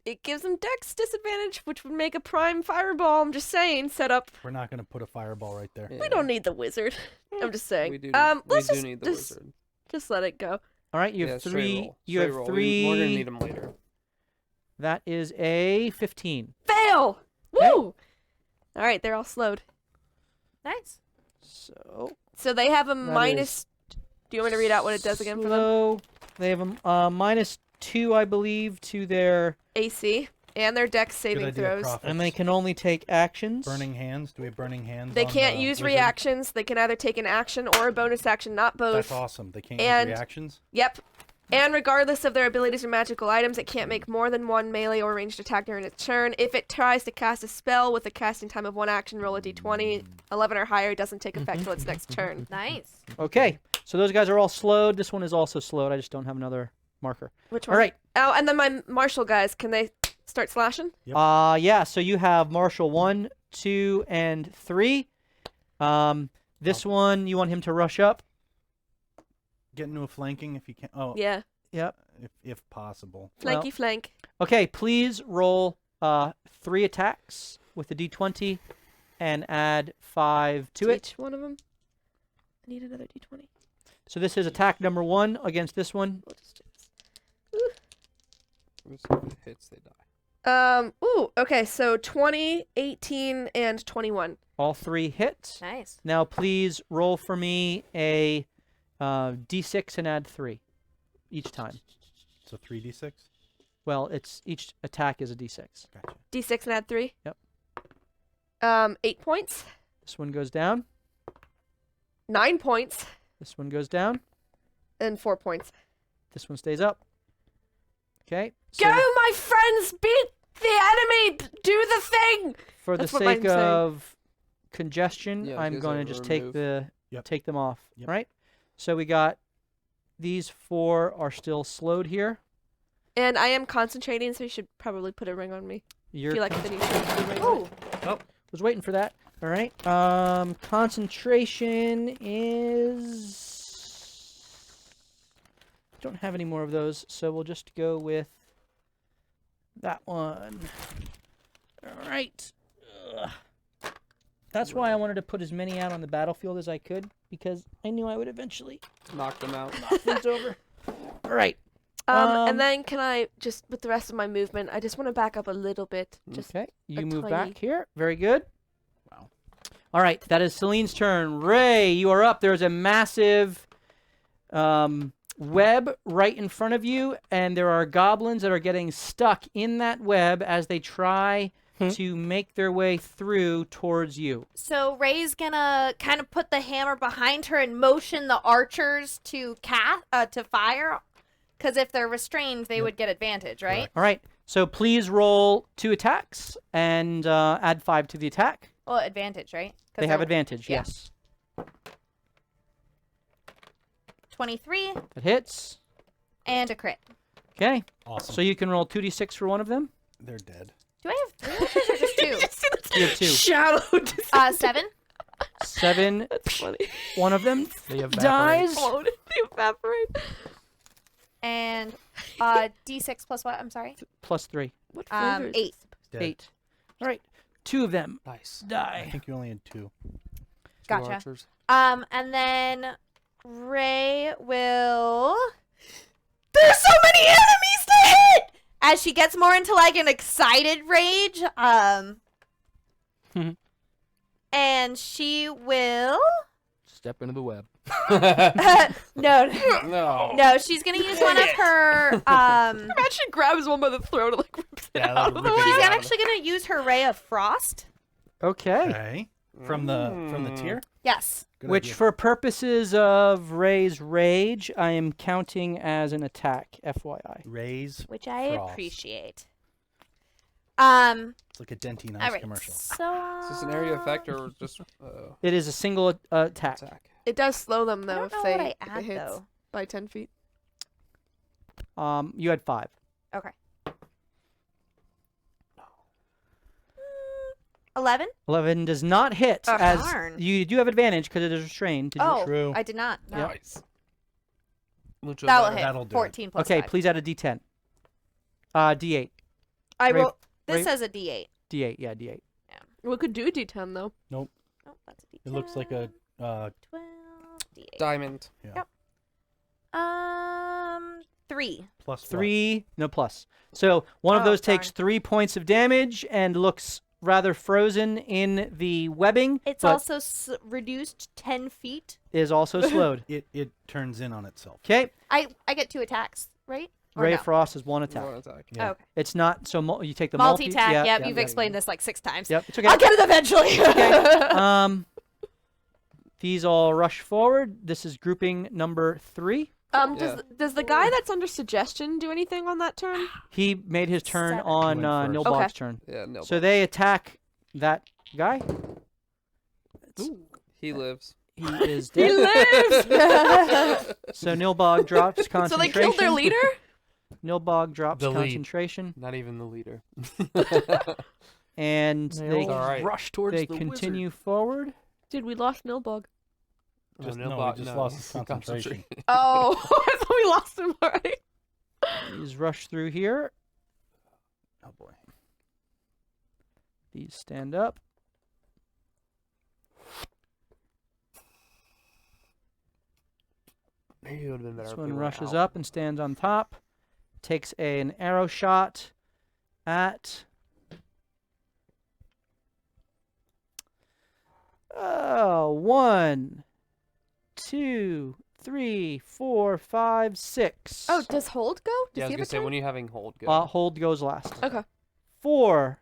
It gives them dex disadvantage, which would make a prime fireball. I'm just saying, set up. We're not gonna put a fireball right there. Yeah. We don't need the wizard. I'm just saying. We do. Let's we just do need the just, wizard. just let it go. All right. You Yeah, have straight 3. roll. You Straight have roll. 3. We're gonna need them later. That is a 15. Fail. Okay. Woo! All right, they're all slowed. Nice. So So they have a That minus. Do you want me to read out what it does again for them? slow. They have a -2, I believe, to their, AC and their dex Good saving idea, throws. Prophets. and they can only take actions. Burning hands. Do we have burning hands? They on can't the use wizard? reactions. They can either take an action or a bonus action, not both. That's awesome. They can't And- use reactions. Yep. And regardless of their abilities or magical items, it can't make more than 1 melee or ranged attack during its turn. If it tries to cast a spell with a casting time of 1 action, roll a d20. 11 or higher doesn't take effect till its next turn. Nice. Okay, so those guys are all slowed. This one is also slowed. I just don't have another marker. Which one? All right. Oh, and then my martial guys, can they start slashing? Yep. Yeah. So you have martial 1, 2, and 3. This one you want him to rush up. Get into a flanking if you can. Oh, Yeah. Yep. if possible. Flanky Well- flank. Okay. Please roll 3 attacks with the d20 and add 5 to it. Each one of them. I need another d20. So this is attack number 1 against this one. We'll just do this. If it hits, they die. Ooh, okay, so 20, 18, and 21. All 3 hit. Nice. Now please roll for me a d6 and add 3 each time. So 3d6. Well, it's each attack is a d6. Gotcha. D6 and add 3. Yep. 8 points. This one goes down. 9 points. This one goes down. And 4 points. This one stays up. Okay. So Go, my friends! Beat the enemy! Do the thing! for the That's what mine's sake saying. of congestion, Yeah, I'm because going of to just remove. take them off. Yep. Right. So we got these 4 are still slowed here. And I am concentrating, so you should probably put a ring on me. You're I feel like con- the need to ring. Oh, was waiting for that. All right. Concentration is. Don't have any more of those, so we'll just go with that one. All right. Ugh. That's why I wanted to put as many out on the battlefield as I could, because I knew I would eventually Knock them out. knock things over. All right. Um, And then can I just, with the rest of my movement, I just want to back up a little bit. Just Okay. You a move tiny- back here. Very good. Wow. All right. That is Celine's turn. Ray, you are up. There's a massive web right in front of you, and there are goblins that are getting stuck in that web as they try to make their way through towards you. so Ray's gonna kind of put the hammer behind her and motion the archers to fire, because if they're restrained, they would get advantage, right? All right. So please roll 2 attacks and add 5 to the attack. Well, advantage, right? 'Cause They have they're- advantage, yeah. yes. 23 That hits. and a crit. Okay. Awesome. So you can roll 2d6 for one of them. They're dead. Do I have 3 archers or just 2? You have 2. Shadow. 7. 7. That's funny. One of them They evaporate. dies. Oh, did they evaporate? And D6 plus what? I'm sorry. Plus 3. What flavor is 8. Dead. 8. All right. 2 of them Nice. I die. think you only had 2. Gotcha. Archers. And then Ray will. There's so many enemies to hit! As she gets more into like an excited rage, and she will. Step into the web. No, No. she's gonna use one of her. Imagine she grabs one by the throat and like rips it Yeah, out of the rip it way. She's out. actually gonna use her ray of frost. Okay. Okay. From the tier. Yes. Good Which, idea. for purposes of Ray's rage, I am counting as an attack, FYI. Raise. Which I Frost. appreciate. It's like a Dentine All Ice right. commercial. So. Is this an area effect or just It is a single attack. attack? It does slow them I though don't if know they what I if it add hits though. by 10 feet. You had 5. Okay. 11. 11 does not hit, Oh, as darn. you do have advantage because it is restrained. Did you- Oh, True. I did not. No. Yep. Nice. Mucho That will better. hit. That'll do it. 14 plus Okay, 5. please add a d10. D8. I Ray- roll. This Ray- says a D8. D8, yeah, D8. We could do a D10 though. Oh, that's a D10. It looks like a 12 D8. Diamond. 3. plus 3, no plus. So one of Oh, those takes darn. 3 points of damage and looks rather frozen in the webbing, It's but also reduced 10 feet. is also slowed. It turns in on itself. Okay, I get 2 attacks, right? Or Ray no? Frost is 1 attack. One attack. Yeah. Oh, okay. It's not so you take the Multi-tack. yeah, Yep, yeah, you've yeah. explained this like 6 times. Yep, it's okay. I'll get it eventually. Okay. These all rush forward. This is grouping number 3. Does the guy that's under suggestion do anything on that turn? He made his turn 7. on He went first. Nilbog's Okay. turn. Yeah, no. So they attack that guy. He lives. He is He dead. lives. So Nilbog drops So concentration. they killed their leader? Nilbog drops The lead. concentration, Not even the leader. and they all Alright. rush towards they the continue forward. Dude, we lost Nilbog. Just no, no, we just lost his concentration. Oh, I thought we lost him already. These rush through here. Oh boy. These stand up. Maybe it would have been better. This if we one went rushes out. up and stands on top. Takes an arrow shot at. Oh, 1, 2, 3, 4, 5, 6. Oh, does hold go? Does Yeah, I was he have gonna a say turn? when are you having hold go? Hold goes last. Okay. 4.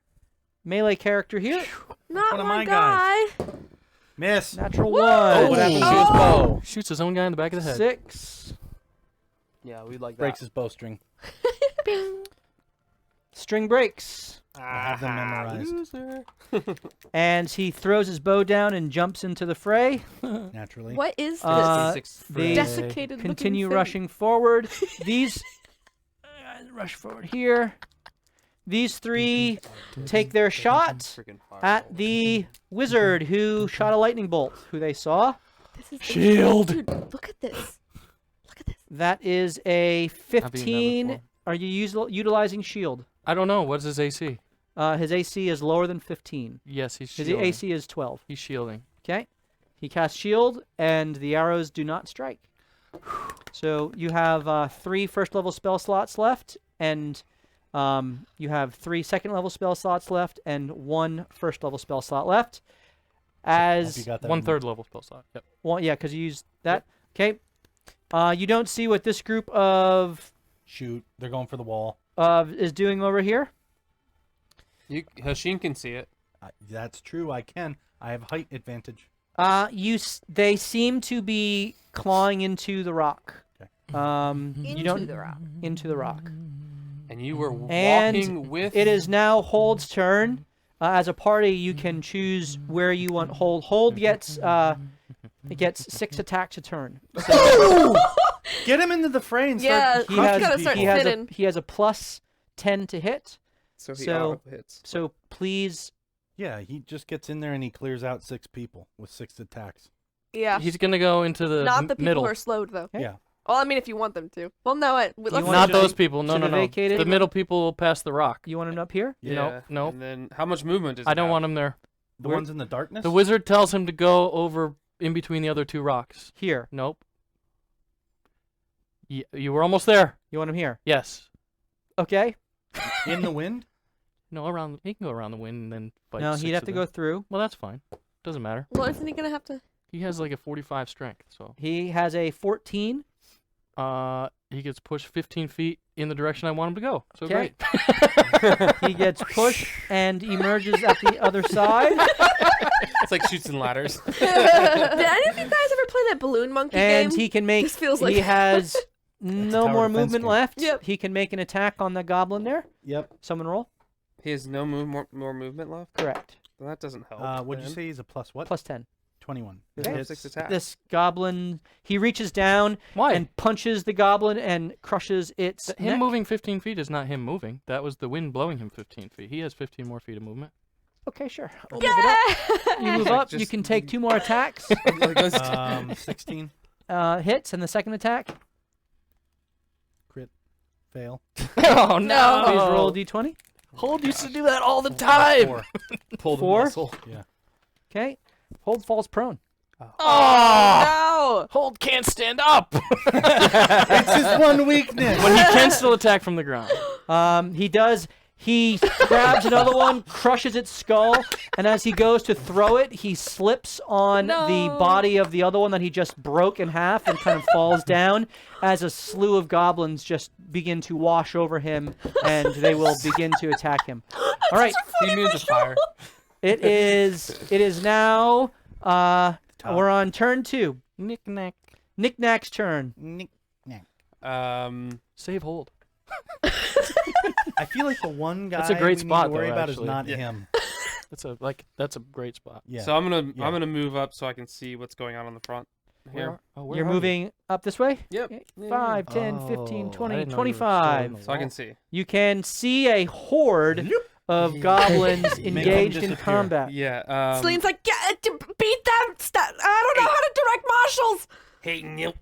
Melee character here. Not One of my my guy. guys. Miss. Natural Woo! 1. What happened to his Oh! bow? Shoots his own guy in the back of the head. 6. Yeah, we like that. Breaks his bowstring. String breaks. I have them memorized. Loser. And he throws his bow down and jumps into the fray. Naturally. What is this? They Desiccated continue looking thing. rushing forward. These rush forward here. These 3 take their shot Freaking at the wizard who shot a lightning bolt, who they saw. This is Shield. Dude, look at this. Look at this. That is a I've beaten that 15. before. Are you utilizing shield? I don't know. What's his AC? His AC is lower than 15. Yes, he's His shielding. AC is 12. He's shielding. Okay. He casts shield, and the arrows do not strike. So you have 3 first-level spell slots left, and you have 3 second-level spell slots left, and 1 first-level spell slot left. Hope you As got that 1/3 level spell slot. Yep. well, yeah, because you used that. Okay. You don't see what this group of Shoot. They're going for the wall. is doing over here. Hashin can see it. That's true. I can. I have height advantage. They seem to be clawing into the rock. Okay. You don't Into the rock. into the rock. And you were And walking with. It is now Hold's turn. As a party, you can choose where you want Hold. Hold gets 6 attacks a turn. Get him into the fray and Yeah, start He Hoff's has, gotta start he, has a, spinning. he has a plus 10 to hit. So he so- auto hits. So please, Yeah, he just gets in there and he clears out 6 people with 6 attacks. Yeah. He's gonna go into the Not the people middle. who are slowed, though. Okay. Yeah. Well, I mean, if you want them to. Well, no, let's want Not to those just- people. No, should no, have no. vacated? The middle people will pass the rock. you want him up here? Yeah. no. And then how much movement is I don't want him there. The Where- ones in the darkness? The wizard tells him to go over in between the other 2 rocks. Here. Nope. You were almost there. You want him here? Yes. Okay. in the wind? No, around. He can go around the wind and then fight. No, 6 he'd have of to them. go through. Well, that's fine. Doesn't matter. Well, isn't he gonna have to? He has like a 45 strength, so He has a 14. he gets pushed 15 feet in the direction I want him to go. So Okay. great. He gets pushed and emerges at the other side. It's like shoots and ladders. Did any of you guys ever play that balloon monkey And game? he can make. This feels like He has no tower more defense movement game. left. Yep. He can make an attack on the goblin there. Yep. Someone roll. He has no more movement left. Correct. Well, that doesn't help. What'd you then. say he's a plus what? Plus 10. 21. Okay. Hits. 6 attacks. This goblin, he reaches down Why? and punches the goblin and crushes its Him neck. moving 15 feet is not him moving. That was the wind blowing him 15 feet. He has 15 more feet of movement. Okay, sure. We'll move it up. You move Like up. You just- can take 2 more attacks. Like those- 16. Hits, and the second attack. Crit. Fail. Oh No. Please roll a d20. Hold used to do that all the time. 4. pulled a 4. muscle. Okay. Hold falls prone. Oh no! Hold can't stand up. It's his one weakness. But he can still attack from the ground. He does. He grabs another one, crushes its skull, and as he goes to throw it, he slips on the No. body of the other one that he just broke in half and kind of falls down as a slew of goblins just begin to wash over him, and they will begin to attack him. All right. He immune to fire. It is now, we're on turn 2. Knick-knack. Knick-knack's turn. Save hold. I feel like the one guy That's a great we need spot, to worry though, about actually. is not Yeah. him. That's a great spot. Yeah. So I'm Yeah. gonna move up so I can see what's going on the front. Here. Where You're are you? moving up this way? Yep. Okay, Yeah, 5, 10, Oh, 15, I 20, didn't know you were 25. storing So I can wall. see. You can see a horde of goblins them engaged in disappear. combat. Yeah. Celine's like, beat them! I don't know how to direct marshals!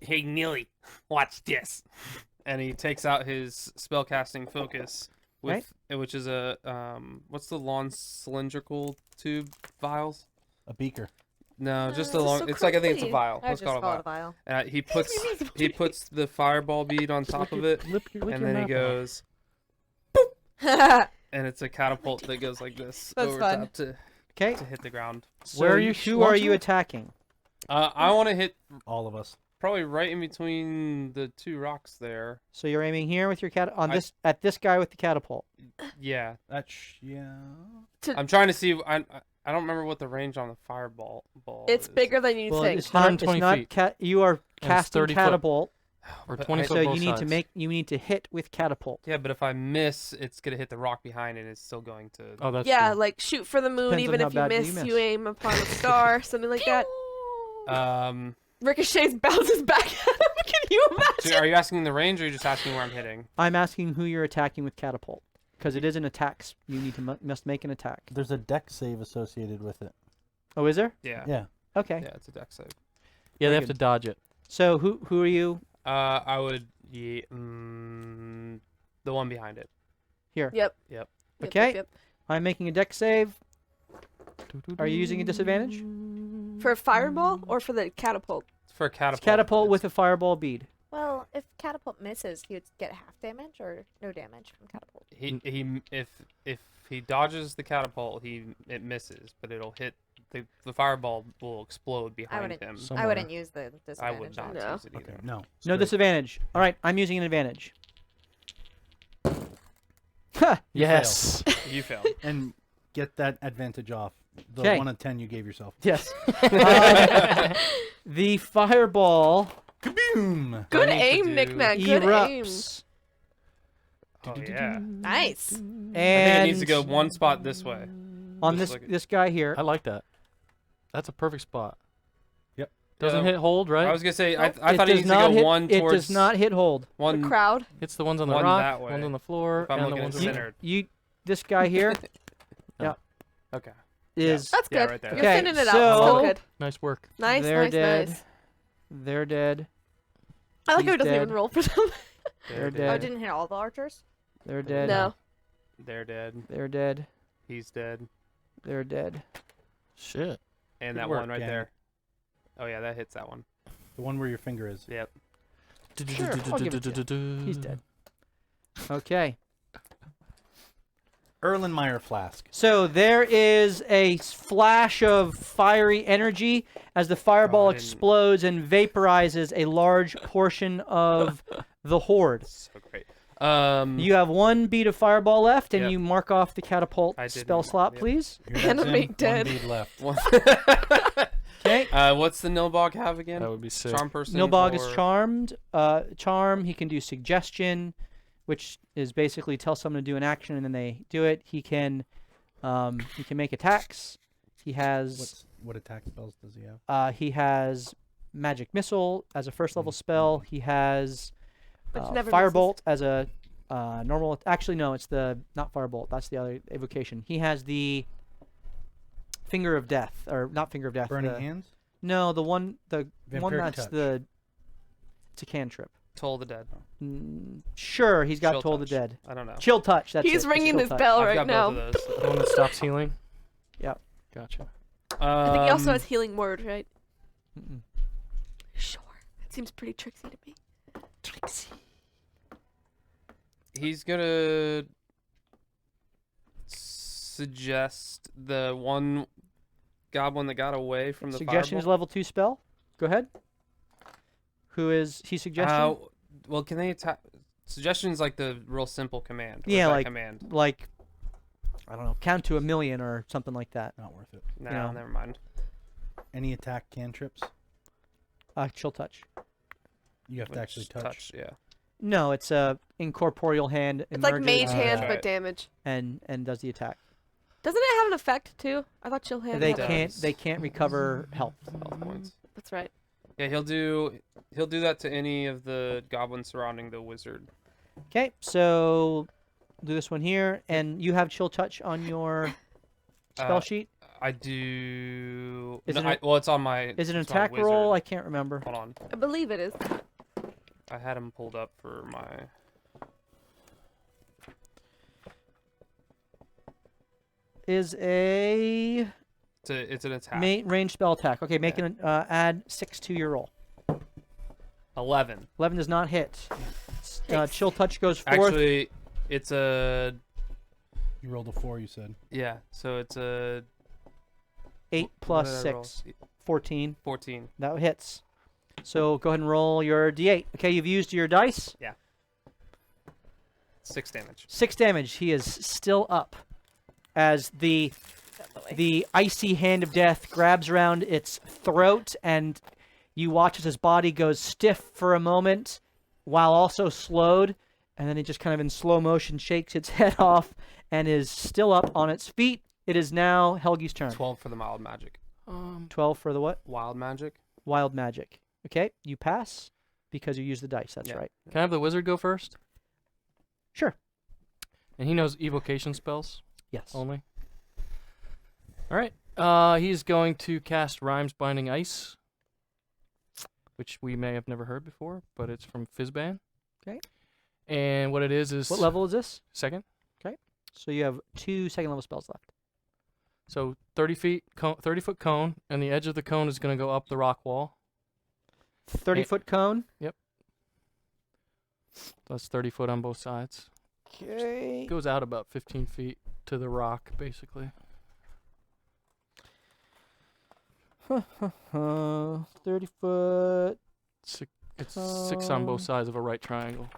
Hey, Nilly, watch this. And he takes out his spellcasting focus, which is a what's the long cylindrical tube vials? A beaker. No, just a This is long. so it's like I think it's a creepy. vial. I Let's just call it a call it vial. a vial. He puts the fireball bead on top of it, and then he goes, and it's a catapult that goes like this That's over fun. top to Okay. hit the ground. Where are you? Who are you launching it? attacking? I want to hit All of us. probably right in between the two rocks there. So you're aiming here with your at this guy with the catapult. Yeah, Yeah. I'm trying to see. I don't remember what the range on the fireball ball It's is. bigger than you Well, think. it's not. It's 120 not. feet. You are And it's casting 30 foot. catapult, Or But 20 I- foot so you both need to sides. make. You need to hit with catapult. Yeah, but if I miss, it's gonna hit the rock behind, and it's still going to. Oh, that's Yeah, true. like shoot for the moon, Depends on even how if you bad you miss, you miss. aim upon a star, something like that. Ricochets bounces back at him. Can you So imagine? are you asking the range, or are you just asking where I'm hitting? I'm asking who you're attacking with catapult, because it is an attack. You need to must make an attack. There's a deck save associated with it. Oh, is there? Yeah. Yeah. Okay. Yeah, it's a deck save. Yeah, they very have to dodge it. So who are you? I would. Yeah, the one behind it. Here. Yep. Yep. Okay. Yep. I'm making a deck save. Are you using a disadvantage? For a fireball or for the catapult? It's for a It's catapult. catapult with a fireball bead. Well, if catapult misses, you'd get half damage or no damage from catapult. He if he dodges the catapult, it misses, but it'll hit the fireball will explode behind wouldn't- him. I wouldn't use the I disadvantage. would not No. use it either. Okay. No. No straight. disadvantage. All right, I'm using an advantage. Ha! Yes. You failed. And get that advantage off. The 'Kay. 1 of 10 you gave yourself. Yes. The fireball Kaboom! Good I need to aim, do- Knick-Knack. Good aim. erupts, Oh yeah. Nice. and I think it needs to go one spot this way. on just this like- this guy here. I like that. That's a perfect spot. Yep. Doesn't Yeah, hit hold, right? I was gonna say I It thought it does needs to not go hit, one It towards does not hit hold. The one. crowd. Hits the ones on the one rock, that ones way. on the floor, If I'm and the looking ones at on the centered. You, this guy here Okay. is That's Yeah, good. right there. You're Okay, thinning it out. so- Still good. Nice work. Nice, they're nice, dead. nice. They're dead. I like how He's it doesn't even dead. roll for them. They're Oh, dead. it didn't hit all the archers? They're dead. No. They're dead. They're dead. He's dead. They're dead. Shit. And Good that work, one right gang. there. Oh yeah, that hits that one. The one where your finger is. Yep. Sure, I'll give it to He's dead. Okay. Erlenmeyer flask. So there is a flash of fiery energy as the fireball Oh, I didn't- explodes and vaporizes a large portion of the horde. So great. You have one bead of fireball left, and Yep. you mark off the catapult I did spell mark- slot, yep. please. Here, that's Enemy in, dead. One bead left. Okay. What's the Nilbog have again? That would be sick. Charm person. Nilbog is or- charmed. Charm, he can do suggestion, which is basically tell someone to do an action and then they do it. He can make attacks. He has What attack spells does he have? he has magic missile as a first level spell. He has Which never firebolt as a normal. Actually, no, it's the not firebolt. That's the other evocation. He has the finger of death, or not finger of death. Burning the- hands? No, the one one Vampiric that's touch. it's a cantrip. Toll the dead. Sure, he's got Chill Toll the touch. Dead. I don't know. Chill touch. That's He's it, ringing chill his touch. bell I've right got now. both of those. The one that stops healing? Yep. Gotcha. I think he also Um, has healing word, right? Mm-mm. Sure. That seems pretty tricksy to me. Tricksy. He's gonna suggest the one goblin that got away from the Suggestion is fireball. level 2 spell. Go ahead. Who is he suggestion? Well, can they attack? Suggestion's like the real simple command. Or Yeah, is that like- command. Like, I don't know, count to 1,000,000 or something like that. Not worth it. No, know. never mind. Any attack cantrips? Chill touch. You have to actually touch. Yeah. No, it's a incorporeal hand. It's like emerges mage hand, right. but damage. and does the attack. Doesn't it have an effect too? I thought chill hand. They had that. can't does. they can't recover health. Health points. That's right. Yeah, he'll do that to any of the goblins surrounding the wizard. Okay, so do this one here, and you have chill touch on your spell sheet. I do. Is No, it well, it's on my. Is it an it's my attack roll? I wizard. can't remember. Hold on. I believe it is. I had him pulled up for my. Is a It's an attack. range spell attack. Okay, make an add 6 to your roll. 11. 11 does not hit. Chill touch goes forth. Actually, it's a. You rolled a 4, you said. Yeah, so it's a. 8 what plus did I roll? 6, 14. 14. That hits. So go ahead and roll your d8. Okay, you've used your dice. 6 damage. 6 damage. He is still up as the icy hand of death grabs around its throat, and you watch as his body goes stiff for a moment while also slowed, and then it just kind of in slow motion shakes its head off and is still up on its feet. It is now Helgi's turn. 12 for the mild magic. 12 for the what? Wild magic? Wild magic. Okay, you pass because you use the dice. That's Yeah. right. Can I have the wizard go first? Sure. And he knows evocation spells Yes. only. All right. He's going to cast Rhymes Binding Ice, which we may have never heard before, but it's from Fizzban. Okay. And what it is What level is this? second. So you have 2 second level spells left. So 30 foot cone, and the edge of the cone is going to go up the rock wall. 30-foot cone. That's 30 foot on both sides. Okay. Goes out about 15 feet to the rock, basically. 30 foot. It's 6 on both sides of a right triangle.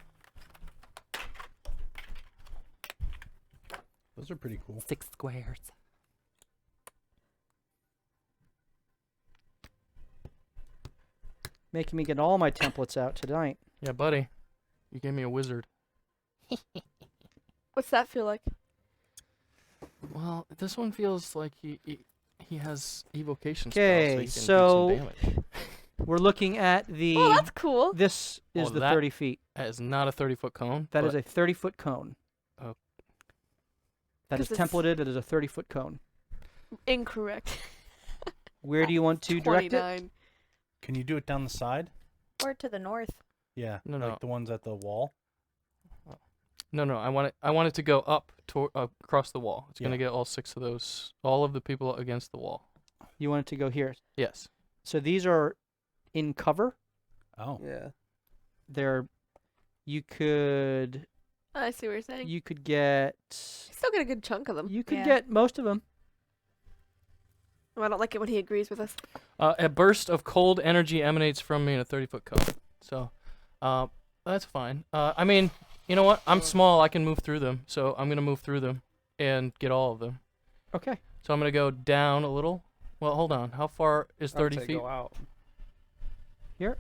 Those are pretty cool. 6 squares. Making me get all my templates out tonight. Yeah, buddy. You gave me a wizard. What's that feel like? Well, this one feels like he has evocation Okay, spells, so so he can do some damage. we're looking at the. Oh, that's cool. This is Oh, the that- 30 feet. That is not a 30-foot cone. That but is a 30-foot cone. Oh. That is 'Cause it's- templated. It is a 30-foot cone. Incorrect. Where do you want to direct it? 29. Can you do it down the side? Or to the north. Yeah. No, like no. the ones at the wall. No, I want it to go up across the wall. It's Yeah. gonna get all 6 of those, all of the people against the wall. You want it to go here. Yes. So these are in cover. Oh. Yeah. They're. You could. I see what you're saying. You could get. Still get a good chunk of them. You could Yeah. get most of them. Oh, I don't like it when he agrees with us. A burst of cold energy emanates from me in a 30-foot cone. So, that's fine. I mean, you know what? I'm small. I can move through them. So I'm gonna move through them and get all of them. Okay. So I'm gonna go down a little. Well, hold on. How far is I would 30 say feet? Go out. Here.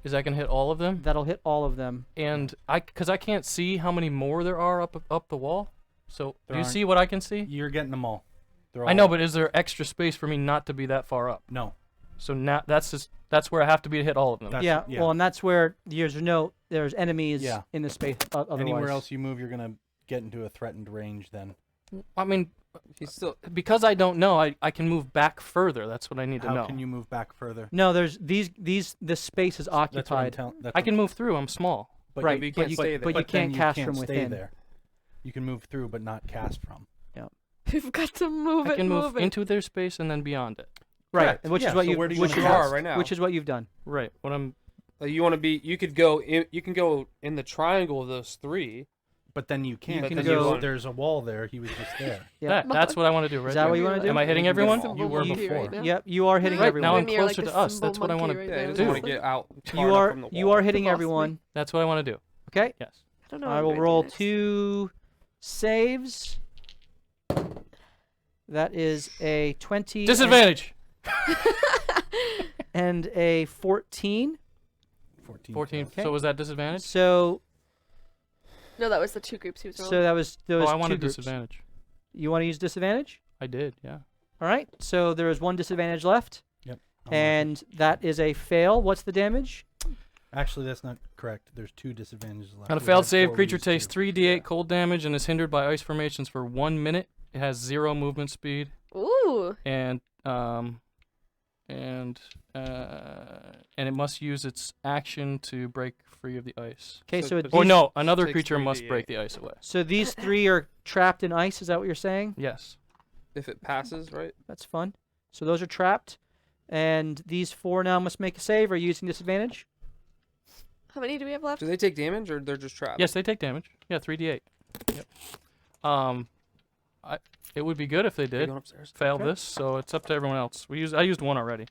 Is that gonna hit all of them? That'll hit all of them. And because I can't see how many more there are up the wall. So There do you aren't. see what I can see? You're getting them all. They're all. I know, but is there extra space for me not to be that far up? No. So now that's where I have to be to hit all of them. That's- Yeah, yeah. well, and that's where there's enemies Yeah. in the space. Otherwise. Anywhere else you move, you're gonna get into a threatened range. Then I mean, He's still. because I don't know, I can move back further. That's what I need to how know. can you move back further? No, there's this space is That's what I'm occupied. telling. I can move through. I'm small. But right, but you but can't you, stay there. but you then can't cast can't from stay within. there. You can move through, but not cast from. We've got to move I it. can move it. into their space and then beyond it. Right, Correct. which Yeah, is what so you where do you which wanna is cast? are right now. which is what you've done. Right. What I'm. You want to be. You could go. You can go in the triangle of those 3. But then you can't. can because go- there's a wall there. He was just there. Yeah. That's what I want to do. Right. Is that what there. you want to do? Am I hitting You everyone? can You were monkey before. Right now. Yep, you are hitting Right, everyone. now I'm You're like closer the to us. symbol That's what I monkey wanna right Yeah, now. you just do. want to get out. far you enough are from the you wall. are hitting boss everyone. That's what I want to do. Okay, Yes. I don't know. I what will I'm gonna roll do next. 2 saves. That is a 20 Disadvantage. and a 14. 14. Okay. So was that disadvantage? So No, that was the 2 groups he was rolling. so that was Oh, I two wanted groups. disadvantage. You want to use disadvantage? I did. Yeah. All right. So there is 1 disadvantage left. Yep. And that is a fail. What's the damage? Actually, that's not correct. There's 2 disadvantages left. On a We failed had save, 4, we creature used takes 2. 3d8 cold damage and is hindered by ice formations for 1 minute. It has 0 movement speed, Ooh. and it must use its action to break free of the ice. Okay, so but Or these- no, another takes creature must 3d8. break the ice away. So these 3 are trapped in ice. Is that what you're saying? Yes. If it passes, right? That's fun. So those are trapped, and these 4 now must make a save. Are you using disadvantage? How many do we have left? Do they take damage or they're just trapped? Yes, they take damage. Yeah, 3d8. Yep. It would be good if they Are you did going upstairs? fail Okay. this, so it's up to everyone else. I used 1 already.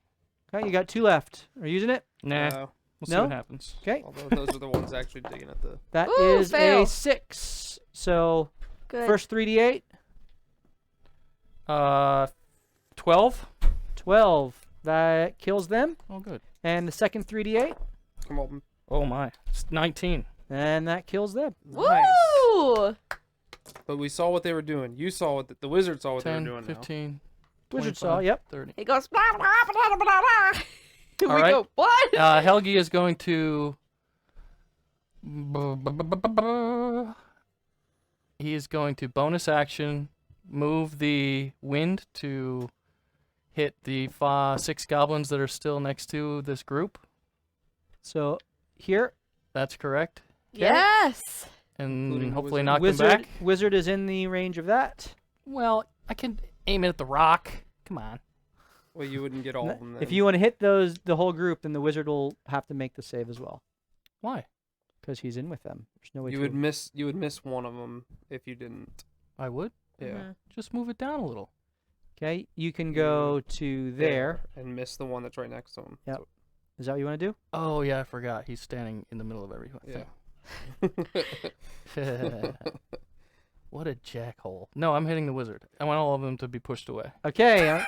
Okay, you got 2 left. Are you using it? Nah, No. we'll see No? what happens. Okay, Although those are the ones actually digging at the. that Ooh, is fail. a 6. So Good. first 3d8, 12. 12. That kills them. Oh, good. And the second 3d8, Come on. Oh my, it's 19. and that kills them. Nice. Woo! But we saw what they were doing. You saw what the wizard saw what 10, they were doing. 15, Wizard 25, saw, yep. 30. He goes. Blah, blah, blah, blah, blah. All we right. go. What? Helgi is going to. He is going to bonus action, move the wind to hit the 6 goblins that are still next to this group. So here, That's correct. Yes. And Including the hopefully wizard. knock them wizard back. wizard is in the range of that. Well, I can aim it at the rock. Come on. Well, you wouldn't get all of them. Then. If you want to hit the whole group, then the wizard will have to make the save as well, Why? because he's in with them. There's no way you to. would miss one of them if you didn't. I would. Yeah. Mhm. Just move it down a little. Okay, you can go to there. and miss the one that's right next to him. Yep. So, Is that what you want to do? Oh, yeah, I forgot. He's standing in the middle of everything. yeah. What a jackhole. No, I'm hitting the wizard. I want all of them to be pushed away. Okay,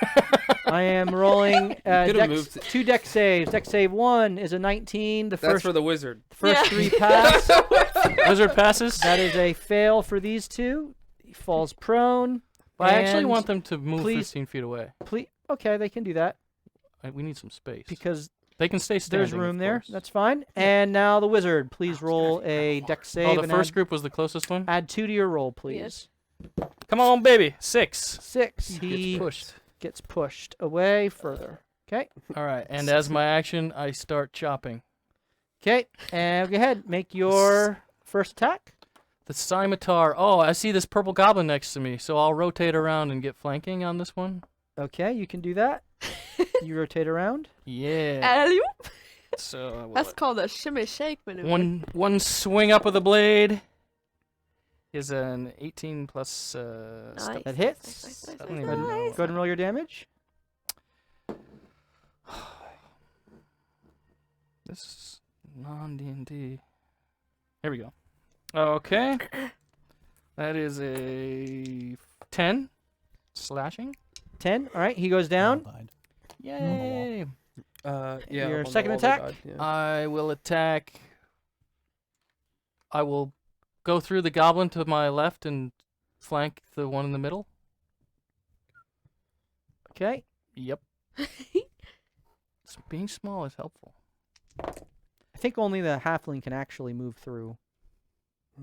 I am rolling could've moved it. 2 deck saves. Deck save 1 is a 19. The That's first for the wizard. first Yeah. 3 pass. Wizard passes. That is a fail for these 2. He falls prone. I actually And want them to move please- 15 feet away. Okay, they can do that We need some space. because They can stay standing. there's room of there. course. That's fine. And now the wizard. Please roll a deck save. Oh, the and first group was the closest one? add 2 to your roll, please. Come on, baby. 6. 6. Gets He pushed. gets pushed away further. Okay. All right, and as my action, I start chopping. Okay. And go ahead. Make your first attack. The scimitar. Oh, I see this purple goblin next to me, so I'll rotate around and get flanking on this one. Okay, you can do that. You rotate around. Yeah. Alley-oop. So I will That's called a shimmy shake maneuver. one swing up with the blade is an 18 plus. Nice. That hits. Nice, I don't nice, even nice. know. Go ahead and roll your damage. This is non-D&D. Here we go. Okay. That is a 10 slashing. 10. All right, he goes down. Died. Yay! Yeah. Your on the second wall they attack? died, yeah. I will attack. I will go through the goblin to my left and flank the one in the middle. Okay. Yep. Being small is helpful. I think only the halfling can actually move through.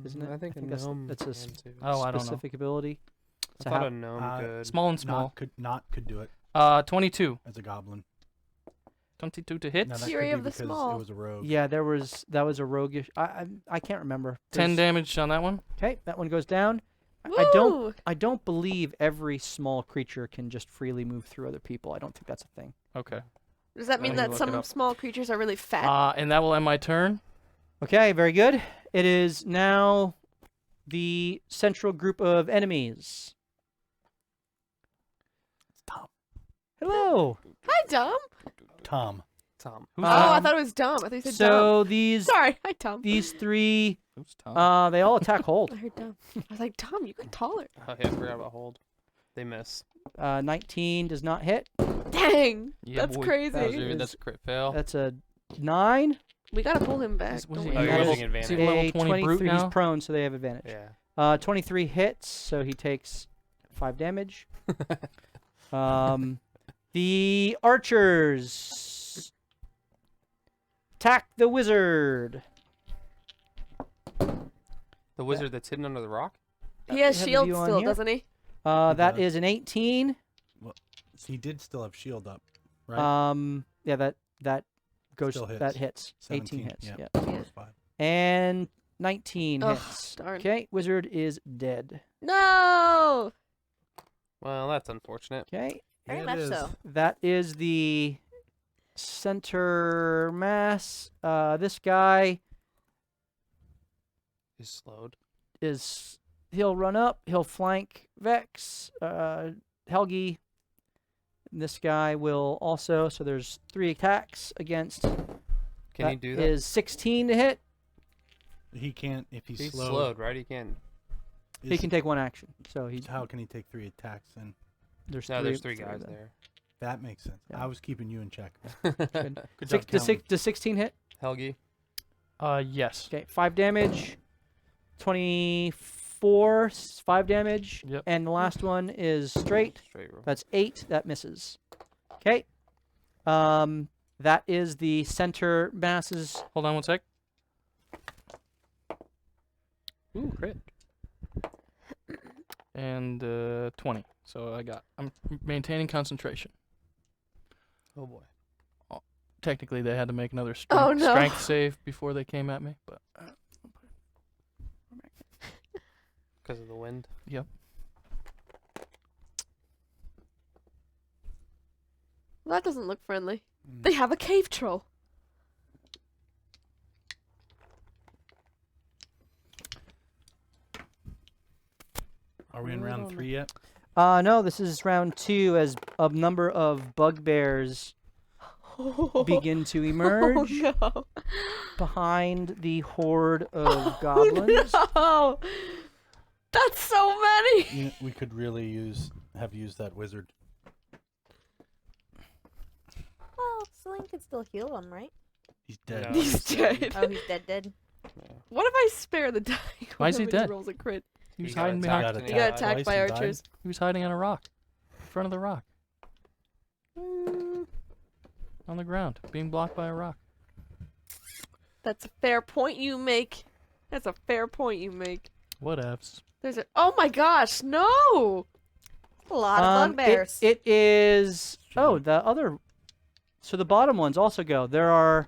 Isn't it? I think, I think that's- a gnome that's a can s- too. Oh, I don't know. Specific ability. I It's a thought half- a gnome Uh, could. Small and small. Not could do it 22. as a goblin. 22 to hit. No, that Fury could of be the because small. It was a rogue. Yeah, that was a roguish. I can't remember. 10 There's- damage on that one. Okay, that one goes down. Woo! I don't believe every small creature can just freely move through other people. I don't think that's a thing. Okay. Does that mean me that look it some up. small creatures are really fat? And that will end my turn. Okay, very good. It is now the central group of enemies. It's Tom. Hello. Hi, Dom. Tom. Tom. Who's Oh, I Tom? thought it was Dom. I thought you said Dom. So these Sorry. Hi, Tom. these 3 Who's Tom? they all attack hold. I heard Dom. I was like, Dom, you got taller. Oh, yeah, I forgot about hold. They miss. 19 does not hit. Dang. Yeah, That's boy. crazy. That's a crit fail. That's a 9. We gotta pull him back. Was Don't he- worry. Oh, you're That using is advantage. he level A 20 brute 23. now? He's prone, so they have advantage. Yeah. 23 hits, so he takes 5 damage. The archers attack the wizard. The wizard that's hidden under the rock? He has have the shield view on still, here. doesn't he? That does. is an 18. He did still have shield up, right? Yeah, that goes Still hits. that hits. 18 17, hits. yeah. Yeah. Plus 5. And 19 Ugh, hits. darn. Okay, wizard is dead. No! Well, that's unfortunate. Okay, Very It much is. so. that is the center mass. This guy He's slowed. he'll run up, he'll flank Vex, Helgi. This guy will also, so there's 3 attacks against. Can he do that? Is 16 to hit. He can't if he's, He's slowed. slowed, right? He can. He can take 1 action. So he's How can he take 3 attacks? And there's No, there's 3 three guys of them. that makes sense. Yeah. I was keeping you in check. Good. Good job counting. Does 16 hit? Helgi. Yes. Okay, 5 damage. 24, 5 damage. Yep. And the last one is straight. Straight roll. That's 8. That misses. Okay. That is the center masses. Hold on one sec. Ooh, crit. And 20. So I'm maintaining concentration. Oh boy. Technically, they had to make another Oh, no. strength save before they came at me, but Because of the wind. yep. Well, that doesn't look friendly. Mm. They have a cave troll. Are we in round 3 yet? No, this is round 2 as a number of bugbears begin to emerge Oh no! behind the horde of goblins. No! That's so many. You know, we could really have used that wizard. Well, Celine could still heal him, right? He's dead. No. He's dead. Oh, he's dead. Yeah. What if I spare the die? Why is he whenever dead? rolls a crit. He was He got hiding attacked behind. and He got died. attacked by Twice and died? archers. He was hiding on a rock, in front of the rock, on the ground, being blocked by a rock. That's a fair point you make. That's a fair point you make. Whatevs. There's a. Oh my gosh! No! A lot of bugbears. It is. Oh, the other. So the bottom ones also go. There's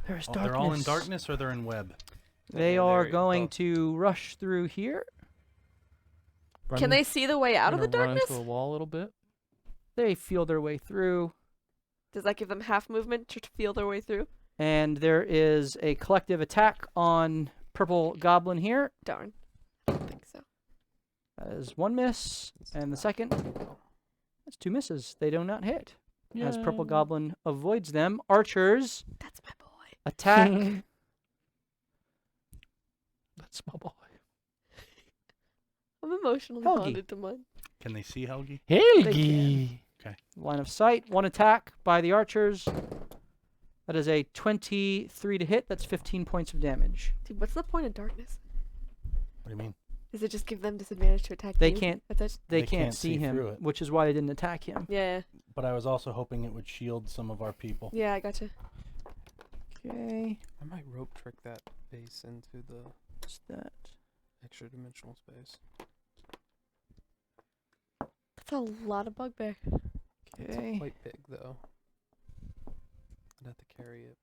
darkness. They're all in darkness or they're in web? They Yeah, are there you going go. to rush through here. Can they see the way out of the Run darkness? into a wall a little bit. They feel their way through. Does that give them half movement to feel their way through? And there is a collective attack on Purple Goblin here. Darn. I don't think so. That is 1 miss. And the second. That's 2 misses. They do not hit. As Purple Yay. Goblin avoids them. Archers That's my boy. attack. That's my boy. I'm emotionally Helgi. bonded to mine. Can they see Helgi? Helgi. Line of sight. 1 attack by the archers. That is a 23 to hit. That's 15 points of damage. Dude, what's the point of darkness? What do you mean? Does it just give them disadvantage to attack They you? can't- That's it? They, They can't can't see see him, through it. which is why they didn't attack him. Yeah. But I was also hoping it would shield some of our people. Yeah, I gotcha. Okay. I might rope trick that base into the What's that? extra dimensional space. That's a lot of bugbear. It's Okay. quite big though. I'd have to carry it.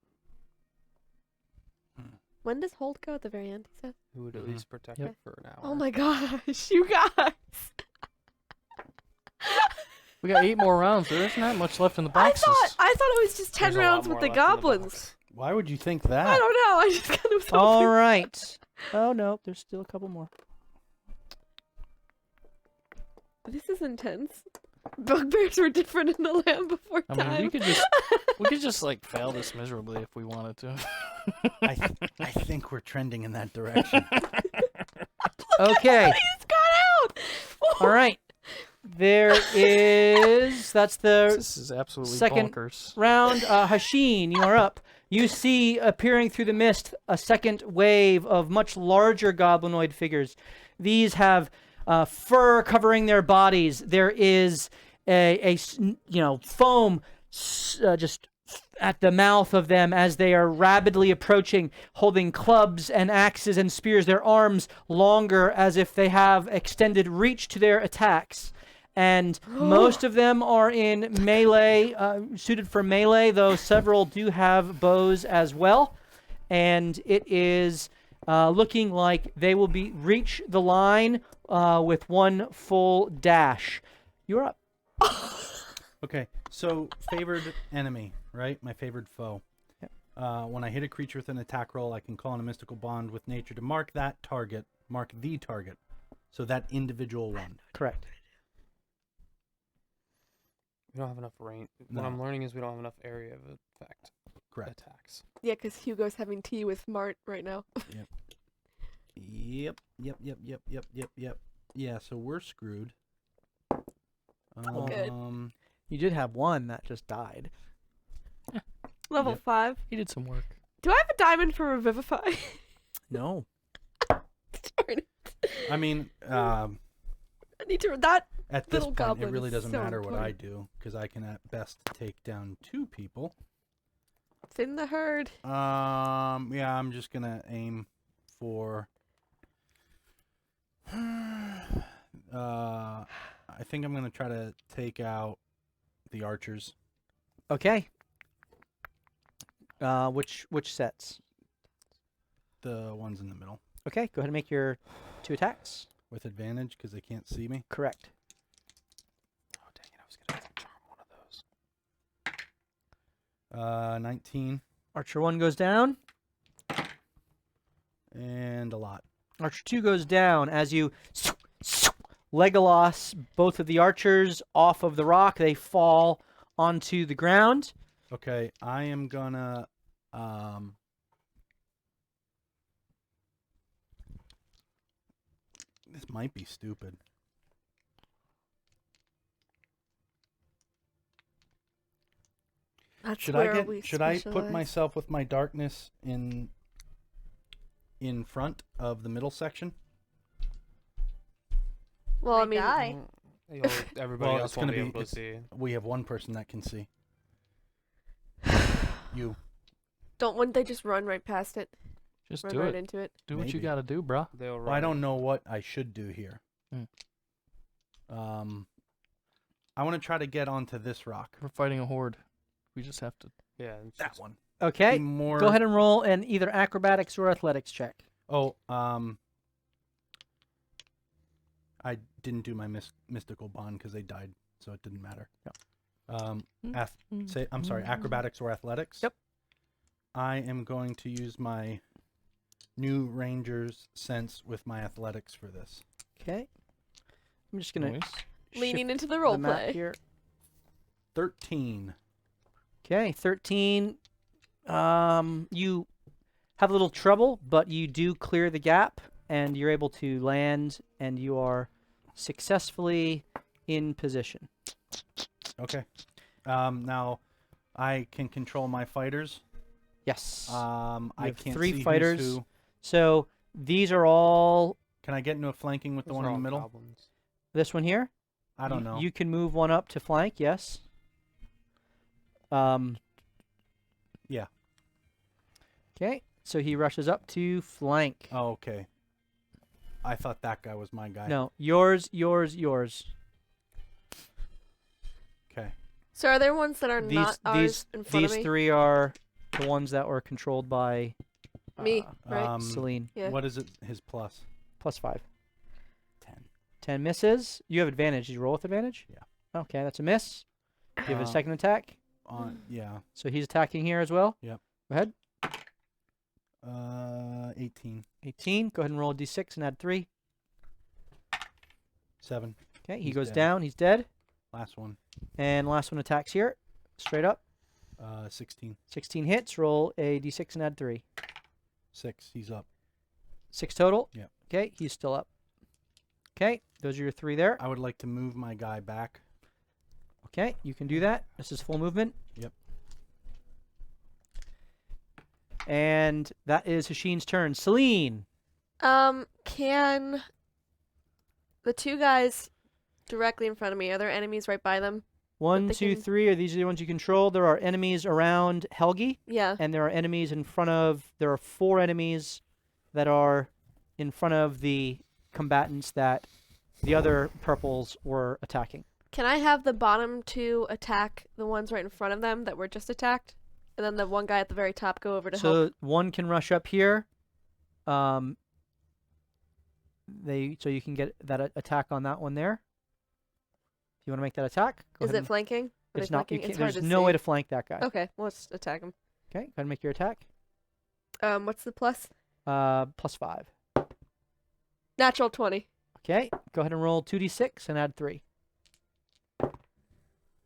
When does hold go at the very end, he said? It would at Mhm. least protect Yep. it for an hour. Oh my gosh, you guys! We got 8 more rounds. There isn't that much left in the I boxes. thought it was just 10 There's a lot rounds more with the left in goblins. box. Why would you think I that? don't know. I just kind of All thought. right. Oh, no. There's still a couple more. This is intense. Bugbears were different in the land before I time. mean, we could just like fail this miserably if we wanted to. I think we're trending in that direction. Okay. He's got out. All right. There is. That's the This is absolutely second bonkers. round. Hashin, you are up. You see appearing through the mist a second wave of much larger goblinoid figures. These have fur covering their bodies. There is foam just at the mouth of them as they are rapidly approaching, holding clubs and axes and spears, their arms longer as if they have extended reach to their attacks. And most of them are in melee, suited for melee, though several do have bows as well. And it is looking like they will reach the line with one full dash. You're up. Okay, so favored enemy, right? My favored foe. Yep. When I hit a creature with an attack roll, I can call on a mystical bond with nature to mark the target. So that individual one. Correct. We don't have enough range. No. What I'm learning is we don't have enough area of effect. Correct. Attacks. Yeah, because Hugo's having tea with Mart right now. Yep. Yeah, so we're screwed. Good. You did have one that just died. Level 5. He did some work. Do I have a diamond for Revivify? No. Darn it. I mean, I need to. That at this little point, goblin it really is doesn't so matter what I important. do, because I can at best take down 2 people. It's in the herd. Yeah, I'm just gonna aim for. I think I'm gonna try to take out the archers. Okay. Which sets? The ones in the middle. Okay, go ahead and make your 2 attacks. With advantage, because they can't see me. Correct. Oh dang it! I was gonna charm one of those. 19 Archer 1 goes down. and a lot. Archer 2 goes down as you Legolas both of the archers off of the rock. They fall onto the ground. Okay, I am gonna this might be stupid. That's Should where I we put specialize. myself with my darkness in front of the middle section? Well, I Might mean, die. Everybody Well, else it's won't gonna be be- able to it's- see. We have one person that can see. You. wouldn't they just run right past it? Just Run do right it. into it? Do what you Maybe. gotta do, bruh. They'll Well, I run don't it. know what I should do here. Hmm. I want to try to get onto this rock. We're fighting a horde. We just have to. Yeah, it's That just- one. Okay, Be more. go ahead and roll an either acrobatics or athletics check. Oh, I didn't do my mystical bond because they died, so it didn't matter. I'm sorry, acrobatics or athletics. Yep. I am going to use my new ranger's sense with my athletics for this. Okay. I'm just going to Nice. Leaning into the role play. here. 13. Okay, 13. You have a little trouble, but you do clear the gap, and you're able to land, and you are successfully in position. Okay. Now, I can control my fighters. Yes. I have can't 3 see who's fighters. who. So these are all Can I get into a flanking with the those one are in the all middle? goblins. this one here. I don't know. You can move one up to flank. Yes. Yeah. Okay. So he rushes up to flank. Oh, okay. I thought that guy was my guy. No, yours. Okay. So are there ones that are not ours in front These of me? 3 are the ones that were controlled by Me, right? Celine. Yeah. What is it? His plus? +5. 10. 10 misses. You have advantage. Did you roll with advantage? Yeah. Okay, that's a miss. Do you have a second attack? Yeah. So he's attacking here as well? Yep. Go ahead. 18. 18. Go ahead and roll a d6 and add 3. 7. Okay, he He's goes dead. down. He's dead. Last one. And last one attacks here. Straight up. 16. 16 hits. Roll a d6 and add 3. 6. He's up. 6 total? Yep. Okay, he's still up. Okay, those are your 3 there. I would like to move my guy back. Okay, you can do that. This is full movement. Yep. And that is Hasheen's turn. Celine. Can the 2 guys directly in front of me. Are there enemies right by them? 1, they 2, can- 3. Are these the ones you control? There are enemies around Helgi, Yeah. and there are enemies in front of. There are 4 enemies that are in front of the combatants that the other purples were attacking. Can I have the bottom 2 attack the ones right in front of them that were just attacked? And then the one guy at the very top go over to help? So one can rush up here. So you can get that attack on that one there. If you want to make that attack, go Is ahead it and- flanking? Are It's they not. You flanking? can't, It's hard there's to no see. way to flank that guy. Okay, well, let's attack him. Okay, go ahead and make your attack. What's the plus? +5. Natural 20. Okay, go ahead and roll 2d6 and add 3.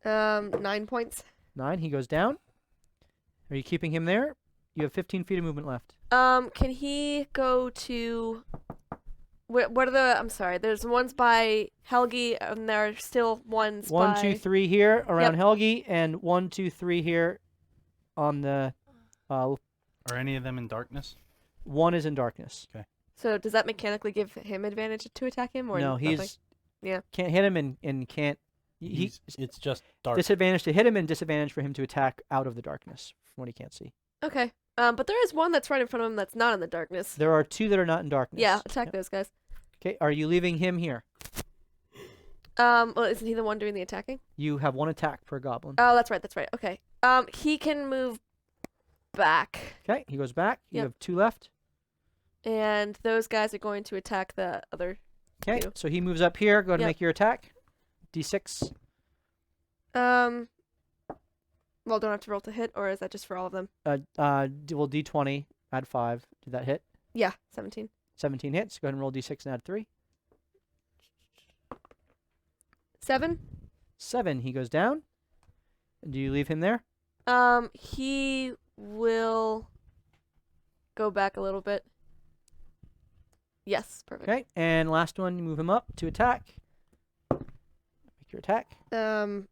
9 points. 9. He goes down. Are you keeping him there? You have 15 feet of movement left. Can he go to... What are the... I'm sorry. There's ones by Helgi, and there are still ones 1, by... 2, 3 here around Yep. Helgi, and 1, 2, 3 here on the. Are any of them in darkness? 1 is in darkness. So does that mechanically give him advantage to attack him, or No, nothing? he's. Yeah. Can't hit him and can't. It's just dark. Disadvantage to hit him and disadvantage for him to attack out of the darkness from what he can't see. Okay. But there is one that's right in front of him that's not in the darkness. There are 2 that are not in darkness. Yeah, attack those guys. Okay, are you leaving him here? Well, isn't he the one doing the attacking? You have 1 attack per goblin. Oh, that's right. Okay. He can move back, Okay, he goes back. You Yep. have 2 left. and those guys are going to attack the other. Okay, 2. so he moves up here. Go ahead and Yep. make your attack. D6. Well, don't have to roll to hit, or is that just for all of them? Well, D20. Add 5. Did that hit? Yeah, 17. 17 hits. Go ahead and roll D6 and add 3. 7. 7. He goes down. Do you leave him there? He will go back a little bit. Yes, perfect. Okay, and last one, you move him up to attack. Make your attack.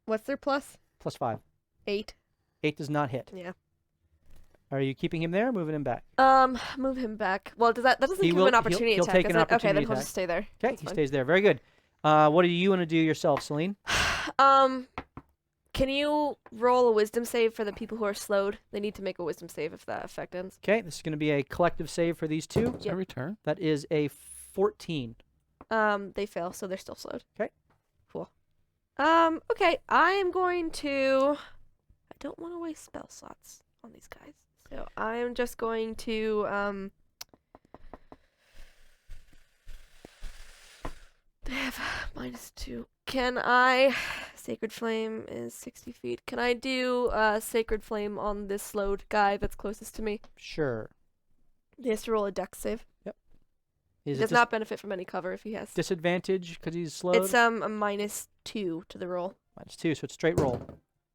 What's their plus? +5. 8. 8 does not hit. Yeah. Are you keeping him there or moving him back? Move him back. Well, that doesn't He give will- him an opportunity he'll attack, take is an it? Okay, then opportunity he'll attack. just stay there. Okay, That's he fine. stays there. Very good. What do you want to do yourself, Celine? Can you roll a wisdom save for the people who are slowed? They need to make a wisdom save if that effect ends. Okay, this is going to be a collective save for these 2. Yep. Every turn. That is a 14. They fail, so they're still slowed. Okay. Cool. Okay, I am going to... I don't want to waste spell slots on these guys. So I am just going to, They have -2. Can I... Sacred Flame is 60 feet. Can I do Sacred Flame on this slowed guy that's closest to me? Sure. He has to roll a dex save. Is He it does not benefit from any cover if he has. disadvantage because he's slowed? It's a -2 to the roll. -2, so it's straight roll.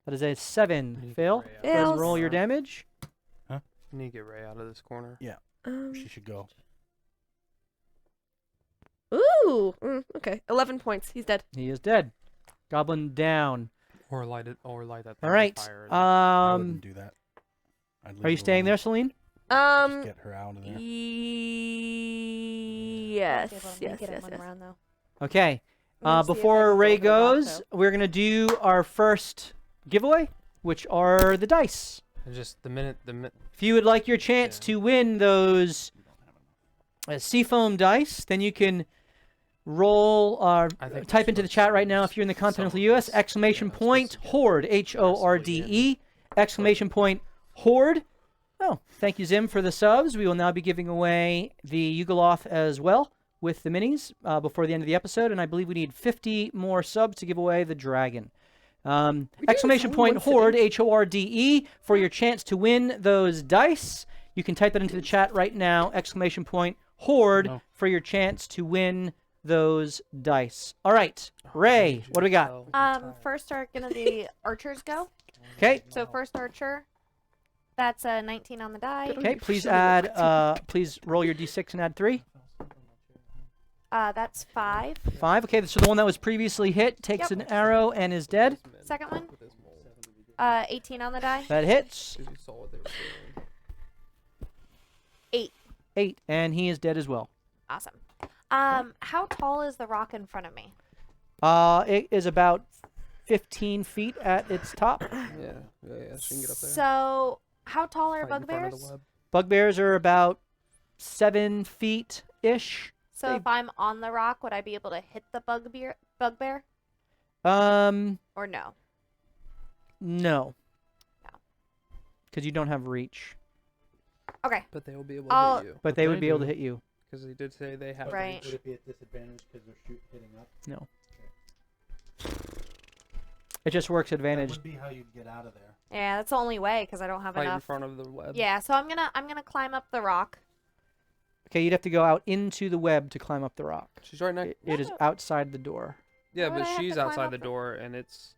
That is a 7. Fail. Go ahead Fails. and roll your damage. You need to get Ray out of this corner. She should go. Ooh. Okay. 11 points. He's dead. He is dead. Goblin down. Or light that thing All on right. fire. I wouldn't do that. I'd leave Are you her staying alone. there, Celine? Just get her out of there. Yes. Yes. Okay. We'll see if Before they Ray roll their rock, goes, we're gonna do our first giveaway, which are the dice. And just the minute If you would like your chance Yeah. to win those seafoam dice, then you can roll I think we type should into the let chat right someone now else if you're in the continental sell U.S. this. exclamation Yeah, point supposed to get horde HORDE exclamation point horde. Oh, thank you, Zim, for the subs. We will now be giving away the Yugoloth as well with the minis before the end of the episode, and I believe we need 50 more subs to give away the dragon. Exclamation point horde HORDE for your chance to win those dice. You can type that into the chat right now. Exclamation point horde for your chance to win those dice. All right, Ray, what do we got? First are gonna the archers go. Okay. So first archer, that's a 19 on the die. Okay, please add. Please roll your d6 and add 3. That's 5. 5. Okay, so the one that was previously hit takes Yep. an arrow and is dead. Second one, 18 on the die. That hits. 8. 8, and he is dead as well. Awesome. How tall is the rock in front of me? It is about 15 feet at its top. Yeah, she can get up there. So, how tall are Right in front of the bugbears? web. Bugbears are about 7 feet ish. So, They- if I'm on the rock, would I be able to hit the bugbear? Or no? No. No. Because you don't have reach. Okay. But they will be able to I'll- hit you. But they would be able to hit you. Because they did say they have Right. Would it be at disadvantage because they're hitting up? No. It just works That advantage. would be how you'd get out of there. Yeah, that's the only way because I don't have right in enough. front of the web. Yeah, so I'm gonna climb up the rock. Okay, you'd have to go out into the web to climb up the rock. She's right next. It is outside the door. Yeah, Why would but I have she's to climb outside up the it? door, and it's.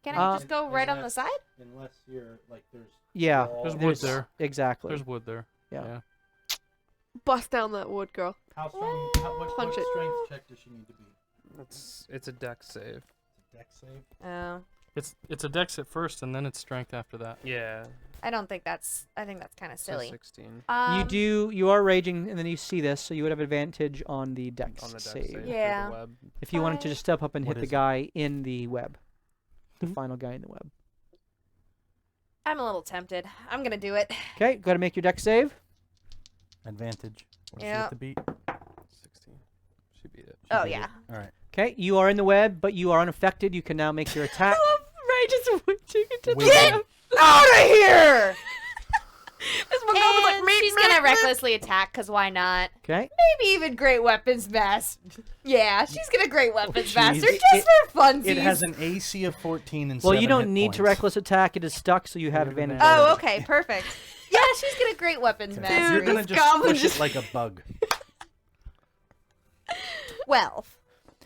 Can I Uh, just go right on the side? Unless you're like there's. Yeah, walls. There's wood there's there. exactly. There's wood there. Yeah. Bust down that wood, girl. How strong? What Punch it. strength check does she need to be? It's a deck save. It's a deck save. Oh, It's a dex at first, and then it's strength after that. Yeah. I don't think that's. I think that's kind of So silly. 16 You are raging, and then you see this, so you would have advantage on the dex on the deck save. save. Yeah. For the web. If you wanted to just step up and What hit the is it? guy in the web. The final guy in the web. I'm a little tempted. I'm gonna do it. Okay, got to make your dex save. Advantage. What does she Yeah. have to beat? 16. She beat it. Oh beat it. yeah. All right. Okay, you are in the web, but you are unaffected. You can now make your attack. Ray just witching into the Wait. web. Out of here! This one was like, And meep, she's meep, gonna meep. recklessly attack, cause why not? Okay. Maybe even great weapons master. Yeah, she's gonna great weapons jeez. master It- just for funsies. It has an AC of 14 and Well, 7 you don't hit need to points. reckless attack. It is stuck, so you have have advantage. advantage. Oh, already. okay, perfect. Yeah, she's gonna great weapons Okay. master. You're gonna this just goblin push just- it like a bug. 12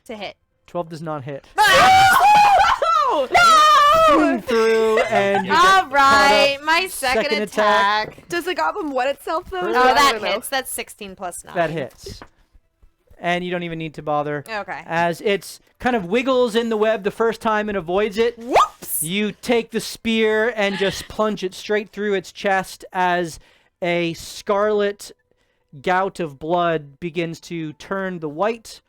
to hit. 12 does not hit. No! No! Through, and you All get right, my second, Second attack. attack. Does the goblin wet itself though? Oh, Oh, I that don't know. hits. That's 16 plus 9. that hits. And you don't even need to bother. Okay. As it's kind of wiggles in the web the first time and avoids it, Whoops! you take the spear and just plunge it straight through its chest as a scarlet gout of blood begins to turn the white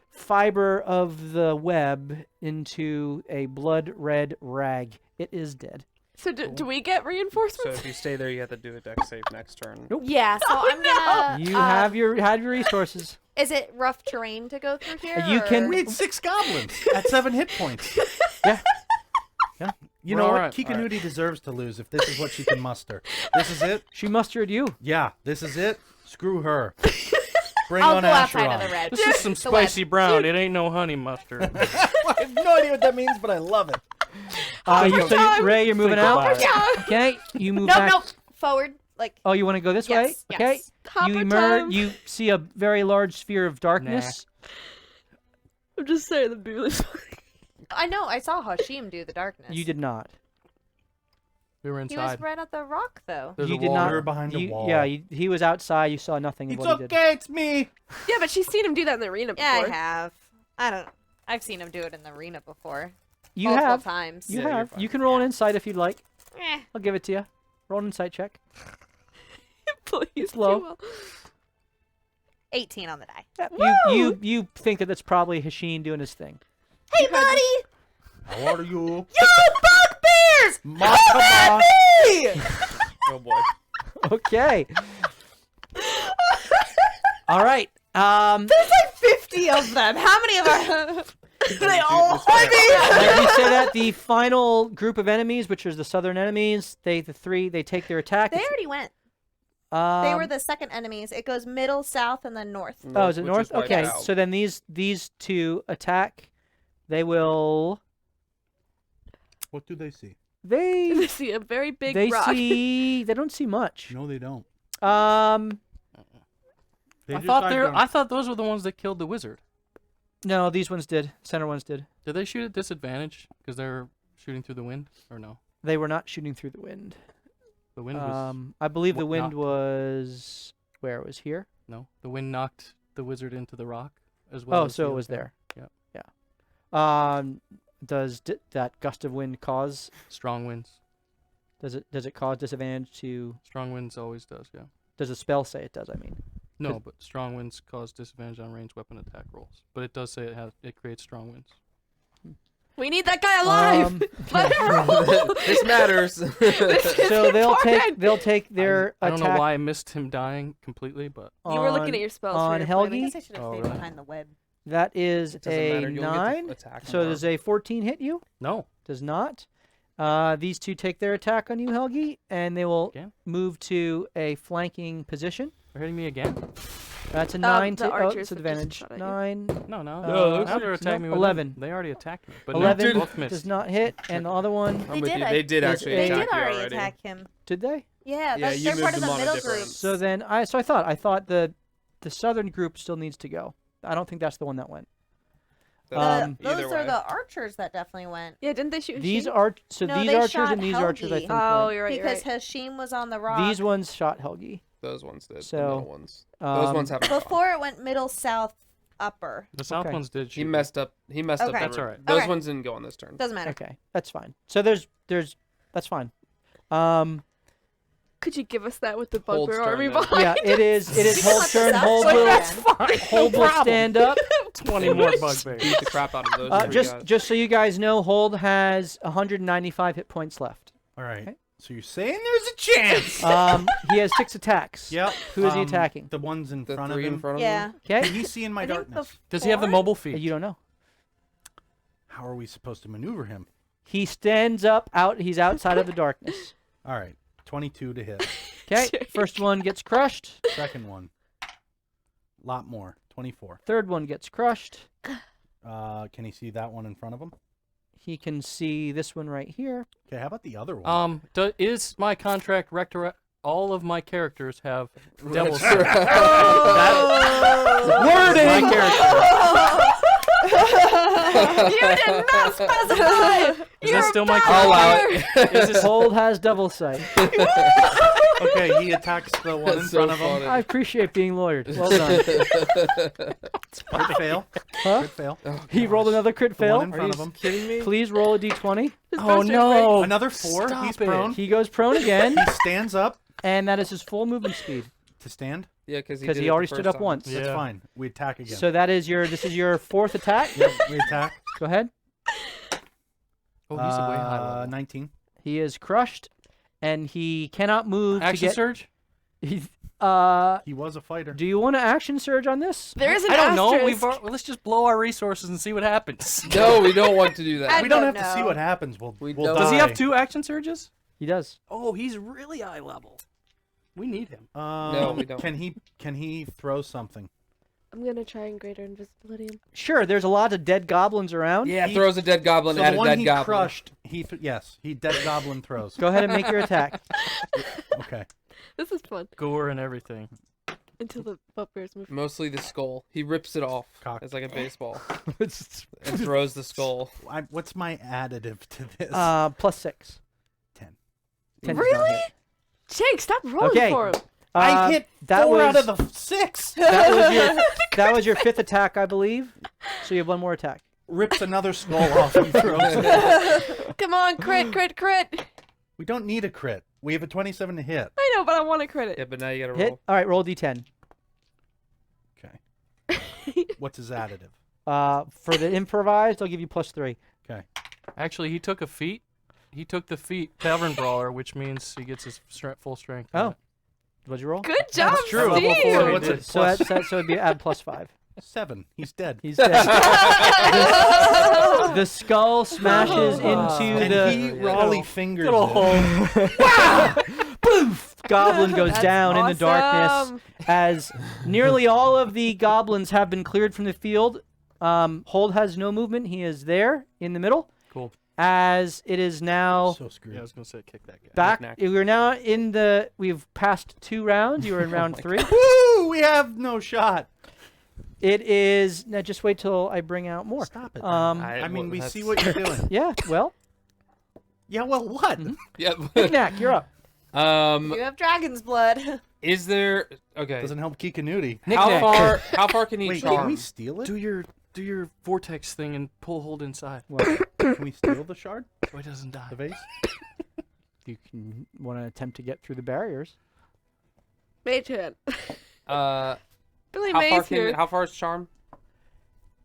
fiber of the web into a blood red rag. It is dead. So do we get So reinforcements? if you stay there, you have to do a deck save next turn. Nope. Yeah, so I'm gonna. You have your resources. Is it rough terrain to go through here? You can- or- We had 6 goblins at 7 hit points. Yeah. You We're know all what? right, Kikanuti deserves to lose if this is what she can muster. This is it? She mustered you. Yeah, this is it. Screw her. Bring I'll on go outside of Acheron. the red. This is some The web. spicy brown. It ain't no honey mustard. I have no idea what that means, but I love it. Ray, you're moving Think out. about it. Yeah. Okay, you move Nope, back. nope. Forward. Like. Oh, you want to go this way? Yes, Okay. yes. You Hopper emerge. time. You see a very large sphere of darkness. I'm just saying the Booley's I know. I saw Hashim do the darkness. You did not. We were He was inside. right at the rock, though. There's you a did wall. not. We were behind a wall. Yeah, he was outside. You saw nothing of It's what he did. okay, it's me. Yeah, but she's seen him do that in the arena before. Yeah, I have. I've seen him do it in the arena before. You Multiple have. times. You Yeah, you're have. fine. You can roll an insight if you'd like. Eh. I'll give it to you. Roll an insight check. Please, It's low. do well. 18 on the die. Yeah, you think that that's probably Hasheen doing his thing. Hey, buddy! How are you? Yo, bugbears! Come Oh boy. Okay. All right. There's like 50 of them. How many of our... they all harm me! As you say that, the final group of enemies, which is the southern enemies, they take their attack. They It's- already went. They were um, the second enemies. It goes middle, south, and then north. Oh, is it Which north? wiped Okay, out. so then these two attack. They will. What do they see? They They see a very big they rock. see. They don't see much. No, they don't. They I just thought dive they down. I thought those were the ones that killed the wizard. No, these ones did. Center ones did. Did they shoot at disadvantage because they're shooting through the wind, or no? They were not shooting through the wind. The wind was I believe the what wind knocked? was where it was here. no. The wind knocked the wizard into the rock as well. Oh, as so the it other was guy. there. Yeah. Yeah. Does that gust of wind cause? Strong winds. Does it cause disadvantage to? Strong winds always does. Yeah. Does the spell say it does? I mean. No, but strong winds cause disadvantage on ranged weapon attack rolls. But it does say it creates strong winds. We need that guy alive. Let him roll. This matters. So they'll take their I don't know attack why I missed him dying completely, but You were looking on- at your spells. on for your Helgi? planning. I guess I should have Oh, stayed really? behind the web. That is It doesn't a matter, you'll get to 9. attack So more. does a 14 hit you? no. Does not. These two take their attack on you, Helgi, and they will Again? move to a flanking position. They're hitting me again? That's a 9 the to archers it's have just advantage. shot at you. 9. No. No, Now they're attacking me with 11. They already attacked me. But 11 no, both missed. does not hit, and the other one, I'm They with did, you. I- They did is actually a- They attack did you already already. attack him. did they? Yeah, Yeah, that's, you they're part moved of them the on a middle group. different- So then I thought the southern group still needs to go. I don't think that's the one that went. Either Those are way. the archers that definitely went. Yeah, didn't they shoot? These Hashim? are No, these they archers shot and these archers I Helgi. think Oh, went. you're right. Because You're right. Hashim was on the rock. These ones shot Helgi. Those ones did. So, the middle ones. Those ones haven't. gone. Before it went middle, south, upper. The south Okay. ones did shoot. He messed up. He messed up. Okay. That's all right. Those Okay. ones didn't go on this turn. Doesn't matter. Okay, that's fine. So there's that's fine. Could you give us that with the Hold's bugbear turn army then. behind? Yeah, it is Hold's turn. That's Hold fine. will That's fine. Hold will stand up. 20 more bugbears. Beat the crap out of those. three guys. Just so you guys know, Hold has 195 hit points left. All right. Okay. So you're saying there's a chance? He has 6 attacks. Yep. Who is he attacking? The ones in the front of three him. in front of Yeah. him. Okay, Can he see in my I think the darkness? Does he have the four- mobile feet? you don't know. How are we supposed to maneuver him? He stands up out. He's outside of the darkness. All right. 22 to hit. Okay, first one gets crushed. Second one. Lot more. 24. Third one gets crushed. Can he see that one in front of him? He can see this one right here. Okay, how about the other one? Is my contract rector? All of my characters have devil That's surge. Wording. My character. You did not specify. Is that still my I'll allow character? it. Is this Hold has double sight. Okay, he attacks the one in That's front so of him. funny. I appreciate being lawyered. Well done. Crit fail. Huh? Crit fail. He rolled another crit The fail. one in front of him. Kidding me? Please roll a d20. Oh no! Another 4. Stop He's it. prone. He goes prone again, He stands up and that is his full movement speed to stand. Yeah, because because he already stood up once. Yeah. That's fine. We attack again. So that is this is your 4th attack. Yep, we attack. Go ahead. Oh, he's a way high level. 19. He is crushed, and he cannot move Action to get. surge? He's, He was a fighter. do you want to action surge on this? There is an I don't know. asterisk. Let's just blow our resources and see what happens. No, we don't want to do that. We don't don't have to see know. what happens. We'll We we'll don't. die. Does he have 2 action surges? He does. Oh, he's really high level. We need him. No, we don't. Can he throw something? I'm gonna try and greater invisibility. Sure. There's a lot of dead goblins around. Yeah, He- throws a dead goblin So at the a one dead he goblin. crushed, yes, he dead goblin throws. Go ahead and make your attack. Okay. This is fun Gore and everything. until the bugbears move. Mostly the skull. He rips it off. Cock. It's like a baseball. And throws the skull. What's my additive to this? +6. 10. 10 does not hit. Jake, stop rolling Okay. for him. I hit that 4 out was- of the 6. That was your 5th attack, I believe. So you have one more attack. Rips another skull off and throws it. Come on, crit. We don't need a crit. We have a 27 to hit. I know, but I want to crit Yeah, it. but now you gotta Hit. roll. All right, roll d10. Okay. What's his additive? For the improvised, I'll give you +3. Okay. Actually, he took a feat. He took the feat Tavern Brawler, which means he gets his full strength. Oh. What'd you roll? Good job, true. Steve. Level 4. So he what's did. it, So, plus- so it'd be add +5. 7. He's dead. He's dead. The skull smashes into And the he Raleigh fingers Little it. hole. Poof! Goblin goes That's down in the darkness awesome. as nearly all of the goblins have been cleared from the field. Hold has no movement. He is there in the middle. Cool. As it is now So screwed. Yeah, I was gonna say kick that guy. back. Knick-knack. We're now in the. We've passed 2 rounds. You are in round 3. Woo! We have no shot. It is. Now just wait till I bring out more. Stop it. I I mean, well, we that's- see what you're doing. Yeah. Well, Yeah, well, what? Yeah. Knick-knack, you're up. You have dragon's blood. Is there? Okay. Doesn't help Kikanuti. How far can he Wait, can charm? we steal it? Do your vortex thing and pull Hold inside. Can we steal the shard? So he doesn't die. The vase? You can want to attempt to get through the barriers. Mage hand. Billy Mays here. How far is charm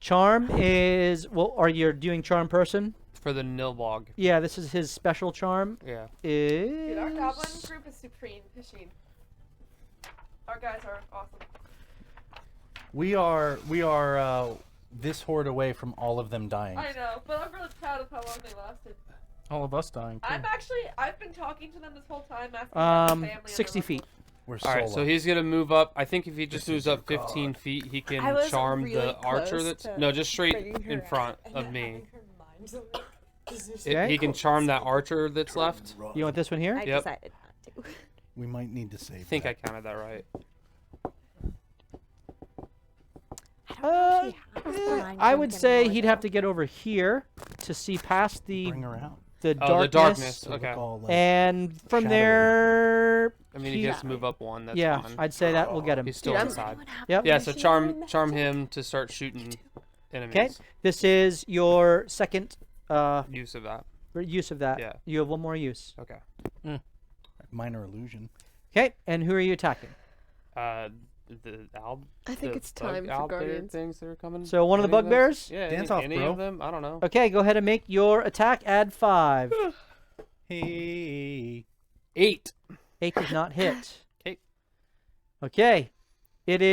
Charm is are you doing charm person? for the Nilbog? Yeah, this is his special charm. Yeah. Dude, our goblin Is group is supreme. Fishing. Our guys are awesome. We are this horde away from all of them dying. I know, but I'm really proud of how long they lasted. All of us dying. Too. I've been talking to them this whole time, asking about their family. 60 feet. We're All solo. right, so he's gonna move up. I think if he just moves up 15 God. feet, he I can was charm really the archer. close That's to no, just straight bringing her in front out and of not me. having her mind so like, is this Okay. He can charm that archer that's left. You want this one here? I Yep. decided not to. We might need to save. I think that. I counted that right. I would say he'd have to get over here to see past the Bring her out. the Oh, the darkness, darkness. So look Okay. all, like, and from shadowy. there. I mean, he gets to move up one. That's yeah, fine. I'd say that will get him. He's still Dude, I'm- inside. Yep. Yeah, so charm him to start shooting enemies. Okay. This is your second Use of that. use of that. Yeah. You have one more use. Okay. minor illusion. Okay, and who are you attacking? The I think the it's time bug for owlbear Guardians. things that are coming. So one of the Any those? bugbears? Yeah. Dance any, off, any bro. of them? I don't know. Okay, go ahead and make your attack. Add 5. Hey. 8. 8 did not hit. 'Kay. Okay. It Now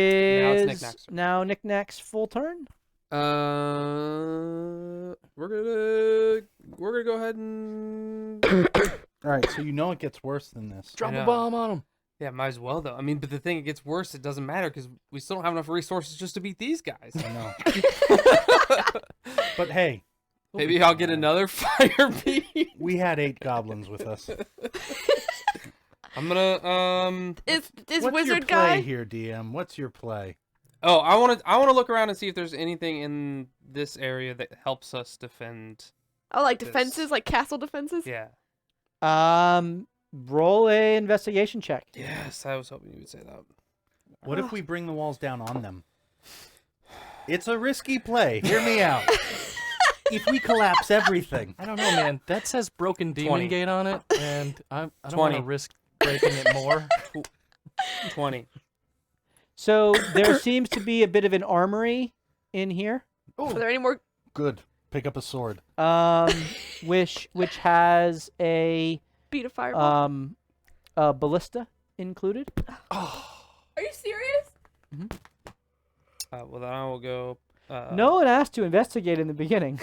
it's is Knick-Knack's turn. now Knick-Knack's full turn. We're gonna go ahead and All right, so you know it gets worse than this. Drop a know. bomb on him. yeah, might as well though. I mean, but the thing, it gets worse. It doesn't matter because we still don't have enough resources just to beat these guys. I know. But hey, Maybe I'll get another fire beam. we had 8 goblins with us. I'm gonna Is What's your wizard play guy? here, DM? What's your play? Oh, I want to look around and see if there's anything in this area that helps us defend. Oh, like This. defenses, like castle defenses. Yeah. Roll a investigation check. Yes, I was hoping you would say that. What if we bring the walls down on them? It's a risky play. Hear me out. If we collapse everything, I don't know, man. That says broken demon 20. gate on it, and I don't want to 20. risk breaking it more. 20. So there seems to be a bit of an armory in here, Are there any more? good. Pick up a sword. which has a Beat a fireball. ballista included. Are you serious? Well, then I will go. No one asked to investigate in the beginning.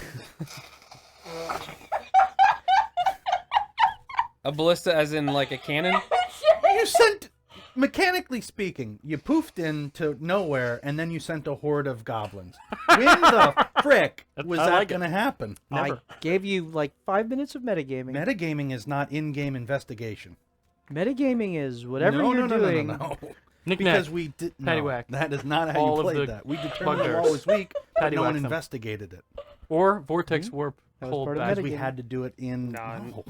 A ballista, as in like a cannon. You sent, mechanically speaking, you poofed into nowhere, and then you sent a horde of goblins. When the frick was I that like going to happen? Never. I gave you like 5 minutes of metagaming. Metagaming is not in-game investigation. Metagaming is whatever no, you're no, no, doing. No, no, no. Knick-knack. Because we did Paddywhack. That is not how All you of played the that. We determined the bugbears. wall was weak, but no Paddywhack one them. investigated it. Or vortex warp That was hold part of back. metagaming. We had to do it in. No.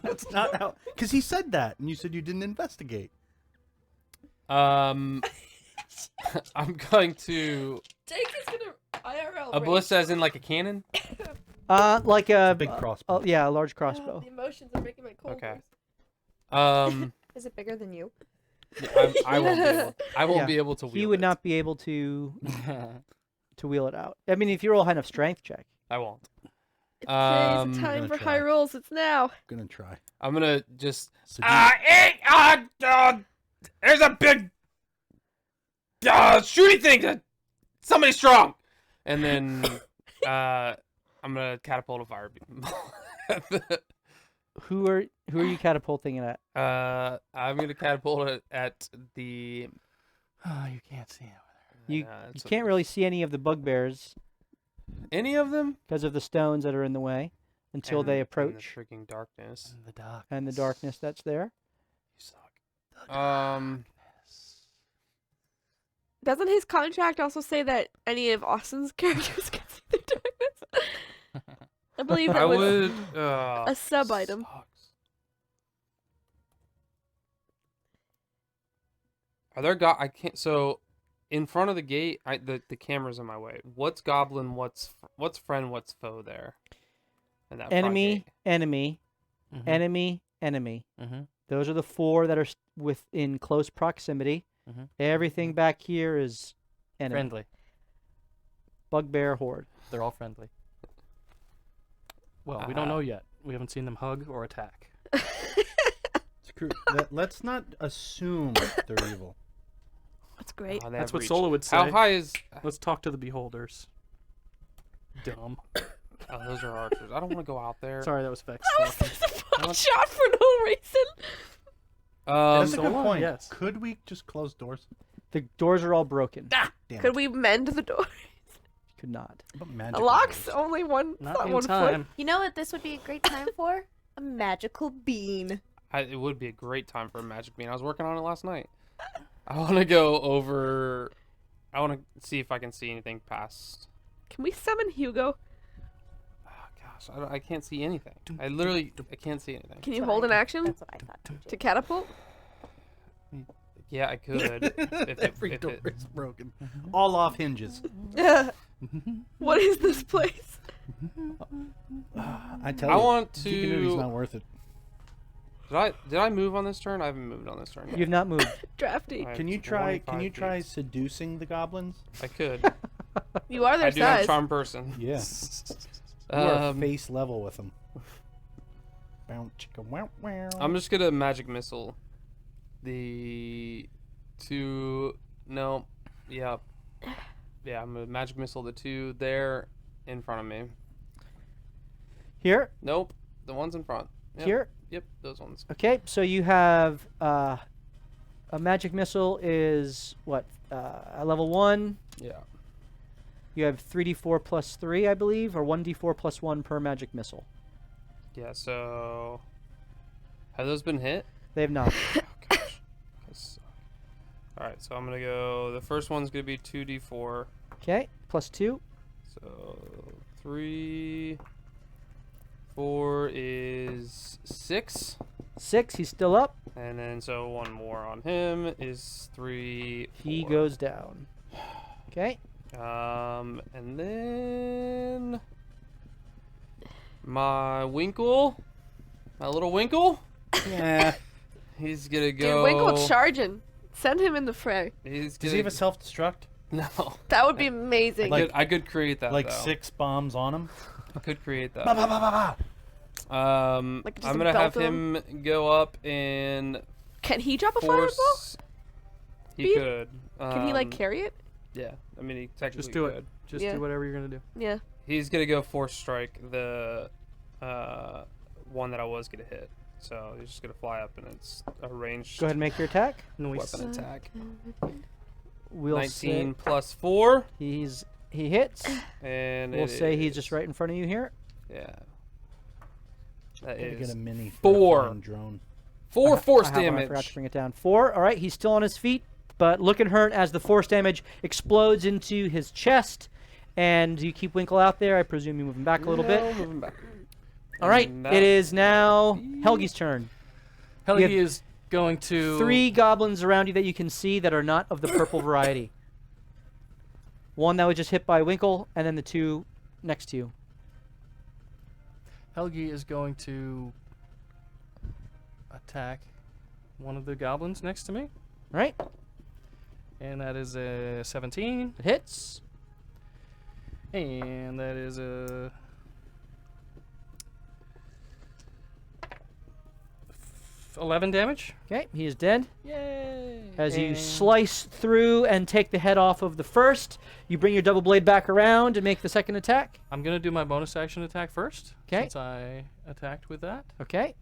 That's not how. Because he said that, and you said you didn't investigate. I'm going to Jake is gonna IRL. a ballista, as in like a cannon. Like a Big crossbow. yeah, a large crossbow. The emotions are making my cold. Okay. worse. Is it bigger than you? I won't be able. I won't Yeah. be able to. Wield He would it. not be able to wheel it out. I mean, if you roll a high enough strength check. I won't. It's time gonna for try. high rolls. It's now. Gonna try. I'm gonna just. So There's a big shooty thing. Somebody strong. And then I'm gonna catapult a fire beam. Who are you catapulting it at? I'm gonna catapult it at the. Oh, you can't see it. You can't really see any of the bugbears Any of them because of the stones that are in the way until And- they and approach the freaking darkness. In the dark. and the darkness that's there. You suck. Doesn't his contract also say that any of Austin's characters can see the darkness? I believe that I was would. a sub item. Sucks. Are there I can't. So, in front of the gate, the camera's in my way. What's goblin? What's friend? What's foe there? In that front Enemy, gate? enemy, Mhm. enemy, enemy. Mhm. Those are the 4 that are within close proximity. Mhm. Everything back here is enemy. Friendly. Bugbear horde. They're all friendly. Well, we don't know yet. We haven't seen them hug or attack. Screw. Let's not assume they're evil. That's great. Oh, they That's have what reach. Solo would say. How high is? Let's talk to the beholders. Dumb. Oh, those are archers. I don't want to go out there. Sorry, that was Vex That was talking. just a fucking shot for no reason. That's a good Solo, point. yes. Could we just close doors? The doors are all broken. Damn Could it. we mend the door? Could not. But A magical lock's doors. only one. Not Not in one time. foot. You know what this would be a great time for? A magical bean. It would be a great time for a magic bean. I was working on it last night. I want to go over. I want to see if I can see anything past. Can we summon Hugo? Oh, gosh, I can't see anything. I can't see anything. Can you That's hold what an I- action That's what I thought. to catapult? Yeah, I could. Every door is broken. All off hinges. What is this place? I tell I you, want Geekinudi's to. not worth it. Did I move on this turn? I haven't moved on this turn. Yet. You've not moved. Drafty. I have Can you try? 25 feet. Seducing the goblins? I could. You are their I do have size. charm person. Yeah. You are Um, face level with them. Bow, chicka, wow, wow. I'm just gonna magic missile the two. No, yeah, yeah. I'm gonna magic missile the two there in front of me. Here? Nope, the ones in front. Yep. Here? Yep, those ones. Okay, so you have a magic missile is what? A level 1. Yeah. You have 3d4 plus 3, I believe, or 1d4 plus 1 per magic missile. Yeah. So, have those been hit? They have not. Oh, gosh. All right, so I'm gonna go. The first one's gonna be 2d4. Okay, plus 2. So 3, 4 is 6. 6, he's still up. And then so one more on him is 3. He 4. goes down. Okay. And then my Winkle, my little Winkle, Yeah. he's gonna Dude, go. Winkle charging. Send him in the fray. He's Does gonna, he have a self-destruct? No, That would be amazing. I could create that. Like though. 6 bombs on him? I could create Bah, that. bah, bah, bah, bah. Like just I'm a gonna have belt him? him go up and Can he drop a fireball? force. He Beep. could. Can he like carry it? Yeah, I mean he technically Just do could. it. Just Yeah. do whatever you're gonna do. Yeah. He's gonna go force strike the one that I was gonna hit. So he's just gonna fly up and it's a ranged Go ahead and make your attack. weapon attack. We'll 19 say plus 4, he hits. and We'll it say he's is- just right in front of you here. Yeah. That Gotta get is a mini for a 4. flying drone. 4 force I forgot to damage. bring it down. 4. All right, he's still on his feet, but looking hurt as the force damage explodes into his chest. And you keep Winkle out there. I presume you move him back a little No, bit. moving back. All right, And that- it is now Helgi's turn. Helgi have is going to 3 goblins around you that you can see that are not of the purple variety. One that was just hit by Winkle, and then the 2 next to you. Helgi is going to attack one of the goblins next to me, All right, and that is a 17, it hits. and that is a 11 damage. Okay, he is dead. Yay! As you And slice through and take the head off of the first, you bring your double blade back around and make the second attack. I'm gonna do my bonus action attack first, 'Kay. since I attacked with that, Okay,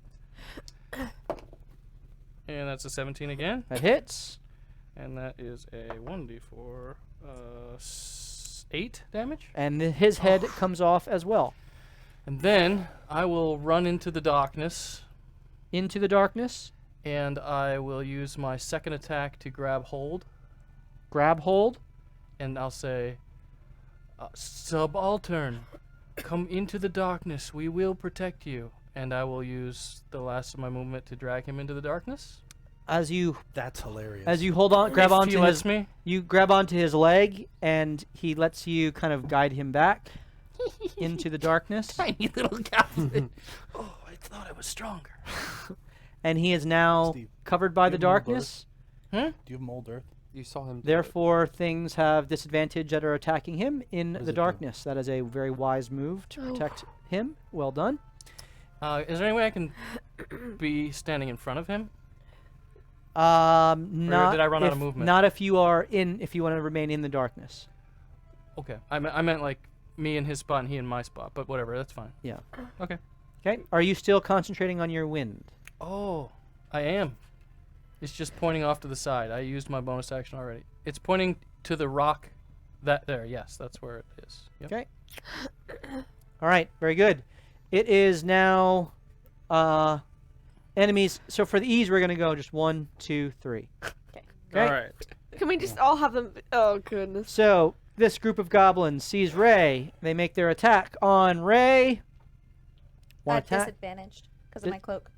and that's a 17 again, that hits. and that is a 1d4, 8 damage. And his head comes off as well. And then I will run into the darkness, Into the darkness. and I will use my second attack to grab hold, Grab hold. and I'll say, Subaltern, come into the darkness. We will protect you. And I will use the last of my movement to drag him into the darkness. As you That's hilarious. hold on, grab If onto he lets his, me. you grab onto his leg, and he lets you kind of guide him back into the darkness. Tiny little goblin. Oh, I thought I was stronger. And he is now Steve, covered by the do you have mold darkness. Do you have mold earth? You saw him. Do it. Therefore, things have disadvantage that are attacking him in does the it do? darkness. That is a very wise move to protect him. Well done. Is there any way I can be standing in front of him? Not did I run out of if- movement? Not if you are in. If you want to remain in the darkness. Okay. I meant like me in his spot and he in my spot, but whatever. That's fine. Yeah. Okay. Okay. Are you still concentrating on your wind? Oh, I am. It's just pointing off to the side. I used my bonus action already. It's pointing to the rock. That there. Yes, that's where it is. Yep. Okay. All right. Very good. It is now enemies. So for the ease, we're gonna go just 1, 2, 3. Okay. All right. Can we just all have them? Oh goodness. So this group of goblins sees Ray. They make their attack on Ray. One attack. Disadvantaged because Dis- of my cloak.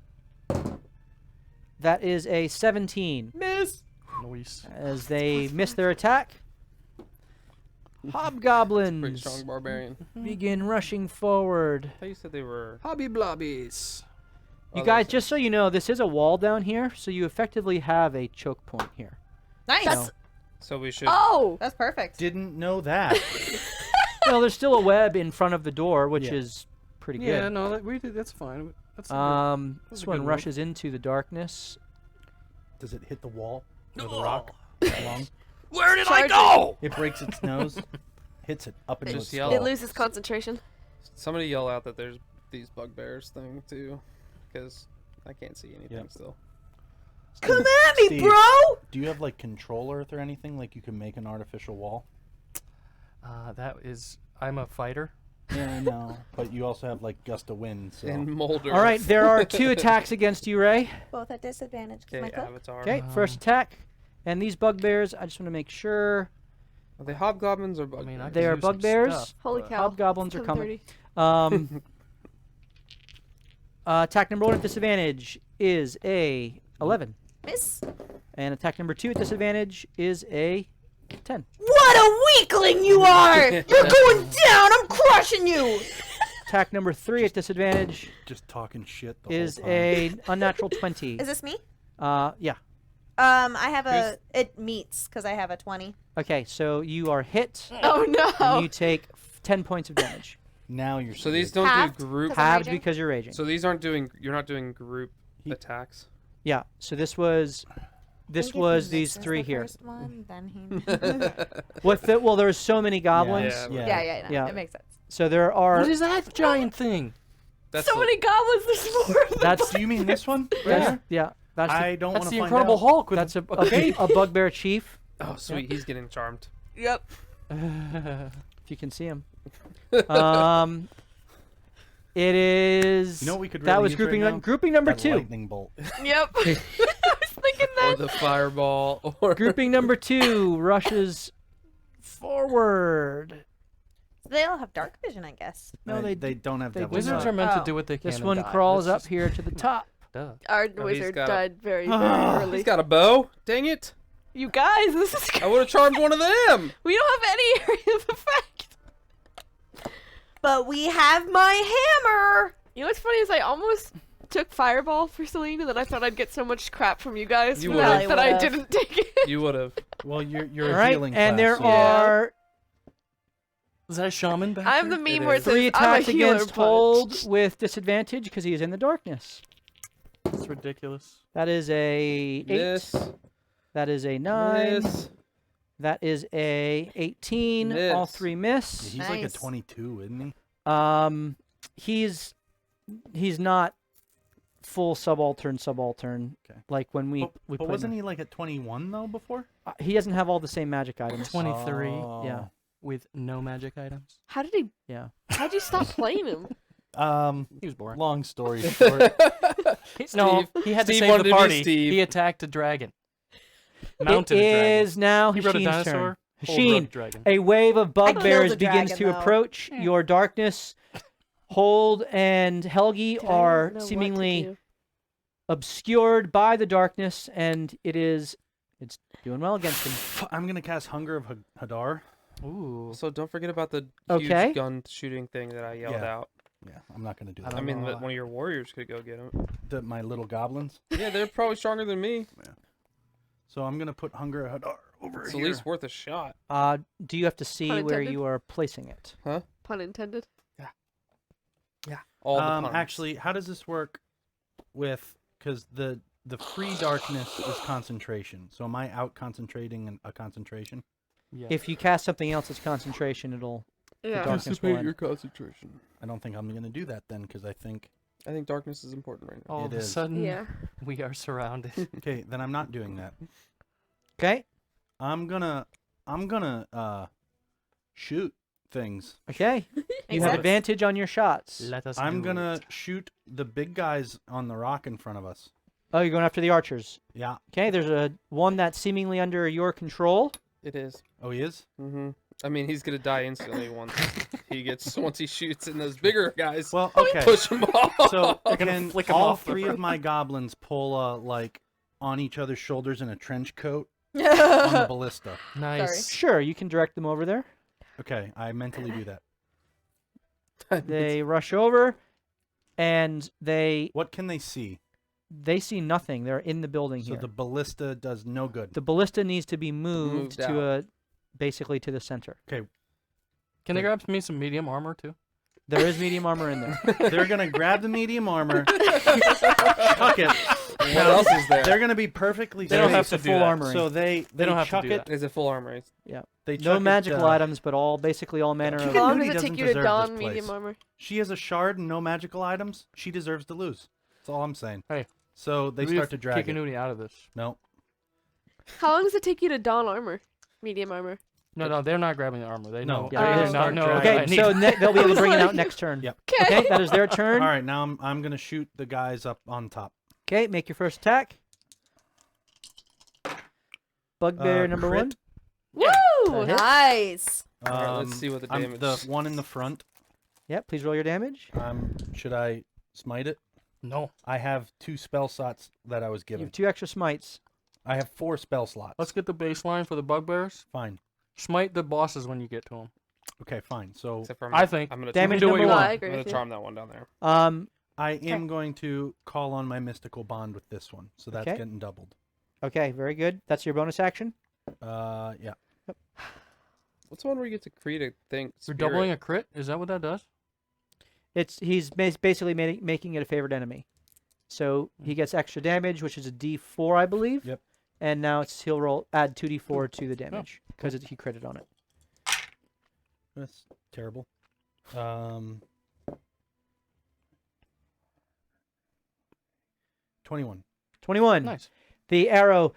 That is a 17. Nice. As they miss their attack, Pretty hobgoblins strong barbarian. begin rushing forward. I thought you said they were. Hobby blobbies. You Oh, guys, those just so you know, this is a wall down here, so you effectively have a choke point here. Nice. That's- So we should. Oh. That's perfect. Didn't know that. Well, there's still a web in front of the door, which Yeah. is pretty Yeah, good. no, that's fine. That's This a one good move. rushes into the darkness. Does it hit the wall or the rock? Along? Where did I Charge go? It breaks its nose, hits it up into Just its yell. It skull. loses concentration. Somebody yell out that there's these bugbears thing too, because I can't see anything Yep. still. Come at me, Steve, bro! Do you have like control earth or anything? Like you can make an artificial wall? That is. I'm a fighter. Yeah, I know. But you also have like gust of wind, so And Molder. All right, there are 2 attacks against you, Ray. Both at disadvantage because my Okay, cloak. Avatar. Okay, first attack. And these bugbears, I just want to make sure. Are they hobgoblins or I bugbears? mean, I They could are use some bugbears. stuff, Holy but- cow. Hobgoblins It's are coming. 10:30. Attack number 1 at disadvantage is a 11. Miss. And attack number 2 at disadvantage is a 10. What a weakling you are! You're going down! I'm crushing you! Attack number 3 at disadvantage just talking shit the is whole time. a unnatural 20. Is this me? Yeah. I have a. It meets because I have a 20. Okay, so you are hit. Oh And no. you take 10 points of damage. Now you're So these screwed. don't Halved? do group. 'Cause I'm Halved raging? because you're raging. So these aren't doing. You're not doing group He- attacks. Yeah, so this was Think if he these misses 3 the here. first one, then he... What the, well, there's so many goblins. Yeah, Yeah. yeah, no, Yeah. it makes sense. So there are What is that giant thing? That's So the- many goblins. There's more of them. that's Do you mean this one? Right that's, here? yeah, that's I don't want That's to the find Incredible out. Hulk with that's a bugbear chief, Oh, sweet. He's getting charmed. Yep. if you can see him. It is. You know what we could that really was use grouping right now? grouping number That 2. lightning bolt. Yep. I was thinking Or that. the fireball. Or Grouping number 2 rushes forward. They all have dark vision, I guess. No, they don't have they devil do Wizards not. are meant to Oh. do what they can. This and one die. crawls That's up just- here to the top. Duh. Our he's wizard got- died very, very early. He's got a bow. Dang it! You guys, this is. I would have charmed one of them. We don't have any area of effect. But we have my hammer! You know what's funny is I almost took Fireball for Celine, and then I thought I'd get so much crap from you guys You for would've. that, that I Would've. didn't take it. You would have. Well, you're All a right, healing and class, there so- are Is that a shaman back I'm the there? meme where it says 3 I'm a attacks healer, against but- hold with disadvantage because he is in the darkness. It's ridiculous. That is a 8. Miss. That is a 9. Miss. That is a 18. All Miss. 3 Yeah, miss. he's like a Nice. 22, isn't he? He's not full subaltern. Okay. Like when we But played wasn't him. he like at 21 though before? He doesn't have all the same magic items. 23 Yeah. with no magic items. How did he? Yeah. How'd you stop playing him? He was boring. Long story short, No, Steve- he had to Steve save wanted the to be party. Steve. He attacked a dragon. Mounted It a dragon. is now He rode a Hasheen's dinosaur. turn. Old Hasheen, rogue dragon. a wave of bugbears killed a begins dragon, to though. approach your darkness. Hold and Helgi Did I are know what to seemingly do? obscured by the darkness, and it's doing well against him. I'm gonna cast Hunger of Hadar. Ooh. Also, don't forget about the Okay. huge gun shooting thing that I yelled Yeah. out. Yeah, I'm not gonna do I that. I mean, know. one of your warriors could go get him. My little goblins. Yeah, they're probably stronger than me. So I'm gonna put Hunger of Hadar. over It's here. at least worth a shot. Do you have to see Pun where intended. you are placing it? Pun intended. All the puns. Actually, how does this work with, because the free darkness is concentration. So am I out concentrating a concentration? Yeah. If you cast something else that's concentration, it'll Yeah. darkness will end. concentration. I don't think I'm going to do that then, because I think, I think darkness is important right now. All It of a is. sudden, Yeah. we are surrounded. okay, then I'm not doing that. Okay. I'm gonna shoot things. Okay. You have sense. advantage on your shots. Let us. I'm do gonna it. shoot the big guys on the rock in front of us. Oh, you're going after the archers. Yeah. Okay. There's a one that's seemingly under your control. It is. Oh, he is? Mm-hmm. I mean, he's gonna die instantly once once he shoots, and those bigger guys Well, okay. push him off. So gonna can flick 'em all off the three of front. my goblins pull like on each other's shoulders in a trench coat on the ballista? Nice. Sure, you can direct them over there. Okay, I mentally do that. They rush over, and they What can they see? see nothing. They're in the building So here. the ballista does no good. The ballista needs to be moved Moved to basically to the center. Can they grab me some medium armor too? There is medium armor in there. They're gonna grab the medium armor, chuck it. What else is there? They're gonna be perfectly They don't safe. have to It's a do full that. armoring. So they don't have to chuck do it. that. Is it full armor? They No chuck magical it, items, but all basically all manner Chicken of. How long Nudie does it take doesn't you to deserve don this medium place. armor? She has a shard and no magical items. She deserves to lose. That's all I'm saying. Hey, So they start to drag it. Nudie out of this. No. How long does it take you to don armor? Medium armor. No, they're not grabbing the armor. They No, know. yeah, they they do start not know. what I Okay, need. so they'll be able to bring it out next turn. Yep. Okay, that is their turn. All right, now I'm gonna shoot the guys up on top. Okay, make your first attack. Bugbear number crit. one. Woo! That hits. Nice. All right, let's see what the I'm damage. the one in the front. Yep, please roll your damage. Should I smite it? No. I have 2 spell slots that I was You given. have 2 extra smites. I have 4 spell slots. Let's get the baseline for the bugbears. Fine. Smite the bosses when you get to them. Okay, fine. So Except for I think. I'm gonna Damage do what number you No, one. I I'm agree gonna with you. charm that one down there. I am going to call on my mystical bond with this one. So that's Okay. getting doubled. Okay, very good. That's your bonus action. Yeah. What's the one where you get to create a thing? You're doubling a crit? Is that what that does? He's basically making it a favored enemy. So he gets extra damage, which is a D4, I believe. Yep. And now he'll add 2D4 to the damage because he critted on it. That's terrible. 21. 21. Nice. The arrow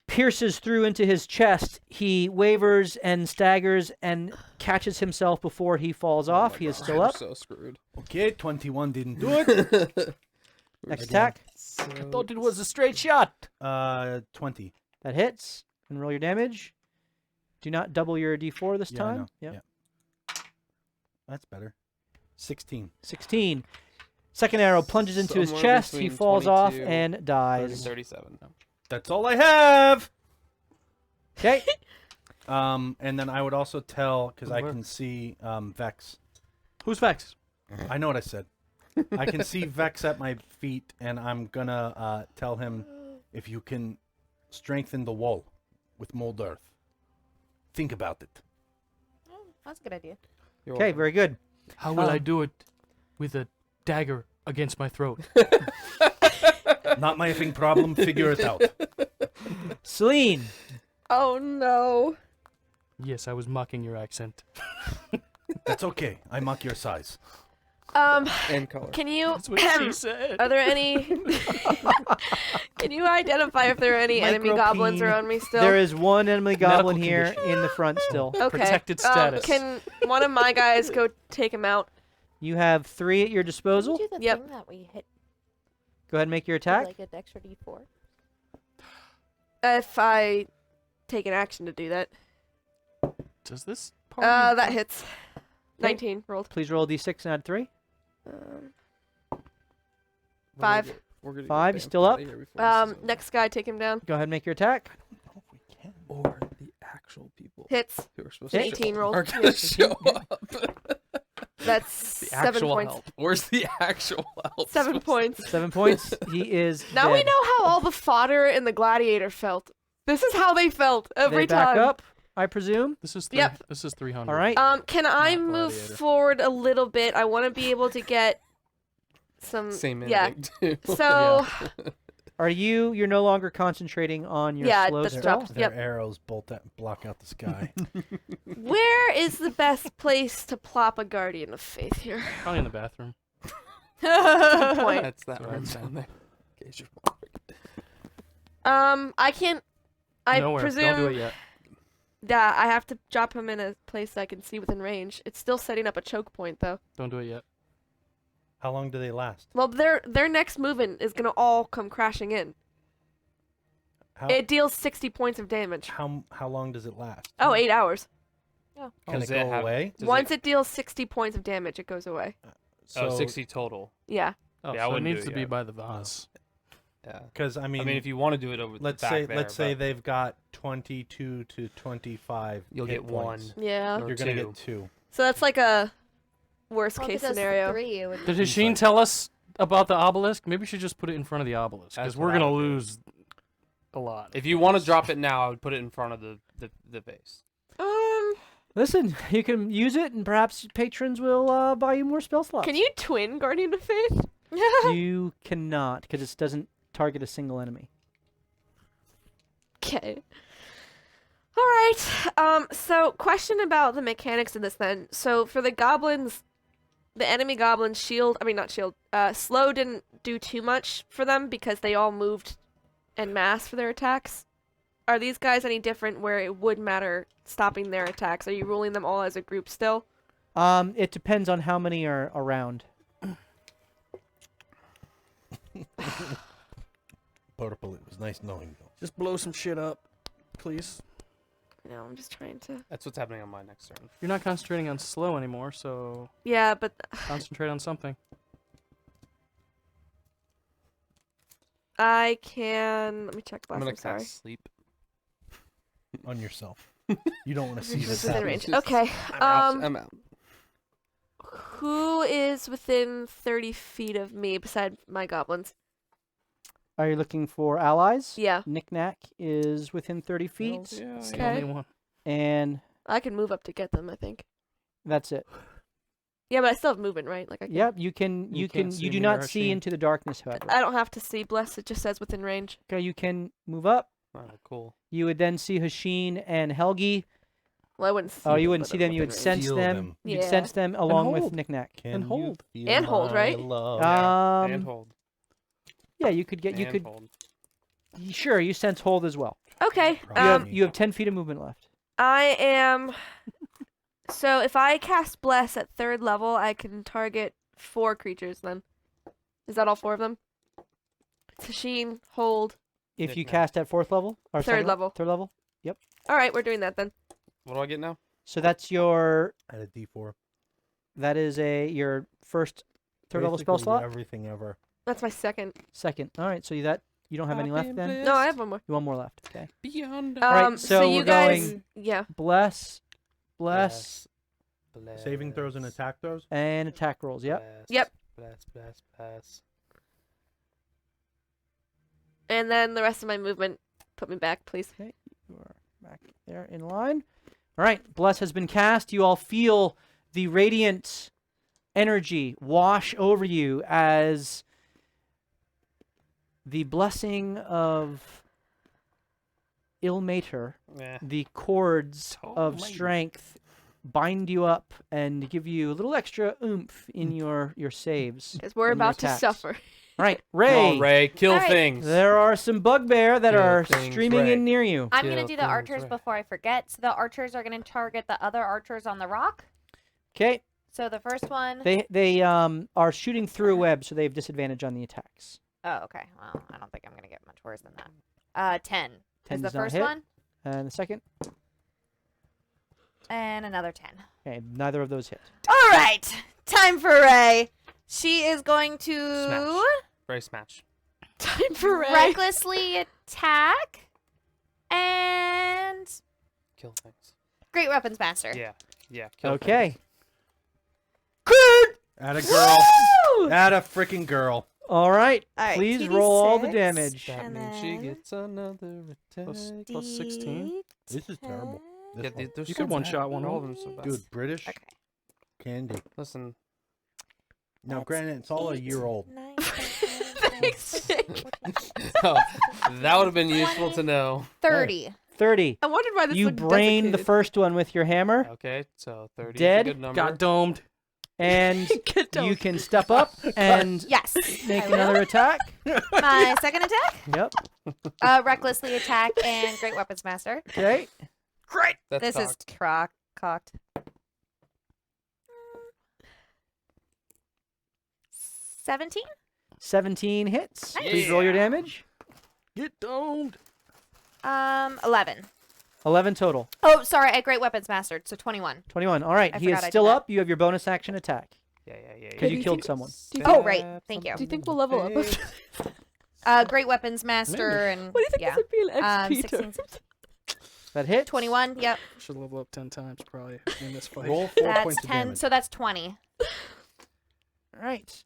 pierces through into his chest. He wavers and staggers and catches himself before he falls off. He is still We're up. so screwed. Okay, 21 didn't do it. Next attack. I thought it was a straight shot. 20. That hits. And roll your damage. Do not double your D4 this Yeah, I time. know. Yep. Yeah. That's better. 16. 16. Second arrow plunges into his Somewhere chest. He between falls off 22 and dies. 37. That's all I have. Okay. And then I would also tell, because I Where? can see Vex. Who's Vex? I know what I said. I can see Vex at my feet, and I'm gonna tell him if you can strengthen the wall with mold earth. Think about it. Oh, that's a good idea. You're Okay, welcome. very good. How will I do it with a dagger against my throat? Not my effing problem. Figure it out. Celine. Oh no. Yes, I was mocking your accent. That's okay. I mock your size. And color. Can you? That's what she said. Are there any? Can you identify if there are any enemy goblins Micropene. around me still? There is one enemy goblin Medical here condition. in the front still. Okay. Protected status. Can one of my guys go take him out? You have 3 at your Did disposal. you do the Yep. thing that we hit Go ahead and make your with, attack. like an extra D4? If I take an action to do that. Does this part? That hits. Okay. 19 rolled. Please roll a d6 and add 3. We're 5. gonna get 5, bamfed still outta up? here before this is over. Next guy, take him down. Go ahead and make your attack. Or the actual people Hits. who are supposed Hit. to 18 show rolled. are gonna show up. That's The 7 actual points. help. Where's the actual help? 7 points. 7 points. He is Now we dead. know how all the fodder in the gladiator felt. This is how they felt every They back time. up, I presume. This is Yep. This is 300. All right. Can I Not move gladiator. forward a little bit? I want to be able to get some. Same Yeah. ending too. So Are you're no longer concentrating on your Yeah, slow that's spell? dropped. Their Yep. arrows block out the sky. where is the best place to plop a guardian of faith here? Probably in the bathroom. Good point. That's that Sorry, room Sam. down there. In case you're wondering. I can't. I Nowhere. presume Don't do it yet. that I have to drop him in a place I can see within range. It's still setting up a choke point though. Don't do it yet. How long do they last? Well, their next movement is gonna all come crashing in. How It deals 60 points of damage. how long does it last? Oh, 8 hours. Can Does it it go have- away? Does Once it deals 60 points of damage, it goes away. So, 60 total. Yeah. Oh, Yeah, I so it wouldn't do needs it to be yet. by the vase. Yeah. because I mean, if you want to do it over let's the back say there, let's say but they've got 22 to 25. You'll hit get one. points. Yeah. Or You're gonna two. get 2. So that's like a worst Well, if case it does scenario. 3, it would Did be Hasheen like- tell us about the obelisk? Maybe we should just put it in front of the obelisk That's because what we're I gonna would do. lose a lot. If you want to drop it now, I would put it in front of the vase. Listen, you can use it, and perhaps patrons will buy you more spell slots. Can you twin Guardian of Faith? You cannot, because it doesn't target a single enemy. Okay. All right. So question about the mechanics of this then. So for the goblins, the enemy goblins slow didn't do too much for them because they all moved en masse for their attacks. Are these guys any different where it would matter stopping their attacks? Are you ruling them all as a group still? It depends on how many are around. Purple. It was nice knowing you. Just blow some shit up, please. No, I'm just trying to. That's what's happening on my next turn. You're not concentrating on slow anymore, so Yeah, but concentrate on something. I can. Let me check I'm last. gonna I'm sorry. cast sleep. On yourself. You don't want to see Who's this within happen. range? Okay. I'm out. Who is within 30 feet of me beside my goblins? Are you looking for allies? Yeah, Knick-Knack is within 30 feet, Yeah, Okay. the only one. and I can move up to get them. I think. that's it. Yeah, but I still have movement, right? Like I can. Yep, you can. You You can't can. see You do me not or see Hasheen. into the darkness, however. I don't have to see bless. It just says within range. Okay, you can move up. Oh, cool. You would then see Hasheen and Helgi. Well, I wouldn't see. Oh, you them, wouldn't but see they're them. You would within sense Feel them. them. You'd Yeah. sense them along with hold. Knick-Knack. Can you hold. feel And hold, my right? love? And hold. Yeah, you could get. You And could. hold. Sure, you sense hold as well. Okay. You have 10 feet of movement left. I am. So if I cast bless at 3rd level, I can target 4 creatures. Then, is that all 4 of them? Hasheen, hold. If you Knick-Knack. cast at 4th level or Third second level. 3rd level. All right, we're doing that then. What do I get now? So that's your. At a D4. That is your first 3rd level spell Basically slot. Everything ever. That's my second. Second. All right. So you don't have any left then. No, I have one more. You want more left. Okay. Beyond. right, so you we're guys. going- Yeah. Bless, Saving throws and attack throws. and attack rolls. Yep. Yep. Bless. And then the rest of my movement, put me back, please. You are back there in line. All right. Bless has been cast. You all feel the radiant energy wash over you as the blessing of Ilmater, Yeah. the cords of Totally. strength, bind you up and give you a little extra oomph in your saves. Because we're and your about to attacks. suffer. All right, Come Ray. on, Ray. Kill All right. things. There are some bugbear that Kill are things, streaming Ray. in near you. I'm Kill gonna do the things, archers right. before I forget. So the archers are gonna target the other archers on the rock. Okay, So the first one. they are shooting through a web, so they have disadvantage on the attacks. Oh, okay. Well, I don't think I'm gonna get much worse than that. 10. 10 is the does not first hit. one, And the second, and another 10. okay, neither of those hit. All right, time for Ray. She is going to Smash. Ray smash. Time for Ray. recklessly attack and Kill things. great weapons master. Yeah. Yeah. Kill Okay. At a girl. At a freaking girl. All right. All right, Please roll all the 2d6. damage. That And means she then gets another attack. Plus 16. This is terrible. Yeah, This one. they're You so could one bad. shot one All of of them so bad. Dude, British Okay. candy. Listen, Now, That's granted, it's all a year old. 9, Thanks, Jake. oh, that would have been useful to know. 30. 30. I wondered why this You looked brained the desiccated. first one with your hammer, Okay, so 30 Dead? is a good number. Got domed. and Good you dog. can step up and Yes. make I will. another attack. My second attack, Yep. recklessly attack and great weapons master. Okay. Great. That's This cocked. is cocked. 17. 17 hits. Nice. Please roll your damage. Get domed. 11. 11 total. Oh, sorry, I great weapons mastered, so 21. 21. All right. I He is forgot I did still that. up. You have your bonus action attack Yeah. because you you killed think- someone. Do you Oh, think- right. Thank you. Do you think we'll level up? What Great weapons master and do you think yeah. this would be an XP 16, That hit. 21. Yep. Should level up 10 times probably in this fight. Roll 4 That's points of 10. damage. So that's 20. All right.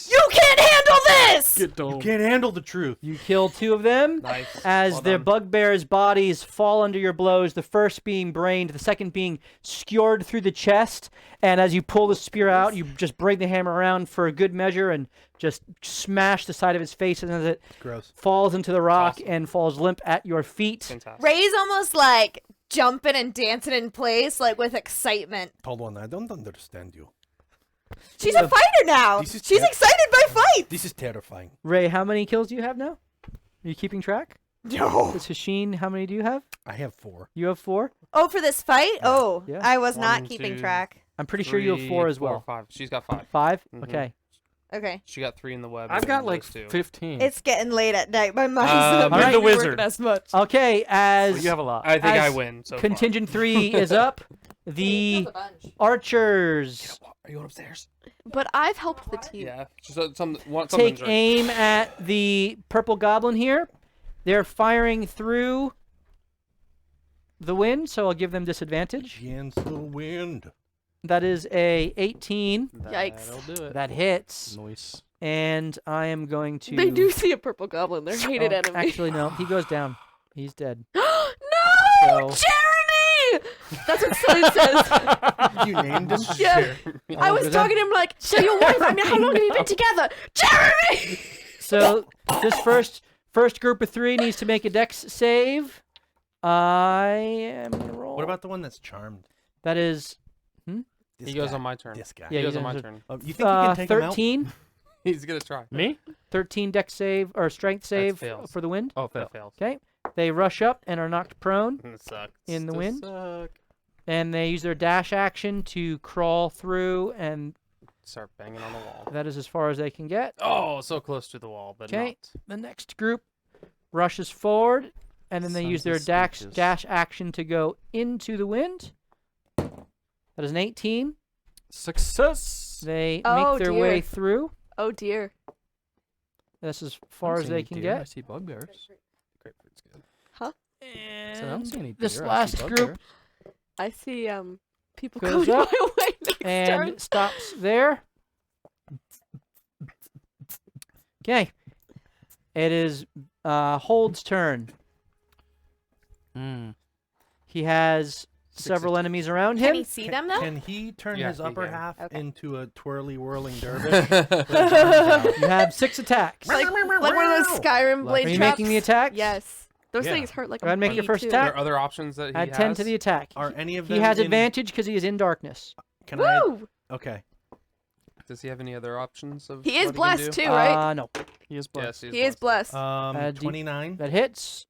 You can't handle this. Get You domed. can't handle the truth. You kill 2 of them. Nice. As Well their done. bugbears' bodies fall under your blows, the first being brained, the second being skewered through the chest. And as you pull the spear out, you just bring the hammer around for a good measure and just smash the side of his face. And as it Gross. falls into the rock Awesome. and falls limp at your feet. Fantastic. Ray's almost like jumping and dancing in place, like with excitement. Hold on, I don't understand you. She's a fighter now. This is She's ter- excited by fights. This is terrifying. Ray, how many kills do you have now? Are you keeping track? No. Hasheen, how many do you have? I have 4. You have 4? Oh, for this fight? Oh, Yeah. I was not 1, keeping 2, track. I'm pretty sure you have 4 as well. 5. She's got 5. 5? Mhm. Okay. Okay. She got 3 in the web. I've and got those like 2. 15. It's getting late at night. My mind's Um, not you're the working wizard. as much. Okay, as Well, you have a lot. I think I as win. So contingent 3 is up, the archers Are you going upstairs? But I've helped the team. Yeah. Something's take right. aim at the purple goblin here. They're firing through the wind, so I'll give them disadvantage. Against the wind. That is a 18. Yikes. That'll do it. That hits. Noise. And I am going to... They do see a purple goblin. They're hated Oh, enemy. Actually, no. He goes down. He's dead. No, So- Jeremy! That's what Sun says. You named him? Yeah. I Oh, was is talking to him like, so your wife, I mean, how long have you been together? Jeremy! So this first group of 3 needs to make a dex save. I am gonna roll. What about the one that's charmed? that? Is This He goes guy. on my turn. This guy. Yeah, He goes you on my guys turn. You think you can take him out? 13? He's gonna try. Me? 13 dex save or strength save fails. for the wind. Oh, That fail. fails. Okay. They rush up and are knocked prone, It sucks. In the To wind? suck. and they use their dash action to crawl through, and Start banging on the wall. that is as far as they can get. Oh, so close to the wall, but Okay. not. The next group rushes forward, and then they use Sounds their like speeches. dash action to go into the wind. That is an 18. Success. They Oh, make their way dear. through. Oh dear. That's as I don't far as see they any can deer. I get. see bugbears. Grapefruit's good. So I don't And see any this deer, I see last group bugbears. I see people Goes coming up my way next and turn. stops there. Okay. It is Hold's turn. Mm. He has several enemies around Can him. he see them though? Can he turn Yeah, his he upper can. half Okay. into a twirly whirling dervish? You have 6 attacks. Like one of those Skyrim blade Are you traps. making the attack? Yes. Those Yeah. things hurt like Go ahead and make a your bee, first too. Are attack. there other options that he Add has? 10 to the attack. Are any of them He has in- advantage because he is in darkness. Can I? Woo! Okay. Does he have any other options of He is what blessed can do? too, right? No. He is Yes, blessed. He is blessed. D- 29. That hits.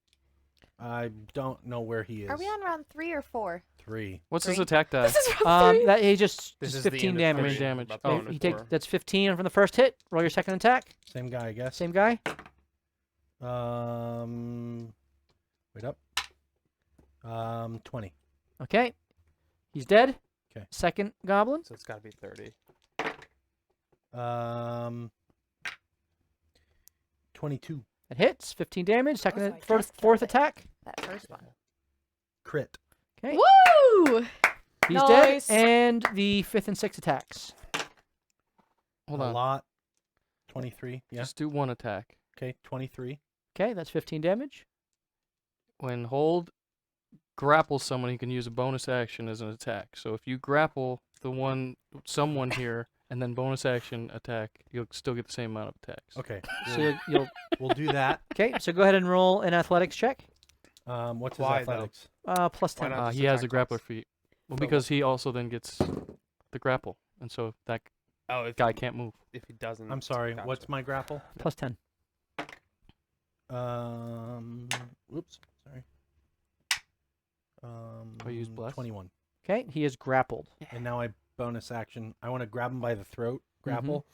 I don't know where he is. Are we on round 3 or 4? 3. What's his Three. attack die? This is round 3. That he just This just is the 15 end of damage. three, Damage. about to Oh, go into He takes four. that's 15 from the first hit. Roll your second attack. Same guy, I guess. Same guy. Wait up. 20. Okay. He's dead. 'Kay. Second goblin. So it's got to be 30. 22. That hits. 15 damage. Second, Oh, so I fourth, just fourth killed it. attack. That first one. Crit. Okay. Woo! He's dead. Nice. And the fifth and sixth attacks. Hold a on. lot. 23. Yeah. Just do one attack. Okay, 23. Okay, that's 15 damage. When hold grapples someone, he can use a bonus action as an attack. So if you grapple someone here, and then bonus action attack, you'll still get the same amount of attacks. Okay. So you'll. We'll do that. Okay, so go ahead and roll an athletics check. What's his Why, though? athletics? Plus 10. Why not? He has a attack grappler twice. feat. Well, For because he also then gets the grapple, and so that Oh, if guy can't move. if he doesn't. I'm sorry. Gotcha. What's my grapple? Plus 10. Whoops. Sorry. I used bless? 21. Okay, he is grappled. And now I bonus action. I want to grab him by the throat, grapple,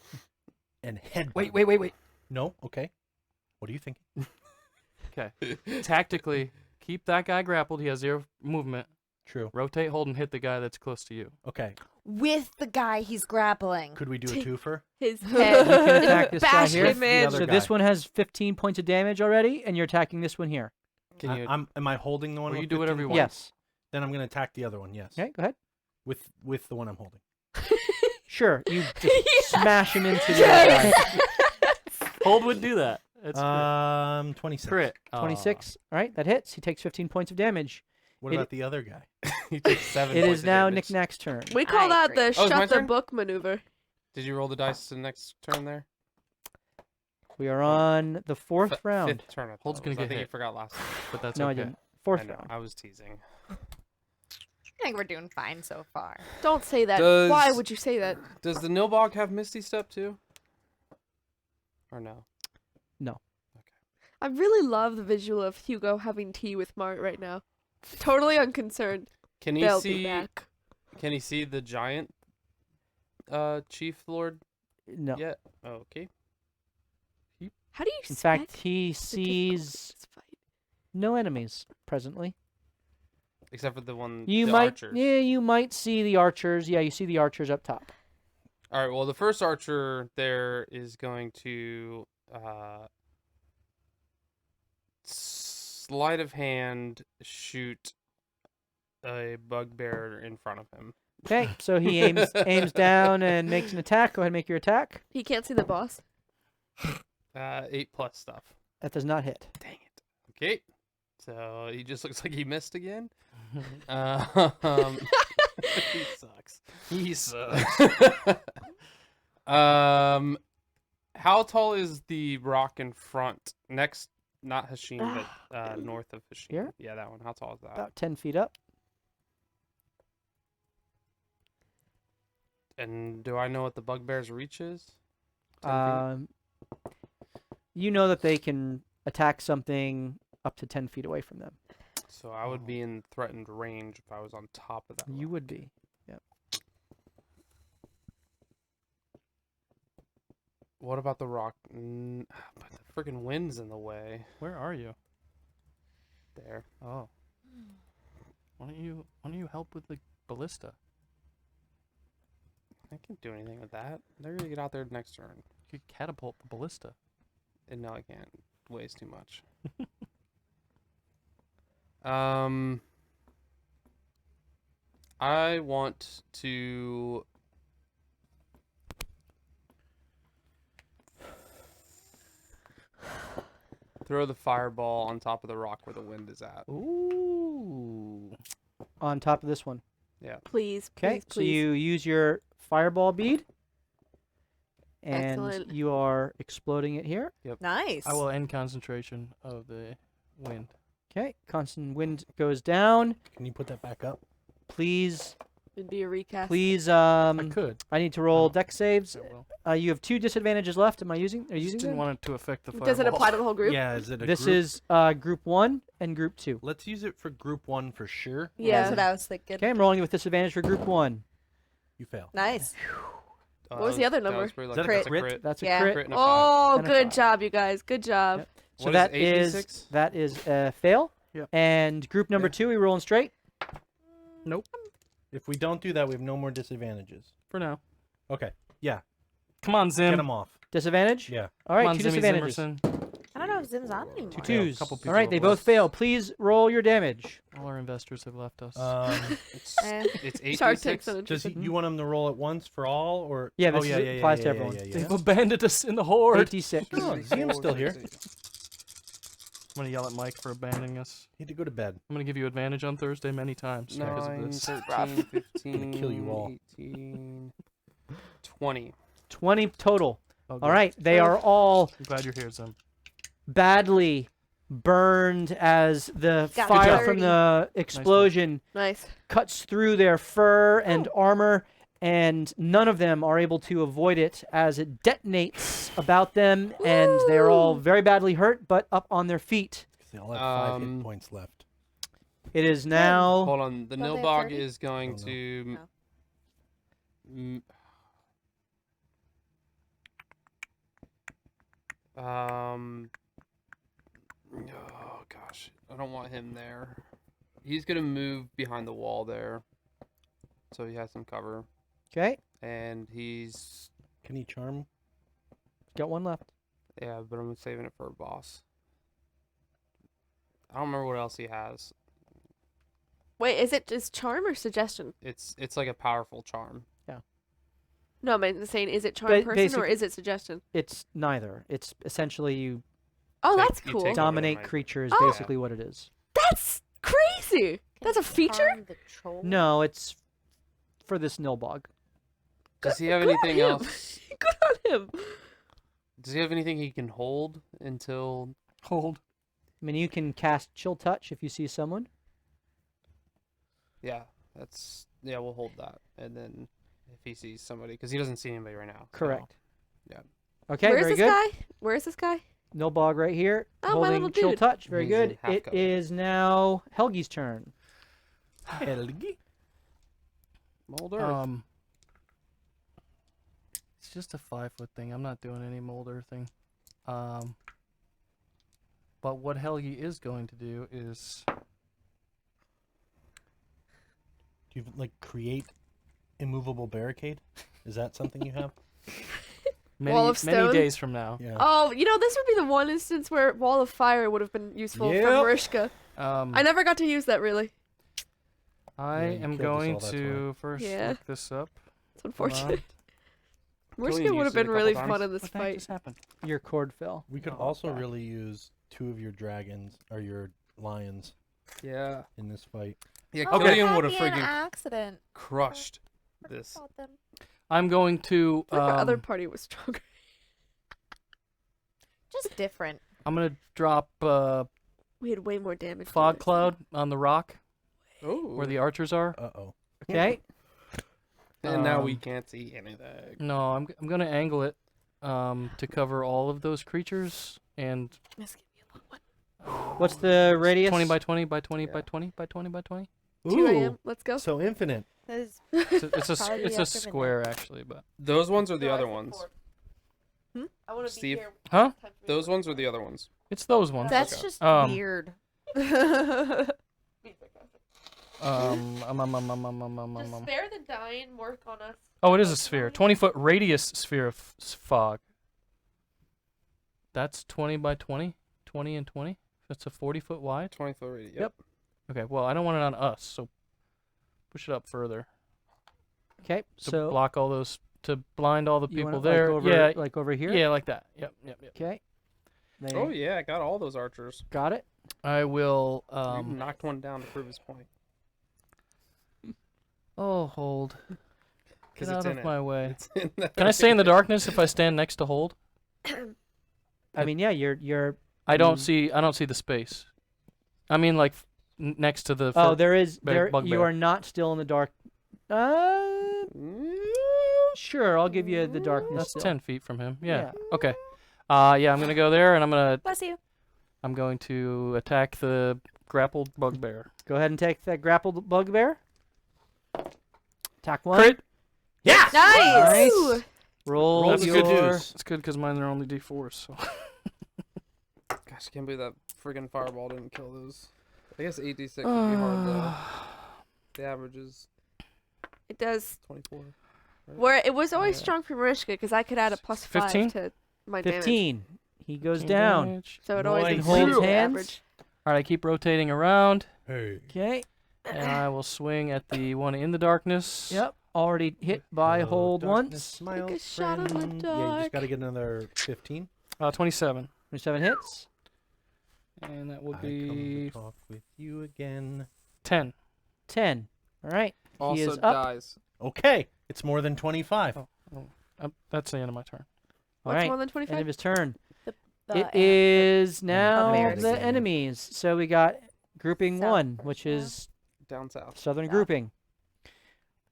and head. Wait. No. Okay. What are you thinking? Okay. Tactically, keep that guy grappled. He has 0 movement. True. Rotate, hold, and hit the guy that's close to you. Okay. With the guy he's grappling. Could we do a twofer? His You head. can attack this guy Bash here. him in. other So guy. this one has 15 points of damage already, and you're attacking this one here. Can you? Am I holding the one? Or you with do whatever 15 you want. points? Yes. Then I'm going to attack the other one. Yes. Okay, go ahead. With the one I'm holding. Sure, you just smash him into the other guy. Hold would do that. That's 26. crit. 26. All right, that hits. He takes 15 points of damage. What It- about the other guy? He takes 7 It points is of now damage. Knick-Knack's turn. We call I that agree. the Oh, it's my shut the turn? book maneuver. Did you roll the dice to the next turn there? We are on the fourth F- round. Fifth turn. I Hold's thought it gonna was. I get think you hit. forgot last time. But that's No, okay. I didn't. I Fourth know. round. I was teasing. I think we're doing fine so far. Don't say that. Does- Why would you say that? Does the Nilbog have Misty Step too? Or no? I really love the visual of Hugo having tea with Mart right now. Totally unconcerned. Can he They'll be see? back. Can he see the giant chief lord No. yet? Oh, okay. How do you In spec fact, he the difficulty of sees this fight? no enemies presently. Except for the one. You the might, archers. yeah, you might see the archers. Yeah, you see the archers up top. All right. Well, the first archer there is going to sleight of hand shoot a bugbear in front of him. Okay, so he aims down and makes an attack. Go ahead and make your attack. He can't see the boss. 8+ stuff. That does not hit. Dang it. Okay. So he just looks like he missed again. He sucks. He sucks. How tall is the rock in front? Next, not Hashim, but north of Hashim. Here? Yeah, that one. How tall is that? About 10 feet up. And do I know what the bugbear's reach is? 10 feet? You know that they can attack something up to 10 feet away from them. So I would be in threatened range if I was on top of that. You rock. would be. What about the rock? But the freaking wind's in the way. Where are you? There. Oh. Why don't you help with the ballista? I can't do anything with that. They're gonna get out there next turn. You could catapult the ballista. And no, I can't. Weighs too much. I want to throw the fireball on top of the rock where the wind is at. Ooh. On top of this one. Please, Okay, please, so please. you use your fireball bead. And Excellent. you are exploding it here. Nice. I will end concentration of the wind. Okay, constant wind goes down. Can you put that back up? Please, It'd be a recast. please, I could. I need to roll Oh, deck saves. I will. You have 2 disadvantages left. Am I using? Are you Just using didn't them? want it to affect the fireball. Does it apply to the whole group? Yeah, is it a This group? is group 1 and group 2. Let's use it for group 1 for sure. Yeah. That's what I was thinking. Okay, I'm rolling with disadvantage for group 1. You fail. Nice. Oh, What was the other number? pretty Is that a lucky. That's crit? That's a Yeah. crit. Crit and a five. Oh, And a good 5. job, you guys. Good job. Yep. So What that is is 8d6? that is a fail. Yep. And group number 2, we rolling straight. If we don't do that, we have no more disadvantages. For now. Okay. Yeah. Come on, Get Zim. them off. Disadvantage. Yeah. All right, Come on, 2 Zimmy disadvantages. Zimmerson. I don't know if Zim's on anymore. 2 twos. couple All right, people they have both left. fail. Please roll your damage. All our investors have left us. It's Eh. it's 8 Shark Tank's d6. not Does interested. you want him to roll at once for all, or Yeah, oh, this applies to everyone. They've abandoned us in the horde. 56. Oh, Ziam's still here. I'm gonna yell at Mike for abandoning us. Need to go to bed. I'm gonna give you advantage on Thursday many times because of 9, this. 13, 15, kill you all. 18, 20. 20 total. Oh, All good. right, they are all I'm glad you're here, Zim. badly burned as the Got fire 30. from the explosion Nice. cuts through their fur and armor, and none of them are able to avoid it as it detonates about them, and they're all very badly hurt, but up on their feet. They all have 5 hit Um, points left. It is now Hold on. The Don't they have Nilbog 30? is going Oh, no. to. Oh gosh, I don't want him there. He's gonna move behind the wall there, so he has some cover, okay. and he's Can he charm? Got one left. yeah, but I'm saving it for a boss. I don't remember what else he has. Wait, is it just charm or suggestion? It's like a powerful charm. No, I'm saying, is it charm Ba- person or basic- is it suggestion? It's neither. It's essentially you Oh, Take- that's you cool. take- dominate my- creatures, Oh. basically what it is. That's crazy. That's a feature? Harm the troll? No, it's for this Nilbog. Does he have Good on anything him. else? Good on him. Does he have anything he can hold until? Hold. I mean, you can cast Chill Touch if you see someone. Yeah, we'll hold that, and then if he sees somebody, because he doesn't see anybody right now. so- Correct. yeah. Okay, Where's very this good. guy? Where is this guy? Nilbog right here, Oh, my holding little Chill dude. Touch. Very He's in good. half It cover. is now Helgi's turn. Helgi? Mulder. It's just a 5-foot thing. I'm not doing any mold earthing. But what Helgi is going to do is Do you like create immovable barricade? Is that something you have? Wall of many stone? days from now. Yeah. Oh, this would be the one instance where Wall of Fire would have been useful for Yep. Marishka. I I never got to use that, really. Yeah, you am killed us going all, that's to first Yeah. look this up. It's unfortunate. Killian Marishka would used have it a been really couple fun times. in this What the heck fight. just happened? Your cord fell. We could Oh, also God. really use 2 of your dragons or your lions Yeah. in this fight. Yeah. Oh, Killian that would have be an freaking accident. crushed Forgot this. about them. I'm going to. I thought the other party was stronger. Just different. I'm gonna drop We had way more damage. to fog it. cloud on the rock Oh. where the archers are. Uh-oh. Okay. And now we um, can't see anything. No, I'm gonna angle it to cover all of those creatures and Let's give me a long one. What's the radius? 20 by 20 by 20 Yeah. by 20 by 20 by 20. 2 a.m. Let's go. So infinite. Because It's a, Probably it's a after midnight. square actually, but Those ones are the other ones. I want to be Steve? here. Huh? Those ones are the other ones. it's those ones. that's Okay. just Um, weird. Just Um, spare the dying, work on us. Oh, it is a sphere. 20-foot radius sphere of fog. That's 20 by 20. 20 and 20. That's a 40-foot wide. 20-foot radius. Yep. Okay, well, I don't want it on us, so push it up further. Okay, To so block all those, to blind all the you people want it, there. like over, yeah, like over here. yeah, like that. Yep. Okay. They Oh yeah, I got all those archers. got it. I will. You knocked one down to prove his point. Oh, hold. Because Get it's out in of it. my way. It's in that Can I stay in the radius. darkness if I stand next to hold? I mean, yeah, you're. I don't Mm. see. I don't see the space. I mean, like next to the. Oh, there is bear- there. You bugbear. are not still in the dark. Sure, I'll give you the darkness. That's still. 10 feet from him. Yeah. Okay. Yeah, I'm gonna go there, and Bless you. I'm going to attack the grappled bugbear. Go ahead and take that grappled bugbear. Attack one. Crit. Yeah! Nice. Ooh. Roll That's your. good news. It's good because mine are only d4s. So. Gosh, I can't believe that friggin' fireball didn't kill those. I guess 8d6 would be hard though. The average is It does. 24. Where it was always Yeah. strong for Marishka because I could add a plus 15? 5 to my damage. 15. He goes 15 down. damage. So it always Nice. inflates Hold the hands. average. All right, I keep rotating around, Hey. Okay. and I will swing at the one in the darkness. Yep. Already hit by Hello, hold darkness, once. smile, Take a shot in the friend. Yeah, you just dark. got to get another 15. 27. 27 hits. And that will I come to be talk with you again. 10. 10. All right. Also he is up. dies. Okay, it's more than 25. That's the end of my turn. All What's right. more than End 25? of his turn. The It is now bugbears. the enemies. So we got grouping South, 1, which yeah. is Down south. southern South. grouping.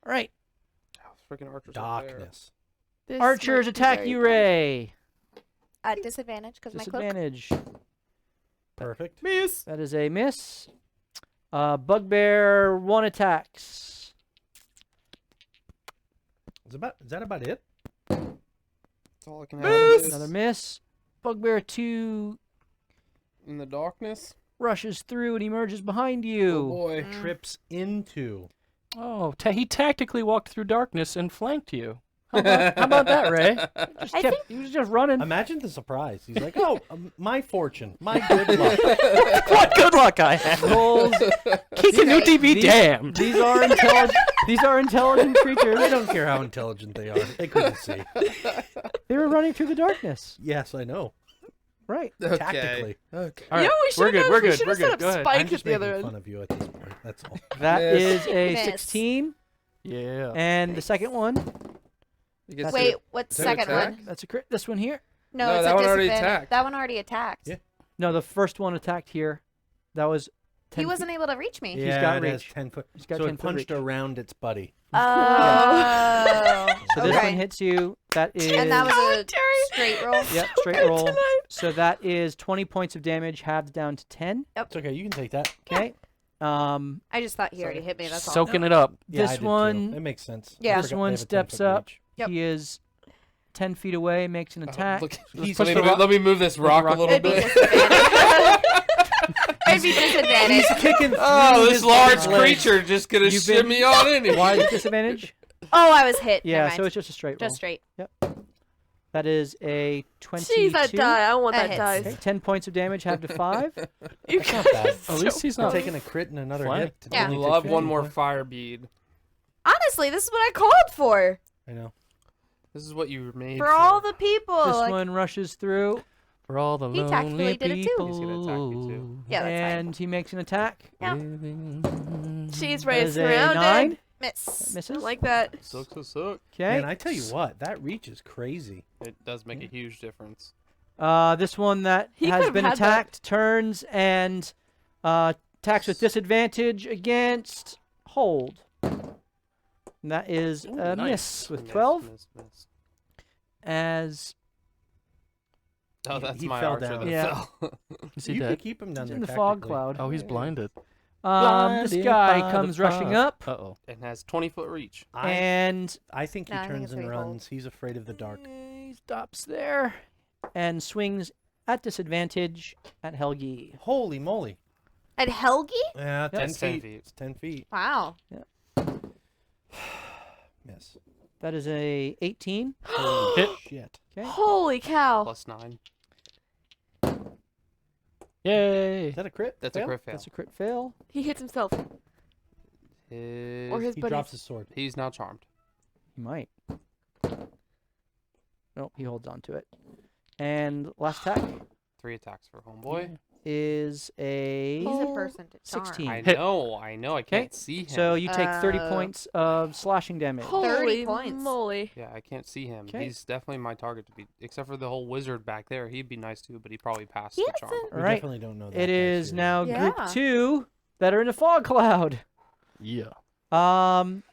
All right. Oh, freaking archers up there. Darkness. This Archers might be attack very you, bad. Ray. At disadvantage because my cloak. Disadvantage. Perfect. Miss. That is a miss. Bugbear 1 attacks. Is that about it? That's all I can have. Another miss. Bugbear 2 In the darkness. rushes through and emerges behind Oh you. boy. Trips into. Oh, he tactically walked through darkness and flanked you. How about that, Ray? He was just running. Imagine the surprise. He's like, oh, my fortune, my good luck. What good luck I have. Rolls. Kikanuti be damned. These are intelligent. These are intelligent creatures. I don't care how intelligent they are. They couldn't see. They were running through the darkness. Yes, I know. Right. Okay. Tactically. Okay. All right, You know, we we're good. should've We're done- we good. should've We're set good. up Go ahead. spike I'm at just the making other end. fun of you at this point. That's all. That Miss. is a Miss. 16. Yeah. And the second one, You get Wait, to- what's Is that second attack? one? that's a crit. This one here. No, No, it's that a one already disadvantage. attacked. That one already attacked. Yeah. No, the first one attacked here. That was 10 He wasn't able to reach me. Yeah, got it has reach. 10 foot. He's got So 10 it foot punched reach. around its buddy. Oh. So this okay. one hits you. That is. And that was a straight roll. Yep, straight roll. So that is 20 points of damage, halved down to 10. It's okay. You can take that. Okay. I just thought he already hit me. That's all. Soaking it up. Yeah, I This did too. one- It makes sense. I Yeah. This forgot they one have a steps 10-foot up. reach. Yep. He is 10 feet away, makes an attack. Look, Let's let, push me the move, rock- let me move this rock a rock- little It'd be bit. disadvantage. It'd be disadvantage. He's kicking Oh, through this his large buddy's legs. creature just gonna You've been- shimmy on in. Why is it disadvantage? Oh, I was hit. Yeah, Never so mind. it's just a straight roll. Just straight. That is a 22. Jeez, that die. I want That that hits. dice. Okay, 10 points of damage, halved to 5. You That's not guys bad. are At least so he's I'm not. taking a crit and another Flank. hit. Yeah. I Only love take one 15 more points. fire bead. Honestly, this is what I called for. I know. This is what you were made For all the people. This like- one rushes through, For all the He tactically lonely did it too. people. He's gonna attack you too. Yeah, that's fine. and he makes an attack. Yeah. She's That is racing a around 9. it. Miss. Misses. I like that. Sucks to suck. Okay. Man, I tell you what, that reach is crazy. It does make a huge difference. This one that He has could've been had that. attacked turns and attacks with disadvantage against hold. And that is a miss with Miss, 12 miss, miss. as Oh, that's he my fell archer down. that Yeah. fell. Is he You dead? could keep him down he's there in the fog tactically. cloud. Oh, he's blinded. This Blinded guy by the comes rushing fog. up Uh-oh. And has 20-foot reach. and I think he No, I think turns it's and pretty bold. runs. He's afraid of the dark. he stops there and swings at disadvantage at Helgi. Holy moly. At Helgi? Yeah, 10 That's 10 feet. feet. It's 10 feet. Wow. Miss. That is a 18. Holy shit. Okay. Holy cow. Plus 9. Yay. Is that a crit? That's Fail? a crit fail. That's a crit fail. He hits himself. Or his He buddies. drops his sword. He's now charmed. He might. Nope, he holds on to it. And last attack 3 attacks for homeboy. is a He's a person to charm. 16. I Hit. know. I can't see him. So you take 30 Oh. points of slashing damage. Holy points. moly. Yeah, I can't see him. 'Kay. He's definitely my target to be. Except for the whole wizard back there. He'd be nice too, but he probably passed He the has charm. a- We Alright. definitely don't know that. It guy, is so- now Yeah. group 2 that are in the fog cloud. Yeah.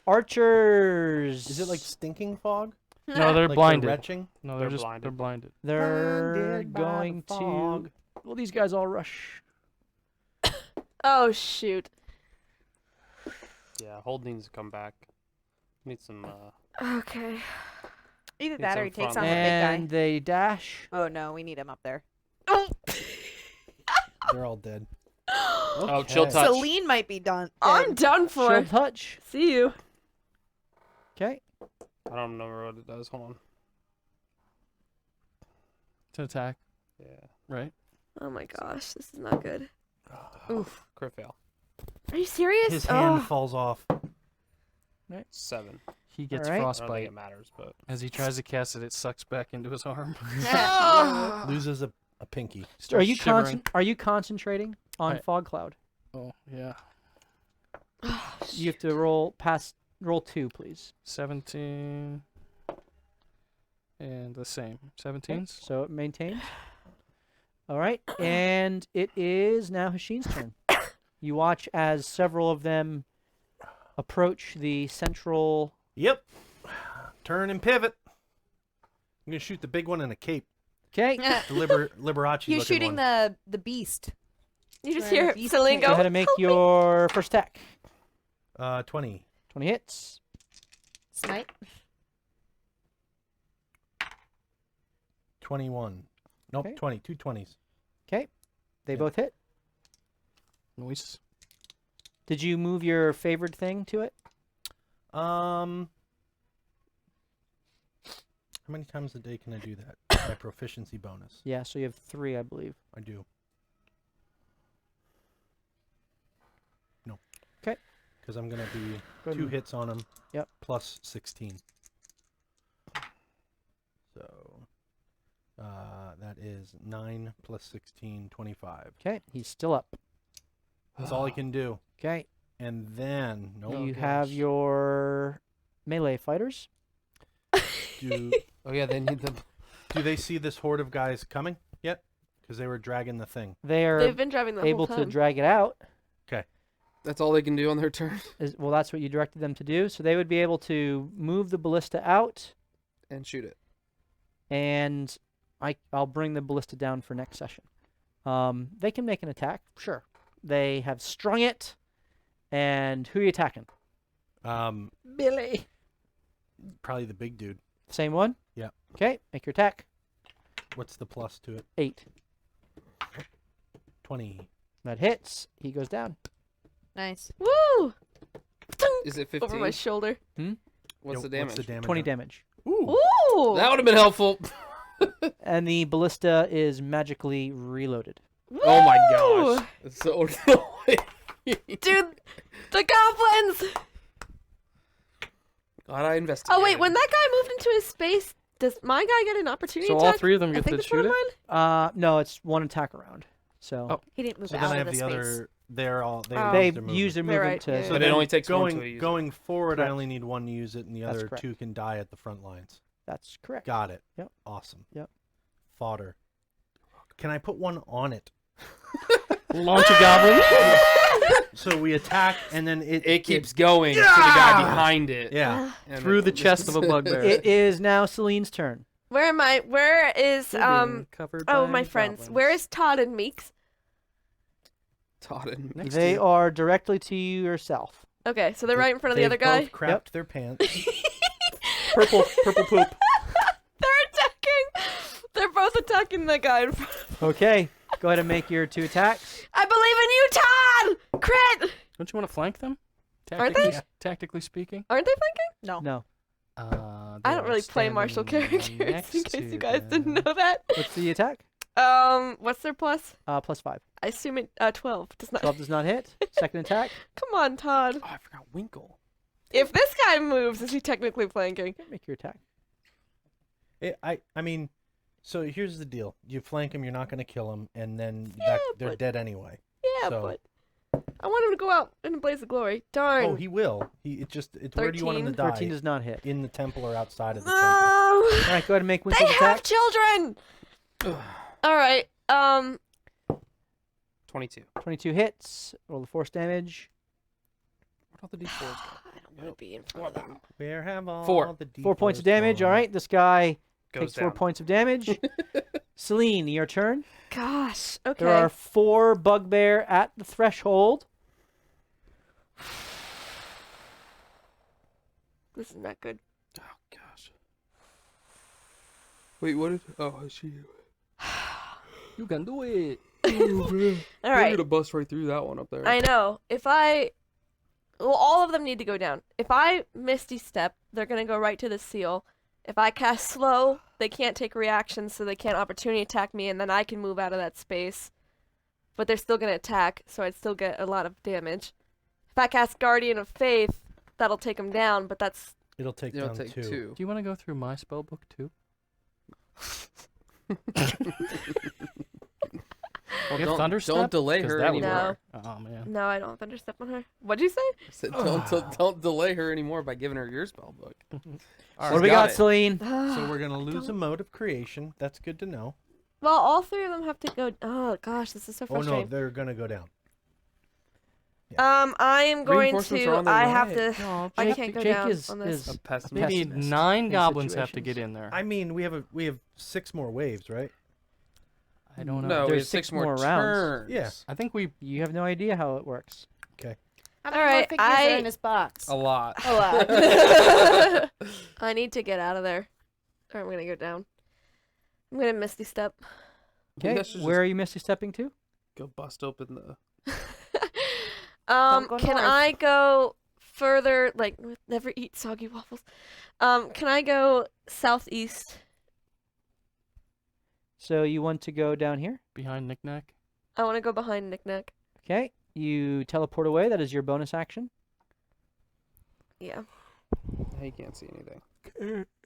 Archers. Is it like stinking fog? No, they're Like blinded. retching? No, They're they're blinded. blinded. They're Blinded by the going to. fog. Well, these guys all rush. Oh, shoot. Yeah, Hold needs to come back. Need some. Okay. Either It's that or in he takes front. on the big guy. And they dash. Oh no, we need him up there. They're all dead. Oh, chill Okay. touch. Celine might be done. I'm done for. Shield touch. See you. Okay. I don't remember what it does. Hold on. To attack, Yeah. right? Oh my gosh, this is not good. Oof. Crit fail. Are you serious? His hand Ugh. falls off. 7. He gets Alright. I don't think frostbite. it matters, but As he tries to cast it, it sucks back into his arm. Loses a pinky. Are Starts you shivering. are you concentrating on I- fog cloud? Oh, yeah. You have to roll 2, please. 17. And the same. 17s? So it maintains. All right, and it is now Hashin's turn. You watch as several of them approach the central. Yep. Turn and pivot. I'm gonna shoot the big one in a cape. Okay, The Liberace You're looking shooting one. the beast. You just Right. hear Beast Celine can't go. go ahead and make "Help me." your first attack. 20. 20 hits. Smite. 21. Nope, Okay. 20. 2 20s. Okay, they Yeah. both hit. Noise. Did you move your favored thing to it? How many times a day can I do that? My proficiency bonus. Yeah, so you have 3, I believe. I do. No. 'Kay. Because I'm gonna be Go ahead 2 and- hits on him. Yep. Plus 16. So that is 9 plus 16, 25. Okay, he's still up. That's all I can do. Okay, And then no. you have your melee fighters. Do oh yeah, they need the. do they see this horde of guys coming yet? Because they were dragging the thing. They're They've been driving the able whole to time. drag it out. That's all they can do on their turn. Well, that's what you directed them to do. So they would be able to move the ballista out, And shoot it. and I'll bring the ballista down for next session. They can make an attack, sure. They have strung it, and who are you attacking? Billy. Probably the big dude. Same one? Yeah. Okay, make your attack. What's the plus to it? 8. 20. That hits. He goes down. Nice. Woo! Is it 15? Over my shoulder. What's Yo, the damage? 20 on- damage. Ooh. Ooh! That would have been helpful. And the ballista is magically reloaded. Oh my Woo! gosh. It's so annoying. Dude, the goblins! Glad I investigated. Oh wait, when that guy moved into his space, does my guy get an opportunity So attack? all 3 of them I get think to it's one shoot of it? mine. No, it's one attack around. So Oh. He didn't move So out then I of have the the space. other. They're all. They Oh. they used their movement. use their They're movement right, to. yeah. So But it then only takes one going, to use it. Going forward, Correct. I only need 1 to use it, and the That's other correct. 2 can die at the front lines. That's correct. Got it. Yep. Awesome. Yep. Fodder. Can I put one on it? Launch a goblin. So we attack, and then It keeps going to the guy behind it. Yeah. And Through it the just- chest of a bugbear. It is now Celine's turn. Where am I? Where is Being covered Oh, by my friends. goblins. Where is Todd and Meeks? Todd and Next They to you. are directly to yourself. Okay, so they're right in front of the other guy. Both crapped their pants. Purple poop. They're attacking. They're both attacking the guy in front of Okay, go ahead and make your 2 attacks. I believe in you, Todd! Crit! Don't you want to flank them? Aren't they? Tactically speaking. Aren't they flanking? No. I don't really play martial characters, in case you guys didn't know that. What's the attack? What's their plus? Plus 5. I assume it, 12 does not. 12 does not hit. Second attack. Come on, Todd. Oh, I forgot Winkle. If this guy moves, is he technically flanking? Make your attack. I mean, so here's the deal: you flank him, you're not going to kill him, and then they're but- dead anyway. Yeah, So- but I want him to go out in a blaze of glory. Darn. Oh, he will. It's where do you want him to 13? die? 13 does not hit. In the temple or outside of the temple? No! All right, go ahead and make They Winkle's have attack. children. All right. 22. 22 hits. Roll the force damage. What all the d4s go? I don't want to be in front of them. Where have all 4. the 4 points of D4s damage. All gone? right, this guy Goes takes 4 down. points of damage. Celine, your turn. Gosh. Okay. There are 4 bugbear at the threshold. This is not good. Oh, gosh. Wait, what did... Oh, I see. You can do it. All right. We're gonna bust right through that one up there. I know. Well, all of them need to go down. If I Misty Step, they're gonna go right to the seal. If I cast Slow, they can't take reactions, so they can't opportunity attack me, and then I can move out of that space. but they're still gonna attack, so I'd still get a lot of damage. If I cast Guardian of Faith, that'll take them down, but that's... It'll take It'll down take 2. two. Do you want to go through my spell book too? Well, You have don't Thunderstep? delay 'Cause her that would anymore. No. Oh man. No, I don't have Thunderstep on her. What'd you say? I said, don't delay her anymore by giving her your spell book. What do we got, Celine? So we're gonna lose a mode of creation. That's good to know. Well, all 3 of them have to go... Oh, gosh, this is so Oh no, frustrating. they're gonna go down. I am going Reinforcements are to... on their I way. have to... No, I Jake, can't go Jake down is, on this. is A pessimist. Maybe pessimist 9 in goblins have to situations. get in there. I mean, we have 6 more waves, right? I don't know. No, we There's have 6 6 more rounds. turns. Yeah. I think we You have no idea how it works. How many Alright, more figures are I- in his box? A lot. A lot. I need to get out of there. Or I'm gonna go down. I'm gonna Misty Step. Maybe Okay, I should where are you Misty stepping to? Go bust open the. Don't go Can north. I go further? Like, never eat soggy waffles. Can I go southeast? So you want to go down here? behind Knick-Knack. I want to go behind Knick-Knack. Okay, you teleport away. That is your bonus action. Yeah. He can't see anything.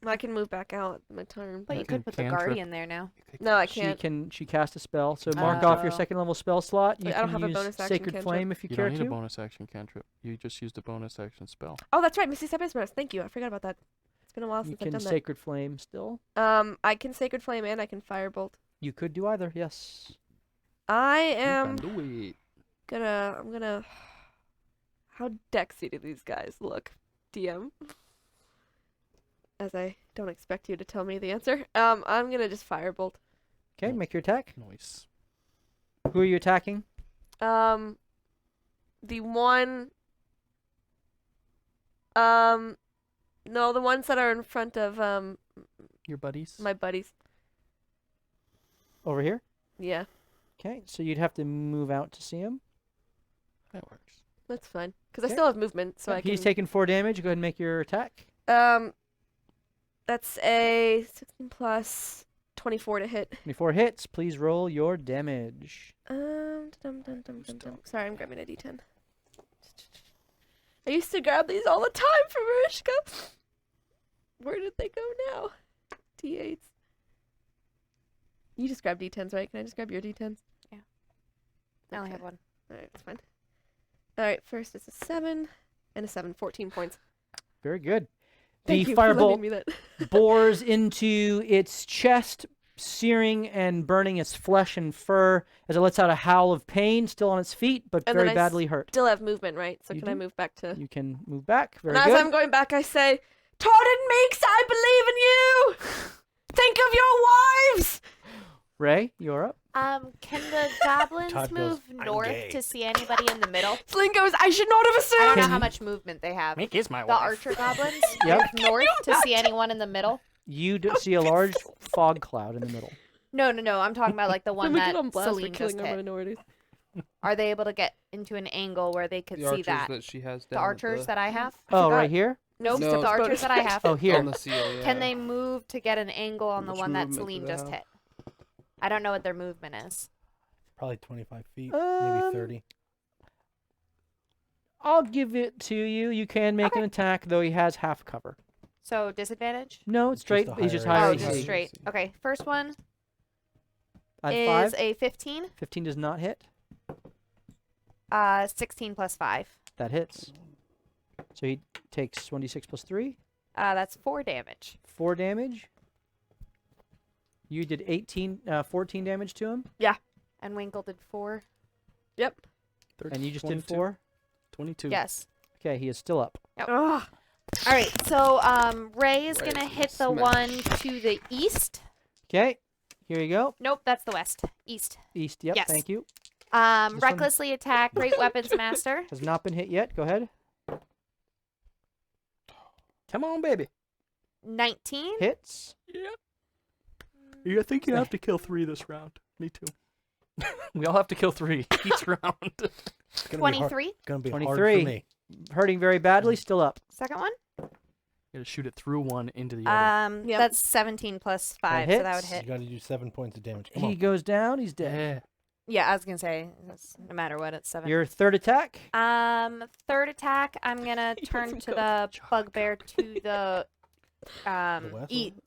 I can move back out my turn. But you You could can put the cantrip. guardian there now. No, I can't. She cast a spell. So mark off your Oh. second level spell slot. You Wait, I don't can have a use bonus action Sacred cantrip. Flame if you, You care don't need to. a bonus action cantrip. You just used a bonus action spell. Oh, that's right. Misty Step is bonus. Thank you. I forgot about that. It's been a while You since I've can done Sacred Flame still. that. I can Sacred Flame and I can Firebolt. You could do either. Yes. I You am can do it. I'm gonna... How Dexy do these guys look, DM? As I don't expect you to tell me the answer. I'm gonna just Firebolt. Okay, make your attack. Nice. Who are you attacking? The one... No, the ones that are in front of, Your buddies. my buddies. Over here. Yeah, Okay, so you'd have to move out to see him. That works. that's fine. Because I Okay. still have movement, so I can... He's taking 4 damage. Go ahead and make your attack. That's a 16 plus 24 to hit. 24 hits. Please roll your damage. Sorry, I'm grabbing a D10. I used to grab these all the time for Marishka. Where did they go now? D8s. You just grab D10s, right? Can I just grab your D10s? I only Okay. have one. Alright, that's fine. Alright, first it's a 7 and a 7. 14 points. Very good. Thank The you for lending firebolt me that. bores into its chest, searing and burning its flesh and fur as it lets out a howl of pain, still on its feet, but And very then I badly hurt. Still have movement, right? So You can I do. move back to... You can move back. Very and as good. I'm going back, I say, Torden Meeks, I believe in you! Think of your wives! Ray, you're up. Can the goblins Todd goes, move "I'm north gay." to see anybody in the middle? Sling goes, I should not have I assumed! don't know Can how you- much movement they have. Mick is my The wife. archer goblins Yep. move north to see anyone in the middle? You see a large fog cloud in the middle. No. I'm talking about like the Then one we that get on blast for Celine just killing our hit. minorities. Are they able to get into an angle where they could The see archers that? that she has The down at archers that I have? Oh, forgot. right here? Nope, No. the Bonus archers that I have. Oh, here. on the seal. Yeah. Can they move to get an angle on the Which one that movement do Celine they just have? hit? I don't know what their movement is. Probably 25 feet, Um, maybe 30. I'll give it to you. You can make an attack, though he has half cover. So disadvantage? No, it's Just straight. a He's just higher higher Oh, AC. just AC. straight. Okay, first one At is 5, a 15. 15 does not hit. 16 plus 5. That hits. So he takes 1d6 plus 3. That's 4 damage. 4 damage. You did 14 damage to him, And Winkle did 4. Yep. and you just did 22. 4. 22. Yes. Okay, he is still up. Ugh. All right, so Ray is going to Ray hit the smash. one to the east. Okay, here you go. Nope, that's the west. East. East, yep, Yes. thank you. This one- Recklessly attack, Great Weapons Master. Has not been hit yet. Go ahead. Come on, baby. 19. Hits. Yeah, I think you have to kill 3 this round. Me too. We all have to kill 3 each round. It's gonna be hard. 23. It's gonna be hard 23. for me. Hurting very badly, still up. Second one. You gotta shoot it through one into the other. Yep. That's 17 plus 5, so that would hits. You hit. gotta do 7 points of damage. Come He on. goes down. He's dead. Yeah. Yeah, I was gonna say no matter what, it's 7. Your third attack. Third attack. I'm gonna turn to the bugbear to the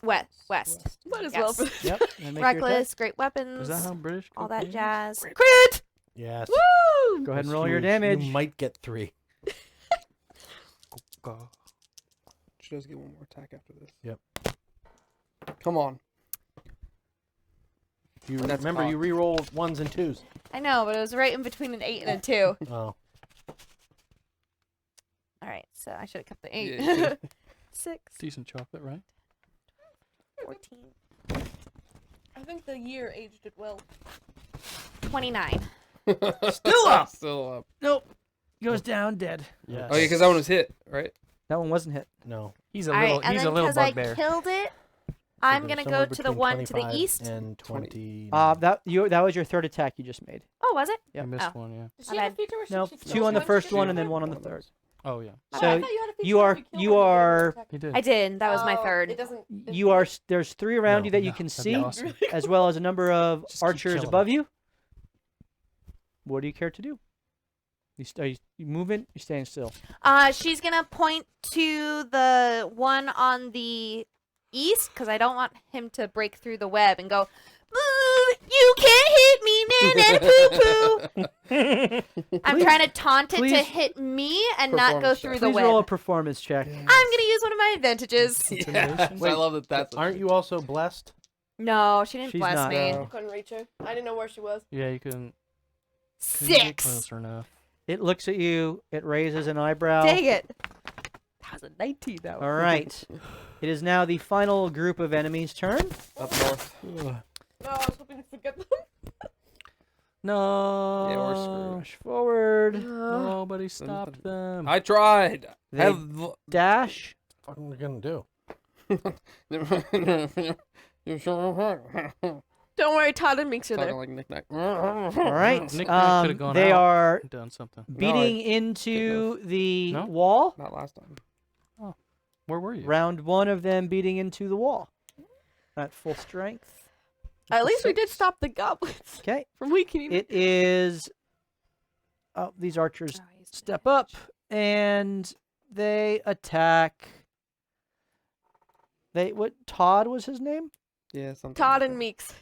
west? west. Might as Yes. well. For this. Yep. and make your attack. Reckless, great weapons, Is that how British? all cooking that is? jazz. Crit! Yes. Woo! Go ahead and That's roll your huge. damage. You might get 3. She does get one more attack after this. Yep. Come on. You That's remember you cocked. re-roll 1s and 2s. I know, but it was right in between an 8 and a 2. Oh. All right, so I should have kept the 8. Yeah. 6, Decent chocolate, right? 14, I think the year aged it well. 29. Still up. Still up. Nope. Goes down dead. Yes. Oh yeah, because that one was hit, right? That one wasn't hit. No. He's a All little. right, and He's then a little because I bugbear. killed it, So I'm they're gonna somewhere go to the between one to the 25 east. and 20. That was your third attack you just made. Oh, was it? Yep. I missed Oh. one. Yeah. Does My she have bad. feature or No, she 2 on the when first she one did and then it? one on the third. Oh yeah. I So thought you had a feature you when are we killed you her. are He did. I did. That was my Oh, third. It doesn't. you are. There's 3 around No, you that you no, can That'd see, be awesome. as well as a number of Just keep archers chilling. above you. What do you care to do? Are you moving? You're staying still. She's gonna point to the one on the east because I don't want him to break through the web and go, "Boo! You can't hit me, nan and poo poo." I'm trying to taunt it to please- hit me and not go Performance through check. the Please web. roll a performance check. I'm gonna use one of my advantages. Yes, Wait, I love that. That's Aren't you also blessed? No, she didn't She's bless not. me. No. Couldn't reach her. I didn't know where she was. Yeah, you couldn't get 6. closer enough. It looks at you. It raises an eyebrow. Dang it. That was a 19 though. All right. It is now the final group of enemies' turn. up north. No, I was hoping to forget them. No. Yeah, we're screwed. Push forward. Nobody stopped them. I tried. They Have dash. What are we gonna do? you sure? Don't worry, Todd and Meeks are Talking there. like knick-knack. All right. Nick could've gone they out. are and done something. beating into the No? wall. Not last time. Where were you? Round 1 of them beating into the wall. At full strength. At least we did 6. stop the goblins Okay. from weakening. It is. Oh, these archers step up and they attack. Todd was his name? Yeah, something. Todd like and that. Meeks.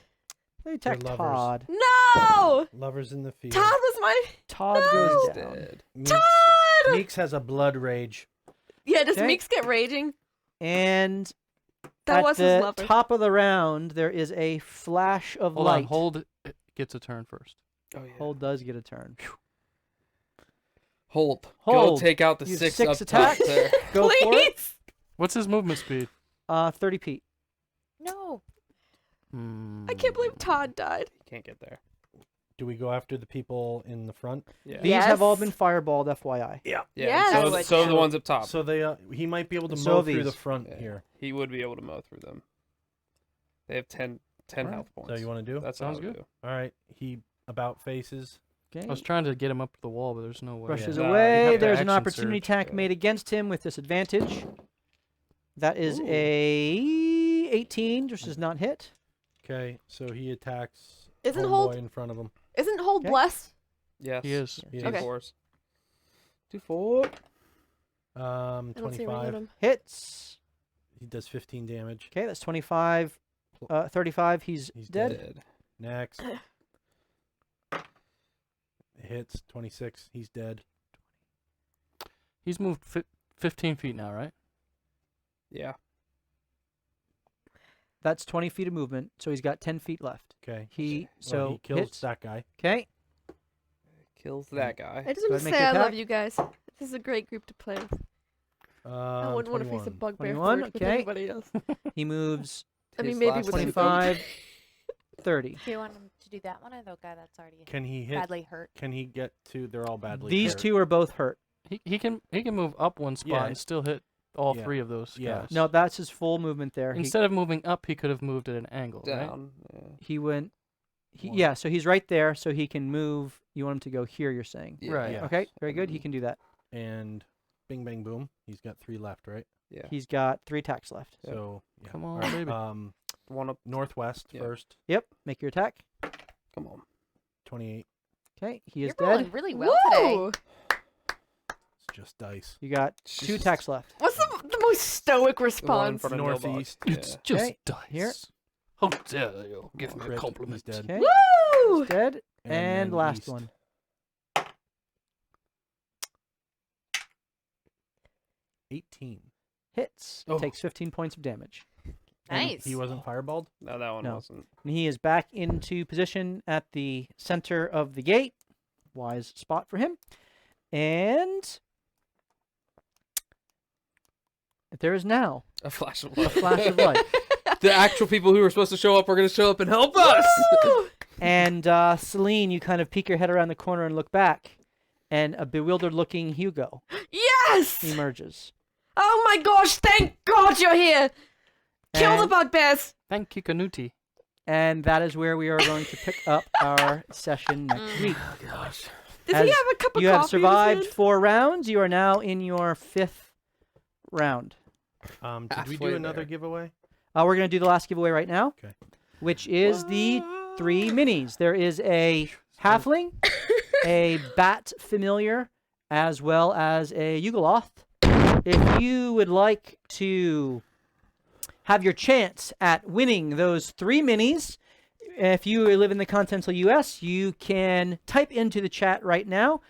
They attack lovers. Todd. No! Lovers in the field. Todd was my. Todd No! goes He's down. dead. Meeks, Todd! Meeks has a blood rage. Yeah, does Okay. Meeks get raging? And That at was the his lover. top of the round, there is a flash of Hold light. on. Hold gets a turn first. Oh yeah. Hold does get a turn. Hold. Hold. Go take out the You have 6 6 up top attacks. there. Go for it. Please? What's his movement speed? 30 feet. No. I can't believe Todd died. You can't get there. Do we go after the people in the front? Yeah. These have all Yes. been fireballed, FYI. Yeah. Yes. and I So, would so the now. ones up top. So they, he might be able to So mow through the these. front Yeah. here. He would be able to mow through them. They have 10 Alright. health points. So you want to do? That's Sounds what I would good. All right. He about faces. Okay. I was trying to get him up to the wall, but there's no way. Rushes Yeah. away. You'd have to There's an action opportunity surge. attack Yeah. made against him with disadvantage. That is Ooh. a 18, which does not hit. Okay. So he attacks. Isn't homeboy hold in front of him? isn't hold Okay. blessed? Yes. He is. He Two Okay. fours. 2 4. I don't see where you 25. got him. Hits. He does 15 damage. Okay, that's 25. 35, he's He's dead. Next. Hits 26. He's dead. He's moved 15 feet now, right? Yeah. That's 20 feet of movement, so he's got 10 feet left. Okay. He So he kills hits. that guy. Okay, Kills that guy. I just Go want ahead to and make say your I love attack. you guys. This is a great group to play with. I wouldn't want to face a 21. bugbear 21, first with okay. anybody else. he moves I mean, His maybe last with 25, 30. Do you want him to do that one or the guy that's already Can he hit? badly hurt? Can he get to? They're all badly. These hurt. two are both hurt. He can move up one spot Yeah. and still hit all Yeah. 3 of those Yeah. guys. No, that's his full movement there. Instead of moving up, he could have moved at an angle, right? Down. Yeah. He went. One. Yeah, so he's right there, so he can move. You want him to go here, you're saying. Yeah. Right. Yeah. Okay, very good. He can do that. And bing bang boom. He's got 3 left, right? Yeah. He's got 3 attacks left. Yep. So yeah. Come on, All right, baby. One up. northwest Yeah. first. Yep, make your attack. Come on. 28. Okay, he is You're rolling dead. really well today. Woo! It's just dice. You got 2 attacks left. What's the most stoic One response? for the Northeast. mailbox. It's Yeah. just Okay, dice. here. How dare you give me Crit, a he's compliment? dead. Okay, Woo! he's dead. And And then last east. one. 18. Hits. Oh. Takes 15 points of damage. And Nice. he wasn't fireballed? No, that one No. wasn't. And he is back into position at the center of the gate. Wise spot for him. And there is now A flash of a light. flash of light. The actual people who were supposed to show up are going to show up and help us. And Celine, you kind of peek your head around the corner and look back. And a bewildered-looking Hugo Yes! emerges. Oh my gosh, thank God you're here! Kill the And- bugbears! Thank you, Canuti. And that is where we are going to pick up our session next week. Gosh. Does As he have a cup of You coffee? have in survived his hand? 4 rounds. You are now in your 5th round. Did we Halfway do another there. giveaway? We're going to do the last giveaway right now, Okay. which is the 3 minis. There is a halfling, a bat familiar, as well as a Yugoloth. If you would like to have your chance at winning those 3 minis, if you live in the continental U.S., you can type into the chat right now,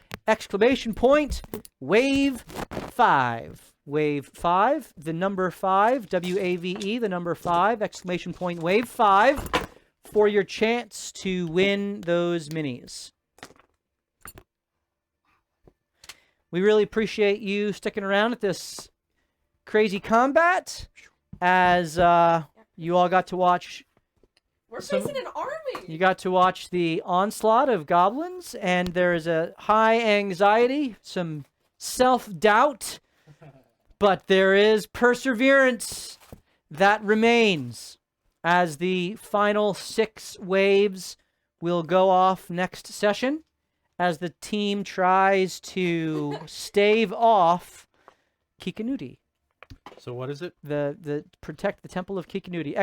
!wave 5. Wave 5, the number 5, W-A-V-E, the number 5, !wave 5, for your chance to win those minis. We really appreciate you sticking around at this crazy combat, as you all got to watch. We're So- facing an army! You got to watch the onslaught of goblins, and there is a high anxiety, some self-doubt, but there is perseverance that remains as the final 6 waves will go off next session as the team tries to stave off Kikanuti. So what is it? The protect the temple of Kikanuti.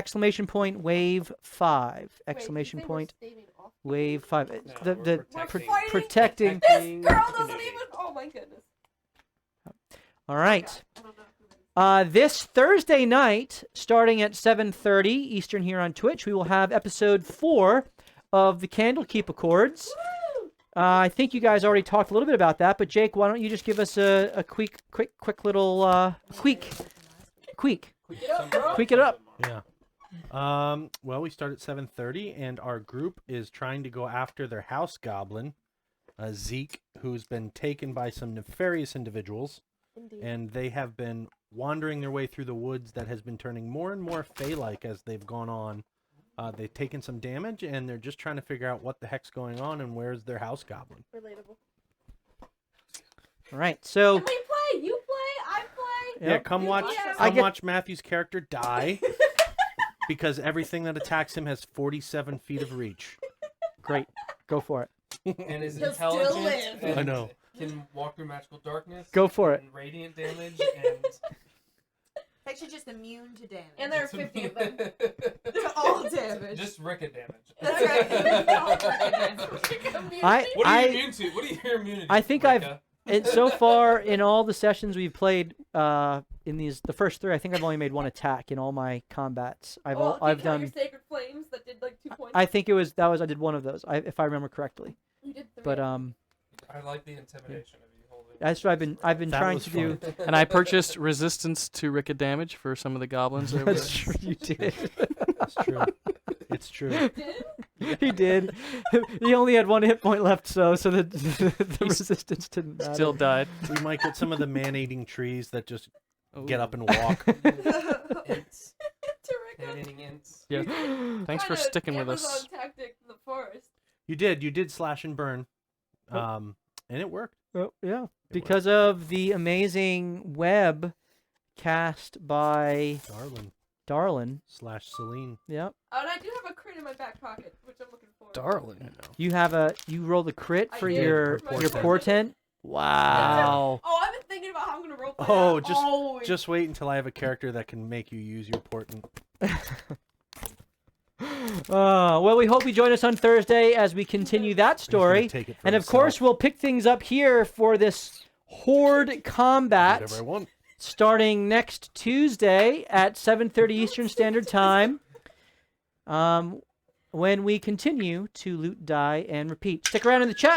!wave 5. !wave 5. No, The we're the protecting- protecting. Protecting Girl the doesn't community. even. Oh my goodness. All right. I don't know who that is. This Thursday night, starting at 7:30 Eastern here on Twitch, we will have episode 4 of the Candlekeep Accords. I think you guys already talked a little bit about that, but Jake, why don't you just give us a quick little tweak it up. Yeah. Well, we start at 7:30, and our group is trying to go after their house goblin, Zeke, who's been taken by some nefarious individuals, and they have been wandering their way through the woods that has been turning more and more fey-like as they've gone on. They've taken some damage, and they're just trying to figure out what the heck's going on and where's their house goblin. Relatable. All right, so Can we play? You play? I play? Yeah, come watch. Yeah. I Come get- watch Matthew's character die, because everything that attacks him has 47 feet of reach. great, go for it. And is He'll still intelligent. live. And I know. Can walk through magical darkness. Go for it. And radiant damage. And Actually, just immune to damage. And there are 50 of them. To all damage. Just Ricka damage. That's right. All damage. What are you immune to? What are your immunity? I think so far in all the sessions we've played in the first 3, I think I've only made 1 attack in all my combats. I've Your done. Sacred Flames that did like 2 points. I think I did 1 of those, if I remember correctly. You did 3. But I like the intimidation of you holding. that's what I've been That trying was to do. And I purchased resistance to Ricka damage for some of the goblins. over That's there. true, you did. It's true. It's true. He did. He only had 1 hit point left, so the resistance didn't matter. Still died. We might get some of the man-eating trees that just get Ooh. up and walk. Ints. Terrific. Man-eating ints. Yeah. Thanks for Kinda sticking with us. Amazon tactic in the forest. You did slash and burn, and it worked. Oh, yeah, because of the amazing web cast by Darlin. / Celine. Yep. Oh, and I do have a crit in my back pocket, which I'm looking for. Darling. You rolled a crit I for did. your For my portent. Wow. Oh, I've been thinking about how I'm gonna roll. Oh, that. Always. just wait until I have a character that can make you use your portent. Well, we hope you join us on Thursday as we continue that story. take it for And of himself. course, we'll pick things up here for this horde combat Whatever I want. starting next Tuesday at 7:30 Eastern Standard Time. When we continue to loot, die, and repeat. Stick around in the chat.